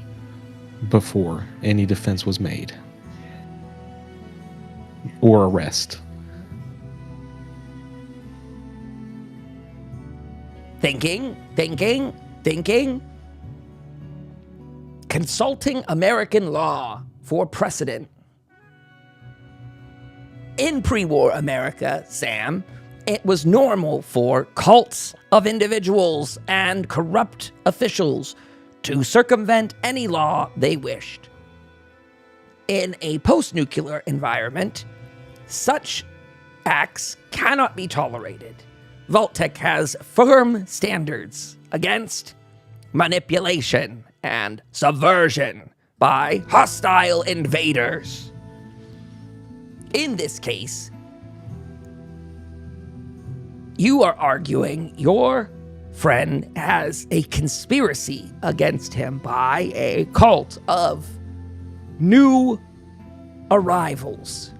before any defense was made or arrest. Thinking. Consulting American law for precedent. In pre-war America, Sam, it was normal for cults of individuals and corrupt officials to circumvent any law they wished. In a post-nuclear environment, such acts cannot be tolerated. Vault-Tec has firm standards against manipulation and subversion by hostile invaders. In this case, you are arguing your friend has a conspiracy against him by a cult of new arrivals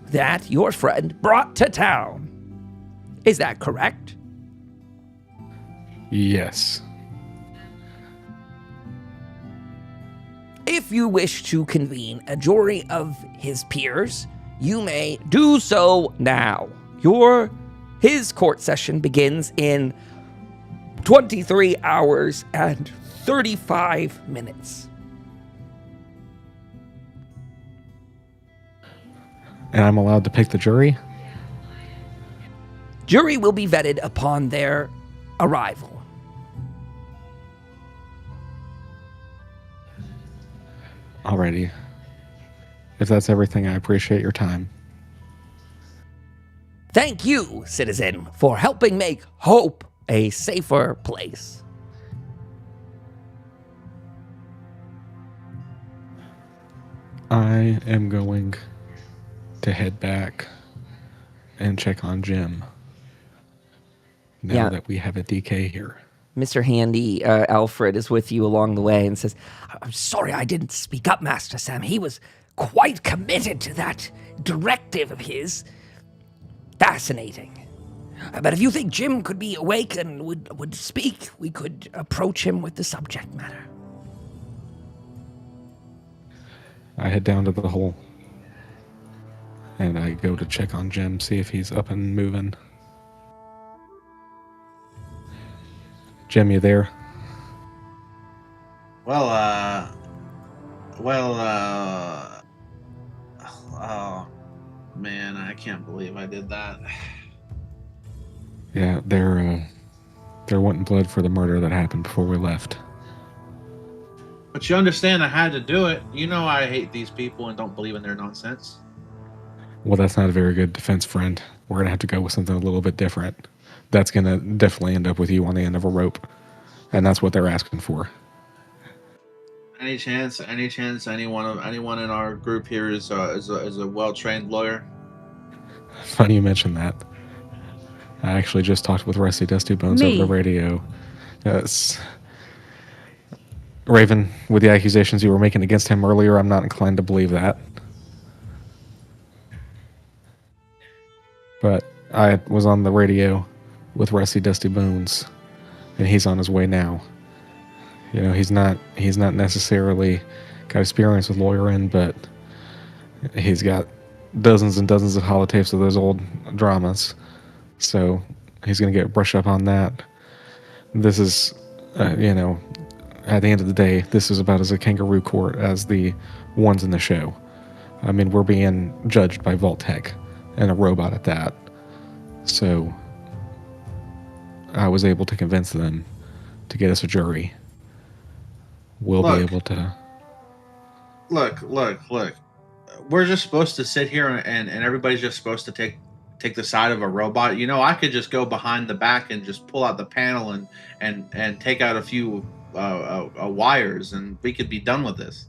that your friend brought to town. Is that correct? Yes. If you wish to convene a jury of his peers, you may do so now. His court session begins in 23 hours and 35 minutes. And I'm allowed to pick the jury? Jury will be vetted upon their arrival. Alrighty. If that's everything, I appreciate your time. Thank you, citizen, for helping make Hope a safer place. I am going to head back and check on Jim. Now that we have a DK here. Mr. Handy, Alfred, is with you along the way and says, I'm sorry I didn't speak up, Master Sam. He was quite committed to that directive of his. Fascinating. But if you think Jim could be awake and would speak, we could approach him with the subject matter. I head down to the hole. And I go to check on Jim, see if he's up and moving. Jim, you there? Oh, man, I can't believe I did that. Yeah, they're wanting blood for the murder that happened before we left. But you understand I had to do it. You know I hate these people and don't believe in their nonsense. Well, that's not a very good defense, friend. We're going to have to go with something a little bit different. That's going to definitely end up with you on the end of a rope. And that's what they're asking for. Any chance anyone in our group here is a well-trained lawyer? Funny you mentioned that. I actually just talked with Rusty Dusty Bones over the radio. Raven, with the accusations you were making against him earlier, I'm not inclined to believe that. But I was on the radio with Rusty Dusty Bones, and he's on his way now. You know, he's not necessarily got experience with lawyering, but he's got dozens and dozens of holotapes of those old dramas. So he's going to get brushed up on that. This is, at the end of the day, this is about as a kangaroo court as the ones in the show. I mean, we're being judged by Vault Tech and a robot at that. So I was able to convince them to get us a jury. We'll be able to... Look. We're just supposed to sit here and everybody's just supposed to take the side of a robot. You know, I could just go behind the back and just pull out the panel and take out a few wires and we could be done with this.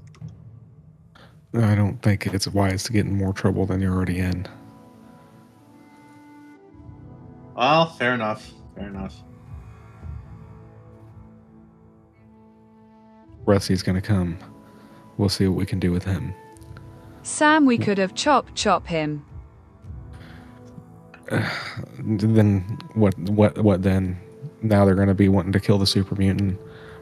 I don't think it's wise to get in more trouble than you're already in. Well, fair enough. Rusty's going to come. We'll see what we can do with him. Sam, we could have chop him. Then what then? Now they're going to be wanting to kill the super mutant,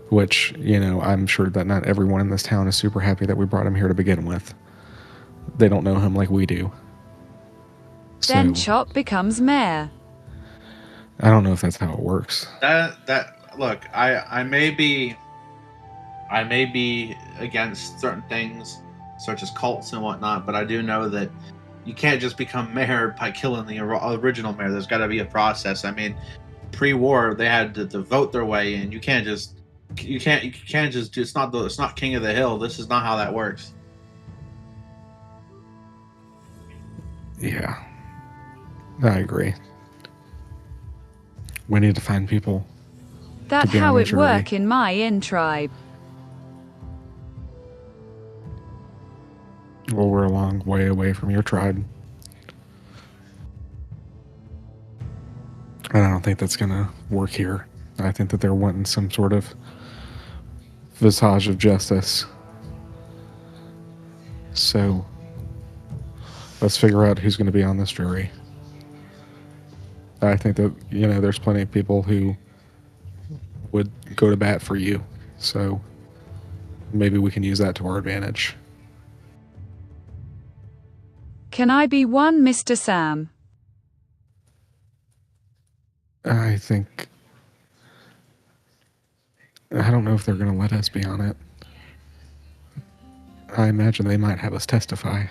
which, I'm sure that not everyone in this town is super happy that we brought him here to begin with. They don't know him like we do. Then Chop becomes mayor. I don't know if that's how it works. Look, I may be against certain things, such as cults and whatnot, but I do know that you can't just become mayor by killing the original mayor. There's got to be a process. I mean, pre-war they had to vote their way in. You can't just it's not king of the hill. This is not how that works. Yeah, I agree. We need to find people. That's how it work in my tribe. Well, we're a long way away from your tribe. And I don't think that's going to work here. I think that they're wanting some sort of visage of justice. So, let's figure out who's going to be on this jury. I think that, there's plenty of people who would go to bat for you. So, maybe we can use that to our advantage. Can I be one, Mr. Sam? I don't know if they're going to let us be on it. I imagine they might have us testify,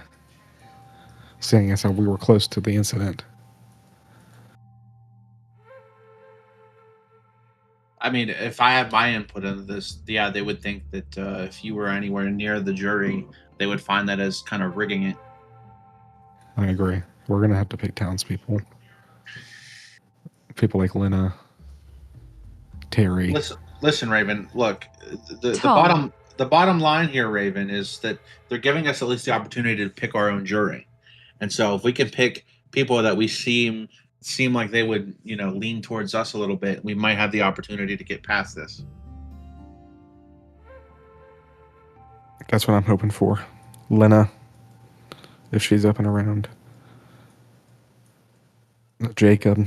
seeing as how we were close to the incident. I mean, if I have my input into this, yeah, they would think that if you were anywhere near the jury, they would find that as kind of rigging it. I agree. We're going to have to pick townspeople. People like Lena, Terry. Listen, Raven. Look, the Tom. bottom line here, Raven, is that they're giving us at least the opportunity to pick our own jury, and so if we can pick people that we seem like they would, lean towards us a little bit, we might have the opportunity to get past this. That's what I'm hoping for. Lena, if she's up and around. Jacob.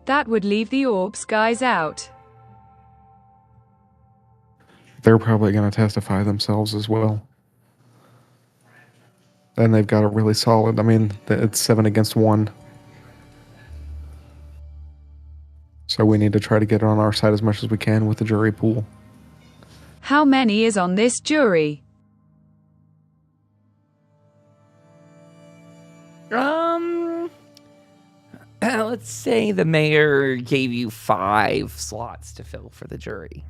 That would leave the Orbs guys out. They're probably going to testify themselves as well. And they've got it really solid. I mean, it's 7 against 1. So we need to try to get it on our side as much as we can with the jury pool. How many is on this jury? Let's say the mayor gave you 5 slots to fill for the jury.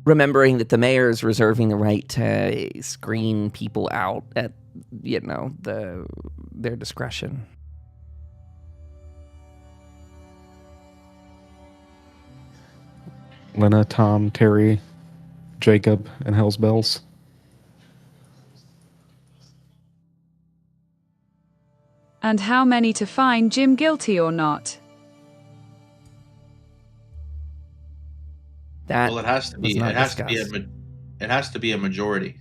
Remembering that the mayor is reserving the right to screen people out at, their discretion. Lena, Tom, Terry, Jacob, and Hell's Bells. And how many to find Jim guilty or not? That Well, it has to be. was not It has to be discussed. it has to be a majority.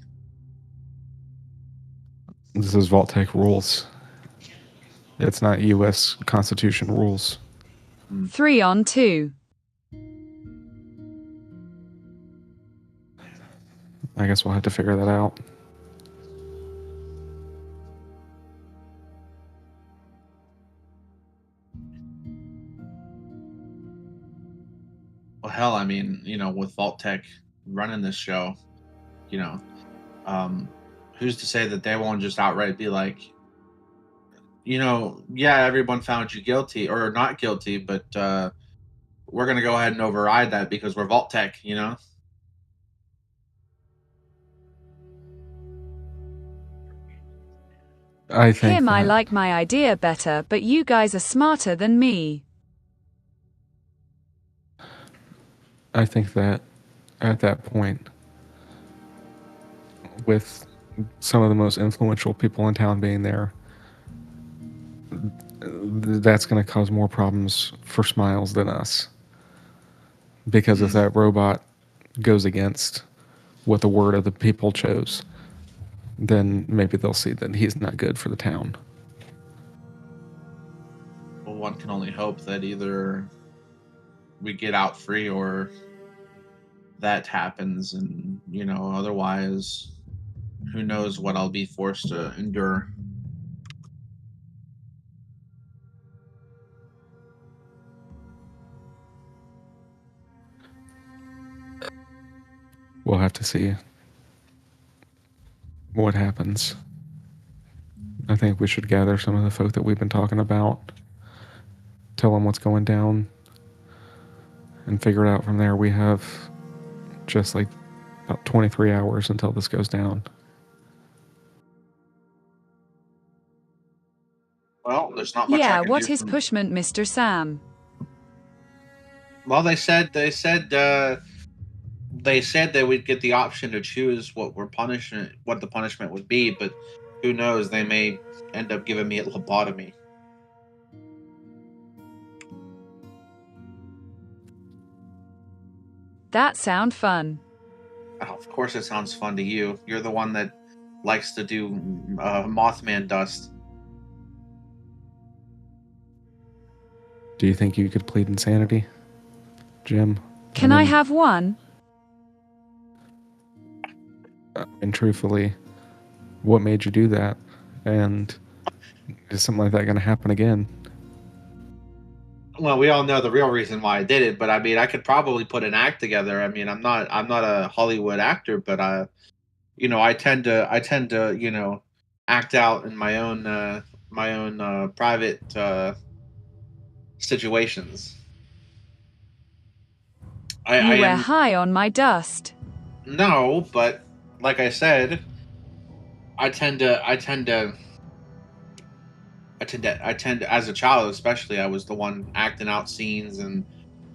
This is Vault-Tec rules. It's not U.S. Constitution rules. 3 on 2. I guess we'll have to figure that out. Well, hell, I mean, with Vault-Tec running this show, who's to say that they won't just outright be like, yeah, everyone found you guilty or not guilty, but we're going to go ahead and override that because we're Vault-Tec, I think Him, I that- like my idea better, but you guys are smarter than me. I think that at that point, with some of the most influential people in town being there, that's going to cause more problems for Smiles than us. Because if that robot goes against what the word of the people chose, then maybe they'll see that he's not good for the town. Well, one can only hope that either we get out free or that happens, and otherwise, who knows what I'll be forced to endure. We'll have to see what happens. I think we should gather some of the folk that we've been talking about, tell them what's going down, and figure it out from there. We have just like about 23 hours until this goes down. Well, there's not much I Yeah, can what do is from- pushment, Mr. Sam? Well, they said that we'd get the option to choose what the punishment would be, but who knows? They may end up giving me a lobotomy. That sound fun. Oh, of course, it sounds fun to you. You're the one that likes to do Mothman dust. Do you think you could plead insanity, Jim? Can I have one? And truthfully, what made you do that? And is something like that going to happen again? Well, we all know the real reason why I did it, but I mean, I could probably put an act together. I mean, I'm not a Hollywood actor, but I tend to, act out in my own private situations. I You were am high on my dust. no, but like I said, I tend to, as a child especially, I was the one acting out scenes and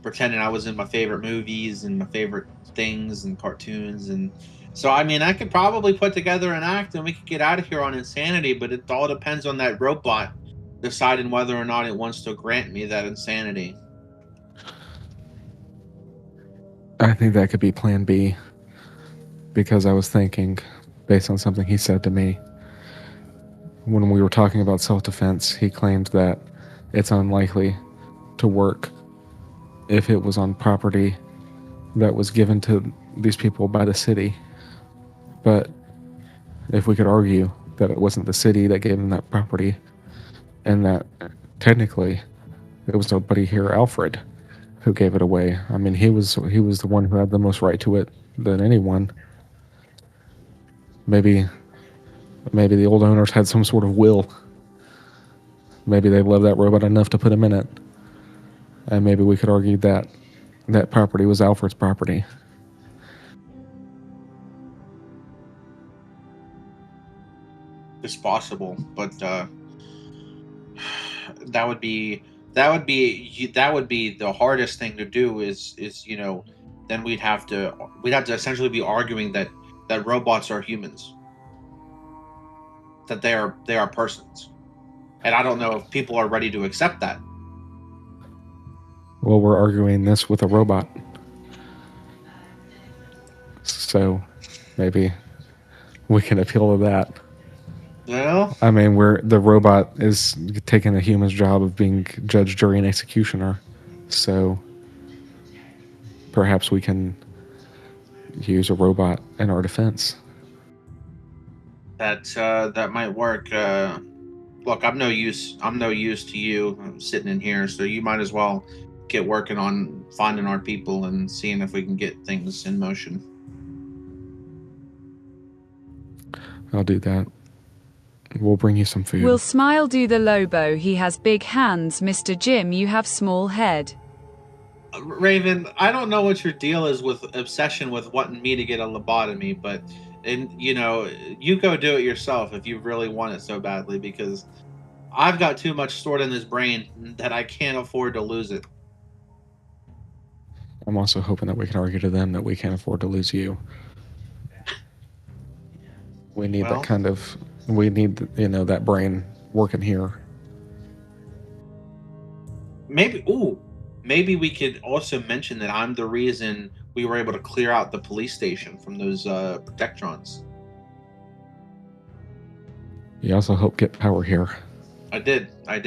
pretending I was in my favorite movies and my favorite things and cartoons. And so I mean, I could probably put together an act and we could get out of here on insanity, but it all depends on that robot deciding whether or not it wants to grant me that insanity. I think that could be plan B, because I was thinking, based on something he said to me, when we were talking about self-defense, he claimed that it's unlikely to work if it was on property that was given to these people by the city. But if we could argue that it wasn't the city that gave them that property, and that technically it was nobody here, Alfred, who gave it away. I mean, he was the one who had the most right to it than anyone. Maybe the old owners had some sort of will. Maybe they loved that robot enough to put him in it. And maybe we could argue that that property was Alfred's property. It's possible, but that would be the hardest thing to do. Is then we'd have to essentially be arguing that robots are humans, that they are persons, and I don't know if people are ready to accept that. Well, we're arguing this with a robot, so maybe we can appeal to that. Well, I mean, the robot is taking the human's job of being judge, jury, and executioner. So perhaps we can use a robot in our defense. that might work. Look, I'm no use to you. I'm sitting in here, so you might as well get working on finding our people and seeing if we can get things in motion. I'll do that. We'll bring you some food. Will Smile do the Lobo? He has big hands. Mr. Jim, you have small head. Raven, I don't know what your deal is with obsession with wanting me to get a lobotomy, but you go do it yourself if you really want it so badly, because I've got too much stored in this brain that I can't afford to lose it. I'm also hoping that we can argue to them that we can't afford to lose you. We need that brain working here. Maybe we could also mention that I'm the reason we were able to clear out the police station from those protectrons. You also help get power here. I did. I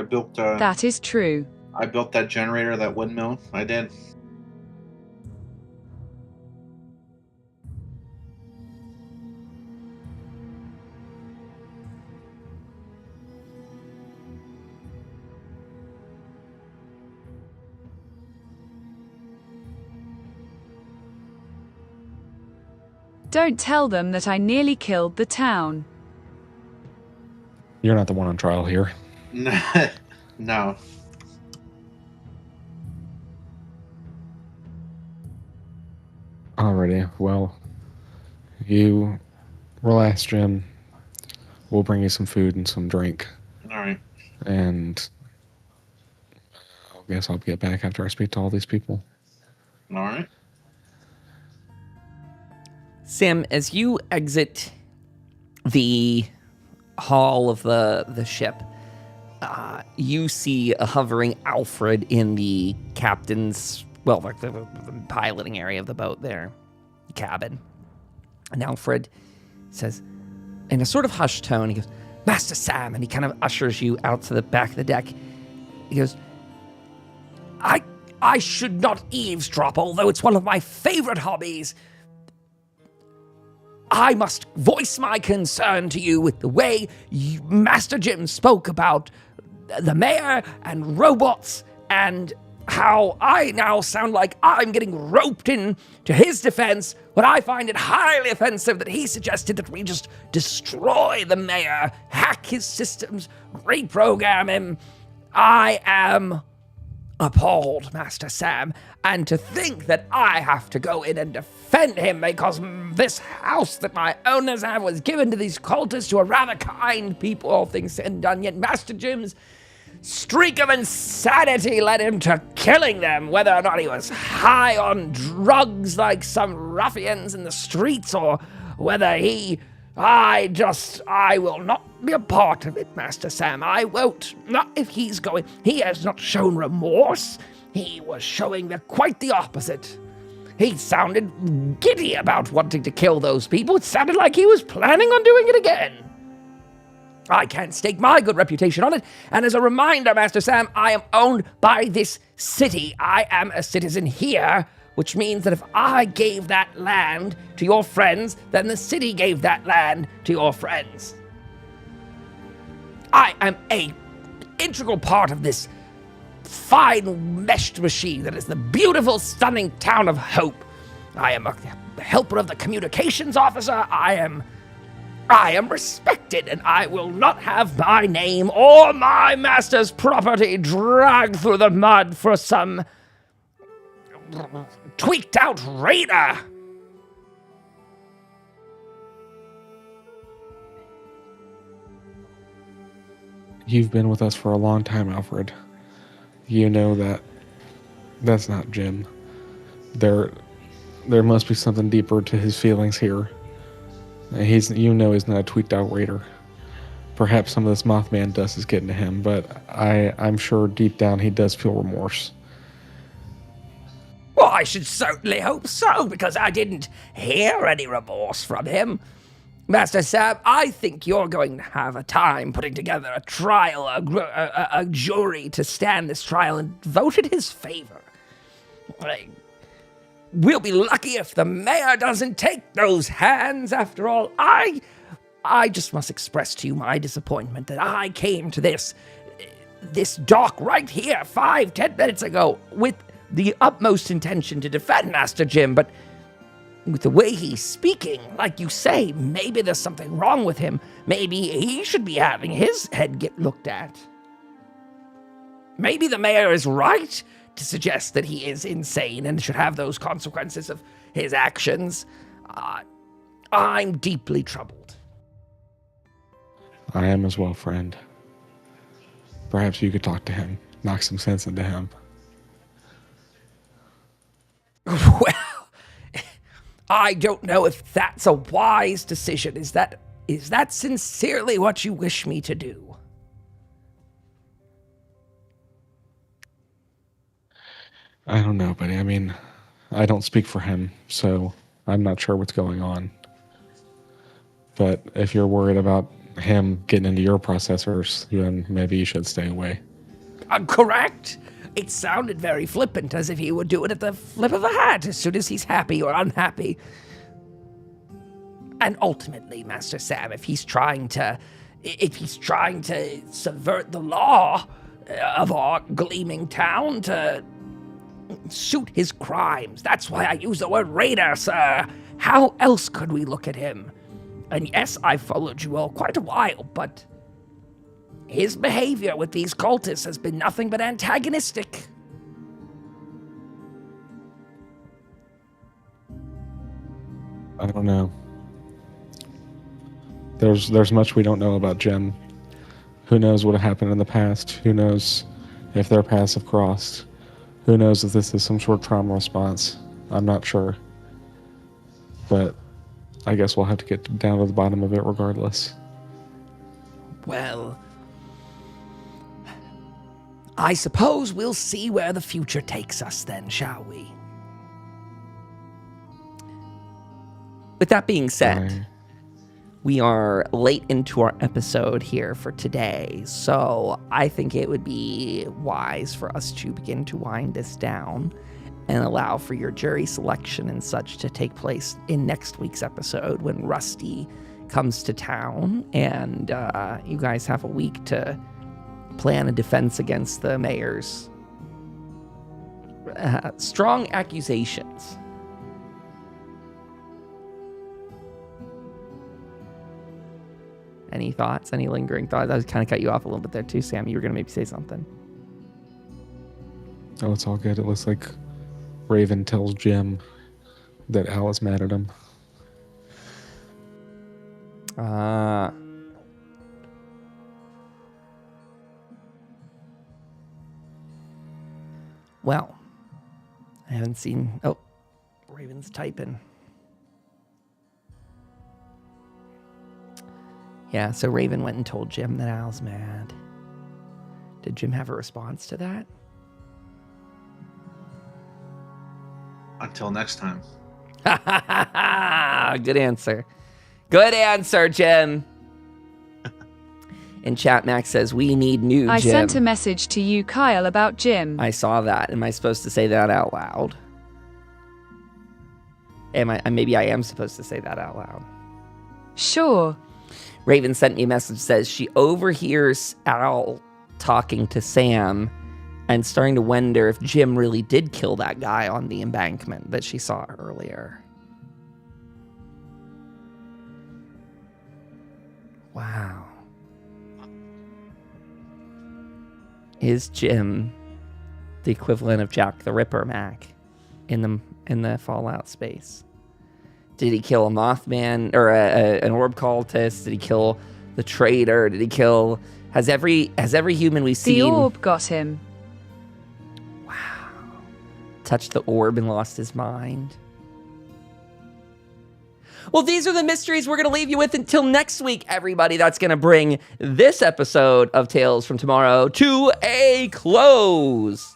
built. That is true. I built that generator, that windmill. I did. Don't tell them that I nearly killed the town. You're not the one on trial here. No. Alrighty, well, you relax, Jim. We'll bring you some food and some drink. Alright. And I guess I'll get back after I speak to all these people. Alright. Sam, as you exit the hall of the ship, you see a hovering Alfred in the captain's, like the piloting area of the boat there, cabin. And Alfred says, in a sort of hushed tone, he goes, "Master Sam," and he kind of ushers you out to the back of the deck. He goes, I should not eavesdrop, although it's one of my favorite hobbies. I must voice my concern to you with the way Master Jim spoke about the mayor and robots, and how I now sound like I'm getting roped in to his defense when I find it highly offensive that he suggested that we just destroy the mayor, hack his systems, reprogram him. I am appalled, Master Sam, and to think that I have to go in and defend him because this house that my owners have was given to these cultists who are rather kind people, all things said and done, yet Master Jim's streak of insanity led him to killing them, whether or not he was high on drugs like some ruffians in the streets, or whether I will not be a part of it, Master Sam. I won't. Not if he's going. He has not shown remorse. He was showing quite the opposite. He sounded giddy about wanting to kill those people. It sounded like he was planning on doing it again. I can't stake my good reputation on it, and as a reminder, Master Sam, I am owned by this city. I am a citizen here, which means that if I gave that land to your friends, then the city gave that land to your friends. I am an integral part of this fine meshed machine that is the beautiful, stunning town of Hope. I am a helper of the communications officer. I am respected, and I will not have my name or my master's property dragged through the mud for some tweaked out raider. You've been with us for a long time, Alfred. You know that that's not Jim. There must be something deeper to his feelings here. He's not a tweaked out raider. Perhaps some of this Mothman dust is getting to him, but I'm sure deep down he does feel remorse. Well, I should certainly hope so, because I didn't hear any remorse from him. Master Sam, I think you're going to have a time putting together a trial, a jury to stand this trial and vote in his favor. We'll be lucky if the mayor doesn't take those hands. After all, I just must express to you my disappointment that I came to this dock right here 5-10 minutes ago with the utmost intention to defend Master Jim, but with the way he's speaking, like you say, maybe there's something wrong with him. Maybe he should be having his head get looked at. Maybe the mayor is right to suggest that he is insane and should have those consequences of his actions. I'm deeply troubled. I am as well, friend. Perhaps you could talk to him, knock some sense into him. Well, I don't know if that's a wise decision. Is that sincerely what you wish me to do? I don't know, buddy. I mean, I don't speak for him, so I'm not sure what's going on. But if you're worried about him getting into your processors, then maybe you should stay away. Correct. It sounded very flippant, as if he would do it at the flip of a hat as soon as he's happy or unhappy. And ultimately, Master Sam, if he's trying to subvert the law of our gleaming town to suit his crimes, that's why I use the word raider, sir. How else could we look at him? And yes, I followed you all quite a while, but his behavior with these cultists has been nothing but antagonistic. I don't know. There's much we don't know about Jim. Who knows what happened in the past? Who knows if their paths have crossed? Who knows if this is some sort of trauma response? I'm not sure. But I guess we'll have to get down to the bottom of it regardless. Well, I suppose we'll see where the future takes us then, shall we? With that being said, we are late into our episode here for today, so I think it would be wise for us to begin to wind this down and allow for your jury selection and such to take place in next week's episode when Rusty comes to town, and you guys have a week to plan a defense against the mayor's strong accusations. Any thoughts? Any lingering thoughts? I was kind of cut you off a little bit there too, Sam. You were going to maybe say something. Oh, it's all good. It looks like Raven tells Jim that Al is mad at him. Well, I haven't seen... Oh, Raven's typing. Yeah, so Raven went and told Jim that Al's mad. Did Jim have a response to that? Until next time. Good answer. Good answer, Jim. In chat, Max says, we need new Jim. I sent a message to you, Kyle, about Jim. I saw that. Am I supposed to say that out loud? Maybe I am supposed to say that out loud. Sure. Raven sent me a message that says she overhears Al talking to Sam and starting to wonder if Jim really did kill that guy on the embankment that she saw earlier. Wow. Is Jim the equivalent of Jack the Ripper, Mac, in the Fallout space? Did he kill a Mothman or an orb cultist? Did he kill the traitor? Did he kill... Has every human we've seen... The orb got him. Wow. Touched the orb and lost his mind. Well, these are the mysteries we're going to leave you with until next week, everybody. That's going to bring this episode of Tales from Tomorrow to a close.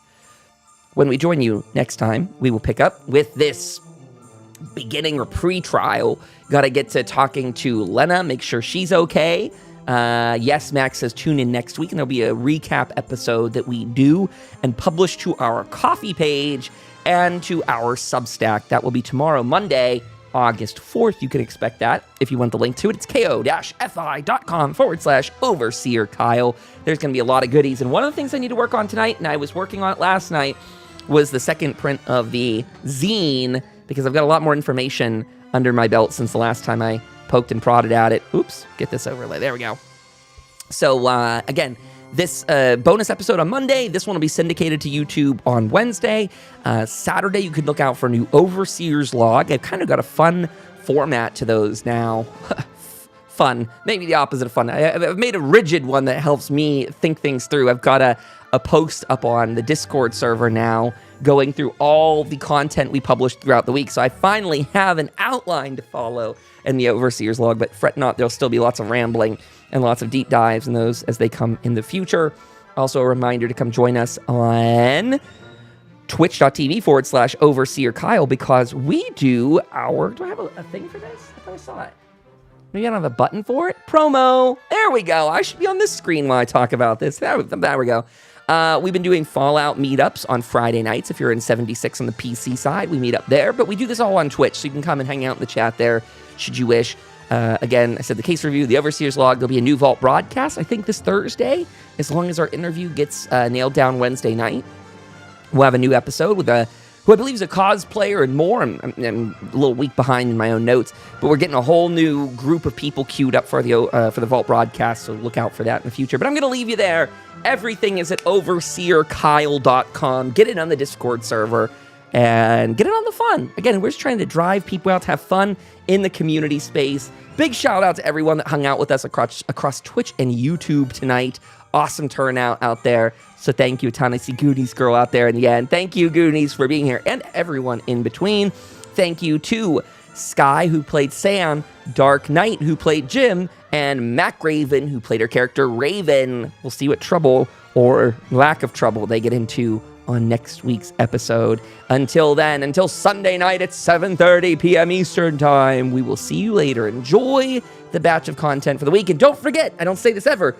When we join you next time, we will pick up with this beginning or pre-trial. Got to get to talking to Lena, make sure she's okay. Yes, Max says tune in next week, and there'll be a recap episode that we do and publish to our coffee page and to our Substack. That will be tomorrow, Monday, August 4th. You can expect that. If you want the link to it, it's ko-fi.com/overseer Kyle. There's going to be a lot of goodies. And one of the things I need to work on tonight, and I was working on it last night, was the second print of the zine, because I've got a lot more information under my belt since the last time I poked and prodded at it. Oops, get this overlay. There we go. So, again, this bonus episode on Monday, this one will be syndicated to YouTube on Wednesday. Saturday, you could look out for a new Overseer's Log. I've kind of got a fun format to those now. Fun. Maybe the opposite of fun. I've made a rigid one that helps me think things through. I've got a post up on the Discord server now going through all the content we published throughout the week. So I finally have an outline to follow in the Overseer's Log, but fret not, there'll still be lots of rambling and lots of deep dives in those as they come in the future. Also a reminder to come join us on twitch.tv/Overseer Kyle, because we do our... Do I have a thing for this? I thought I saw it. Maybe I don't have a button for it? Promo. There we go. I should be on this screen while I talk about this. There we go. We've been doing Fallout meetups on Friday nights. If you're in 76 on the PC side, we meet up there. But we do this all on Twitch, so you can come and hang out in the chat there, should you wish. Again, I said the case review, the Overseer's Log. There'll be a new Vault broadcast, I think, this Thursday. As long as our interview gets nailed down Wednesday night, we'll have a new episode with who I believe is a cosplayer and more. I'm a little weak behind in my own notes, but we're getting a whole new group of people queued up for the Vault broadcast, so look out for that in the future. But I'm going to leave you there. Everything is at overseerkyle.com. Get it on the Discord server and get it on the fun. Again, we're just trying to drive people out to have fun in the community space. Big shout out to everyone that hung out with us across Twitch and YouTube tonight. Awesome turnout out there. So thank you a ton. I see Goonies Girl out there in the end. Thank you, Goonies, for being here, and everyone in between. Thank you to Sky, who played Sam, Dark Knight, who played Jim, and Mac Raven, who played her character Raven. We'll see what trouble or lack of trouble they get into on next week's episode. Until then, until Sunday night at 7:30 p.m. Eastern Time, we will see you later. Enjoy the batch of content for the week. And don't forget, I don't say this ever,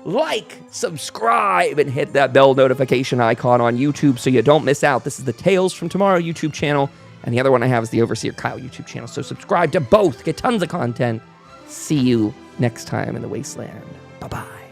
like, subscribe, and hit that bell notification icon on YouTube so you don't miss out. This is the Tales from Tomorrow YouTube channel, and the other one I have is the Overseer Kyle YouTube channel. So subscribe to both. Get tons of content. See you next time in the Wasteland. Bye-bye.